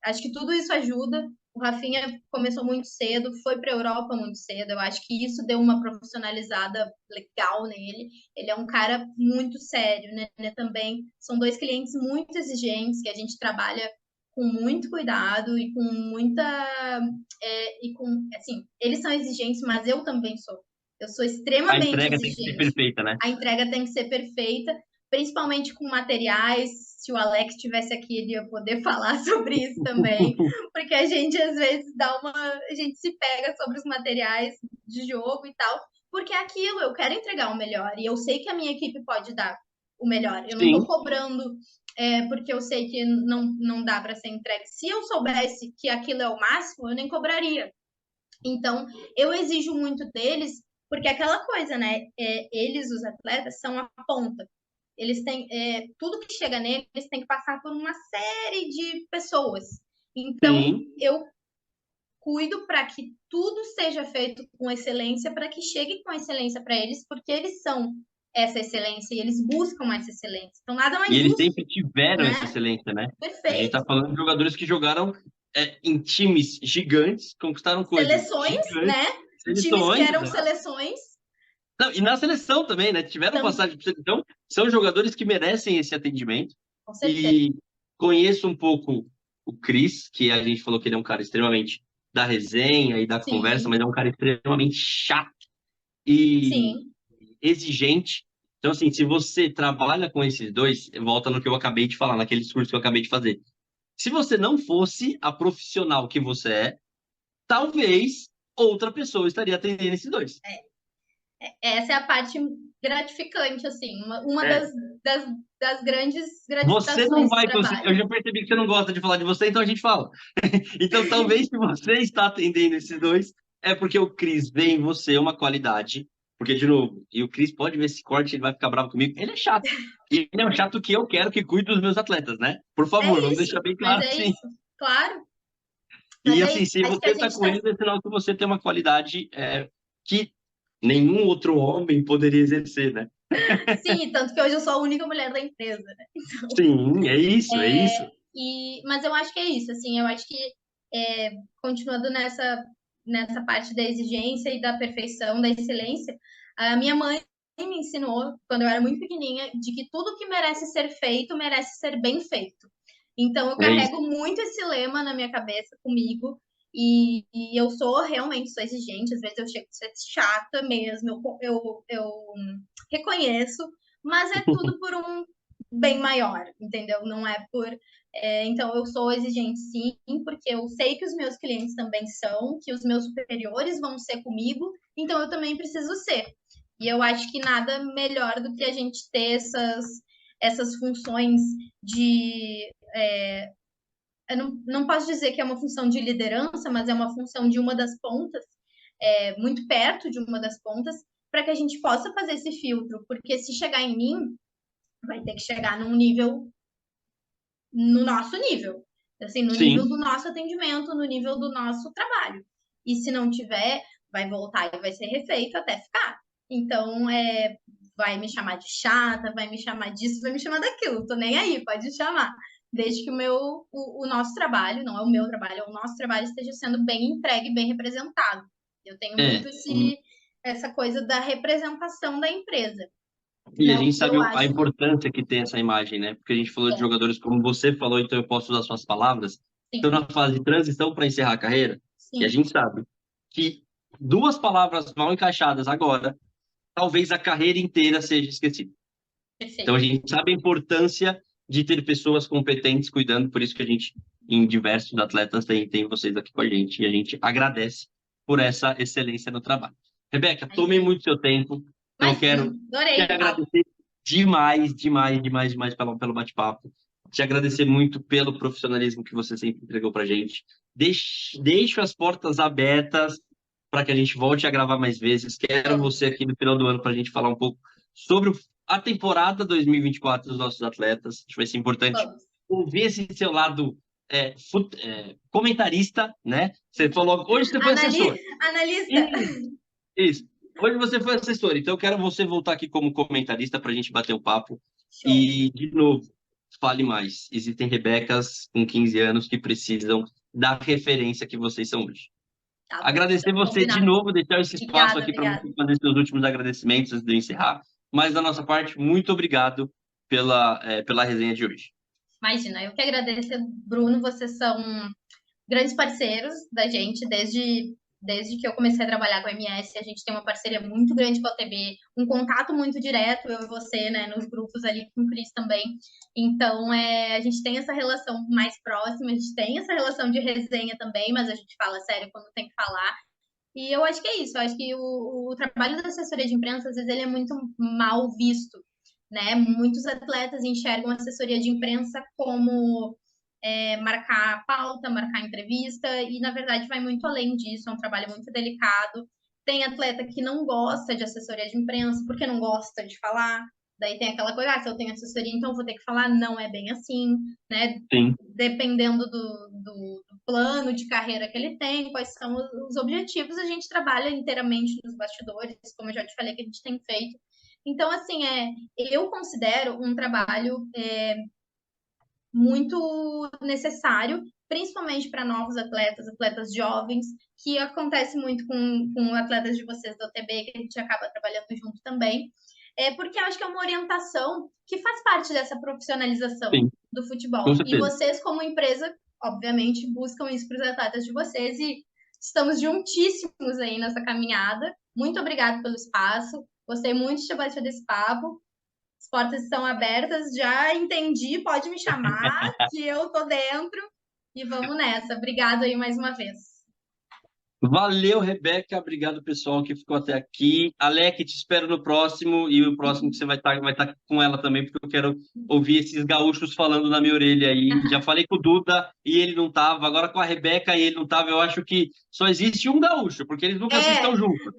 acho que tudo isso ajuda. O Rafinha começou muito cedo, foi para a Europa muito cedo. Eu acho que isso deu uma profissionalizada legal nele. Ele é um cara muito sério, né? Também são dois clientes muito exigentes que a gente trabalha com muito cuidado e com muita e com assim, eles são exigentes, mas eu também sou. Eu sou A extremamente entrega tem que ser exigente. perfeita, né? A entrega tem que ser perfeita, principalmente com materiais. Se o Alex estivesse aqui, ele ia poder falar sobre isso também, porque a gente às vezes a gente se pega sobre os materiais de jogo e tal, porque é aquilo, eu quero entregar o melhor e eu sei que a minha equipe pode dar o melhor. Eu não estou Sim. cobrando porque eu sei que não dá para ser entregue. Se eu soubesse que aquilo é o máximo, eu nem cobraria. Então, eu exijo muito deles, porque é aquela coisa, né? Eles, os atletas, são a ponta. Eles têm tudo que chega neles, eles têm que passar por uma série de pessoas. Então, Sim. eu cuido para que tudo seja feito com excelência, para que chegue com excelência para eles, porque eles são essa excelência e eles buscam essa excelência. Então, nada E mais eles justo, sempre tiveram né? essa excelência, né? A gente tá Perfeito. falando de jogadores que jogaram em times gigantes, conquistaram coisas Seleções, gigantes, né? Times que seleções, eram exato. seleções. Não, e na seleção também, né? Tiveram Tam, passagem por seleção, são jogadores que merecem esse atendimento. com certeza. E conheço um pouco o Cris, que a gente falou que ele é um cara extremamente da resenha e da conversa, Sim, mas é um cara extremamente chato e sim. exigente. Então, assim, se você trabalha com esses dois, volta no que eu acabei de falar, naquele discurso que eu acabei de fazer. Se você não fosse a profissional que você é, talvez outra pessoa estaria atendendo esses dois. Essa é a parte gratificante, assim, uma É, das, das grandes você não gratificações do vai conseguir. Eu trabalho. já percebi que você não gosta de falar de você, então a gente fala. Então, talvez se você está atendendo esses dois, é porque o Cris vê em você uma qualidade. Porque, de novo, e o Cris pode ver esse corte, ele vai ficar bravo comigo. Ele é chato. E ele é um chato que eu quero que cuide dos meus atletas, né? Por favor, É vamos isso, deixar bem mas claro é assim. isso, claro. Mas E é assim, isso. se Acho que você a está gente com está. ele, é sinal que você tem uma qualidade que nenhum outro homem poderia exercer, né? Sim, tanto que hoje eu sou a única mulher da empresa, né? Sim, é isso, é isso. Mas eu acho que é isso, assim, eu acho que continuando nessa parte da exigência e da perfeição, da excelência, a minha mãe me ensinou, quando eu era muito pequenininha, de que tudo que merece ser feito, merece ser bem feito. Então, eu É isso. carrego muito esse lema na minha cabeça comigo, e eu sou exigente, às vezes eu chego a ser chata mesmo, eu reconheço, mas é tudo por um bem maior, entendeu? Não é por. Então, eu sou exigente sim, porque eu sei que os meus clientes também são, que os meus superiores vão ser comigo, então eu também preciso ser. E eu acho que nada melhor do que a gente ter essas funções de. Eu não posso dizer que é uma função de liderança, mas é uma função de uma das pontas, muito perto de uma das pontas, para que a gente possa fazer esse filtro, porque se chegar em mim, vai ter que chegar num nível, no nosso nível, assim, no nível Sim. do nosso atendimento, no nível do nosso trabalho. E se não tiver, vai voltar e vai ser refeito até ficar. Então, vai me chamar de chata, vai me chamar disso, vai me chamar daquilo, tô nem aí, pode chamar. Desde que o nosso trabalho, não é o meu trabalho, é o nosso trabalho, esteja sendo bem entregue, bem representado. Eu tenho muito É. essa coisa da representação da empresa. E a Né? O gente que sabe eu a acho importância que tem essa imagem, né? Porque a gente falou de é, jogadores como você falou, então eu posso usar suas palavras. Estão sim, na fase de transição para encerrar a carreira. E a sim, gente sabe que duas palavras mal encaixadas agora, talvez a carreira inteira seja esquecida. Então a perfeito. gente sabe a importância de ter pessoas competentes cuidando, por isso que a gente, em diversos atletas, tem vocês aqui com a gente. E a gente agradece por essa excelência no trabalho. Rebeca, tomei Imagina. muito seu tempo, então eu Imagina. quero te Adorei o papo. agradecer demais, demais, demais, demais pelo bate-papo. Te agradecer muito pelo profissionalismo que você sempre entregou para a gente. Deixo as portas abertas para que a gente volte a gravar mais vezes. Quero Vamos, você aqui no final do ano para a gente falar um pouco sobre a temporada 2024 dos nossos atletas. Acho que vai ser importante vamos. ouvir esse seu lado comentarista, né? Você falou, hoje você foi assessor. Analista. Isso, isso. Hoje você foi assessor, então eu quero você voltar aqui como comentarista para a gente bater um papo. Show. E, de novo, fale mais. Existem Rebecas com 15 anos que precisam da referência que vocês são hoje. Tá bom, Agradecer então, você de combinado. novo, deixar esse espaço Obrigada, aqui para obrigada. você fazer seus últimos agradecimentos antes de eu encerrar. Mas, da nossa parte, muito obrigado pela resenha de hoje. Imagina, eu que agradeço, Bruno, vocês são grandes parceiros da gente desde que eu comecei a trabalhar com a MS. A gente tem uma parceria muito grande com a OTB, um contato muito direto, eu e você, né, nos grupos ali com o Cris também. Então, a gente tem essa relação mais próxima, a gente tem essa relação de resenha também, mas a gente fala sério quando tem que falar. E eu acho que é isso, eu acho que o trabalho da assessoria de imprensa, às vezes, ele é muito mal visto, né? Muitos atletas enxergam a assessoria de imprensa como marcar pauta, marcar entrevista, e na verdade vai muito além disso, é um trabalho muito delicado. Tem atleta que não gosta de assessoria de imprensa porque não gosta de falar, daí tem aquela coisa, se eu tenho assessoria, então vou ter que falar, não é bem assim, né? Sim. Dependendo do plano de carreira que ele tem, quais são os objetivos, a gente trabalha inteiramente nos bastidores, como eu já te falei que a gente tem feito. Então, assim, eu considero um trabalho muito necessário, principalmente para novos atletas, atletas jovens, que acontece muito com atletas de vocês da OTB, que a gente acaba trabalhando junto também, porque eu acho que é uma orientação que faz parte dessa profissionalização Sim, do com futebol. E certeza. vocês, como empresa, obviamente, buscam isso para os atletas de vocês e estamos juntíssimos aí nessa caminhada. Muito obrigada pelo espaço. Gostei muito de ter batido esse papo. As portas estão abertas, já entendi, pode me chamar, que eu tô dentro. E vamos nessa. Obrigado aí mais uma vez. Valeu, Rebeca. Obrigado, pessoal, que ficou até aqui. Alec, te espero no próximo. E o próximo que você vai estar com ela também, porque eu quero ouvir esses gaúchos falando na minha orelha aí. Já falei com o Duda e ele não tava. Agora com a Rebeca e ele não tava. Eu acho que só existe um gaúcho, porque eles nunca assistam É, juntos.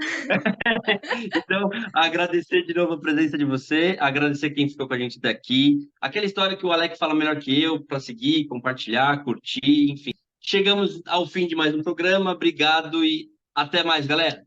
Então, agradecer de novo a presença de você, agradecer quem ficou com a gente até aqui. Aquela história que o Alec fala melhor que eu, para seguir, compartilhar, curtir, enfim. Chegamos ao fim de mais um programa. Obrigado e até mais, galera.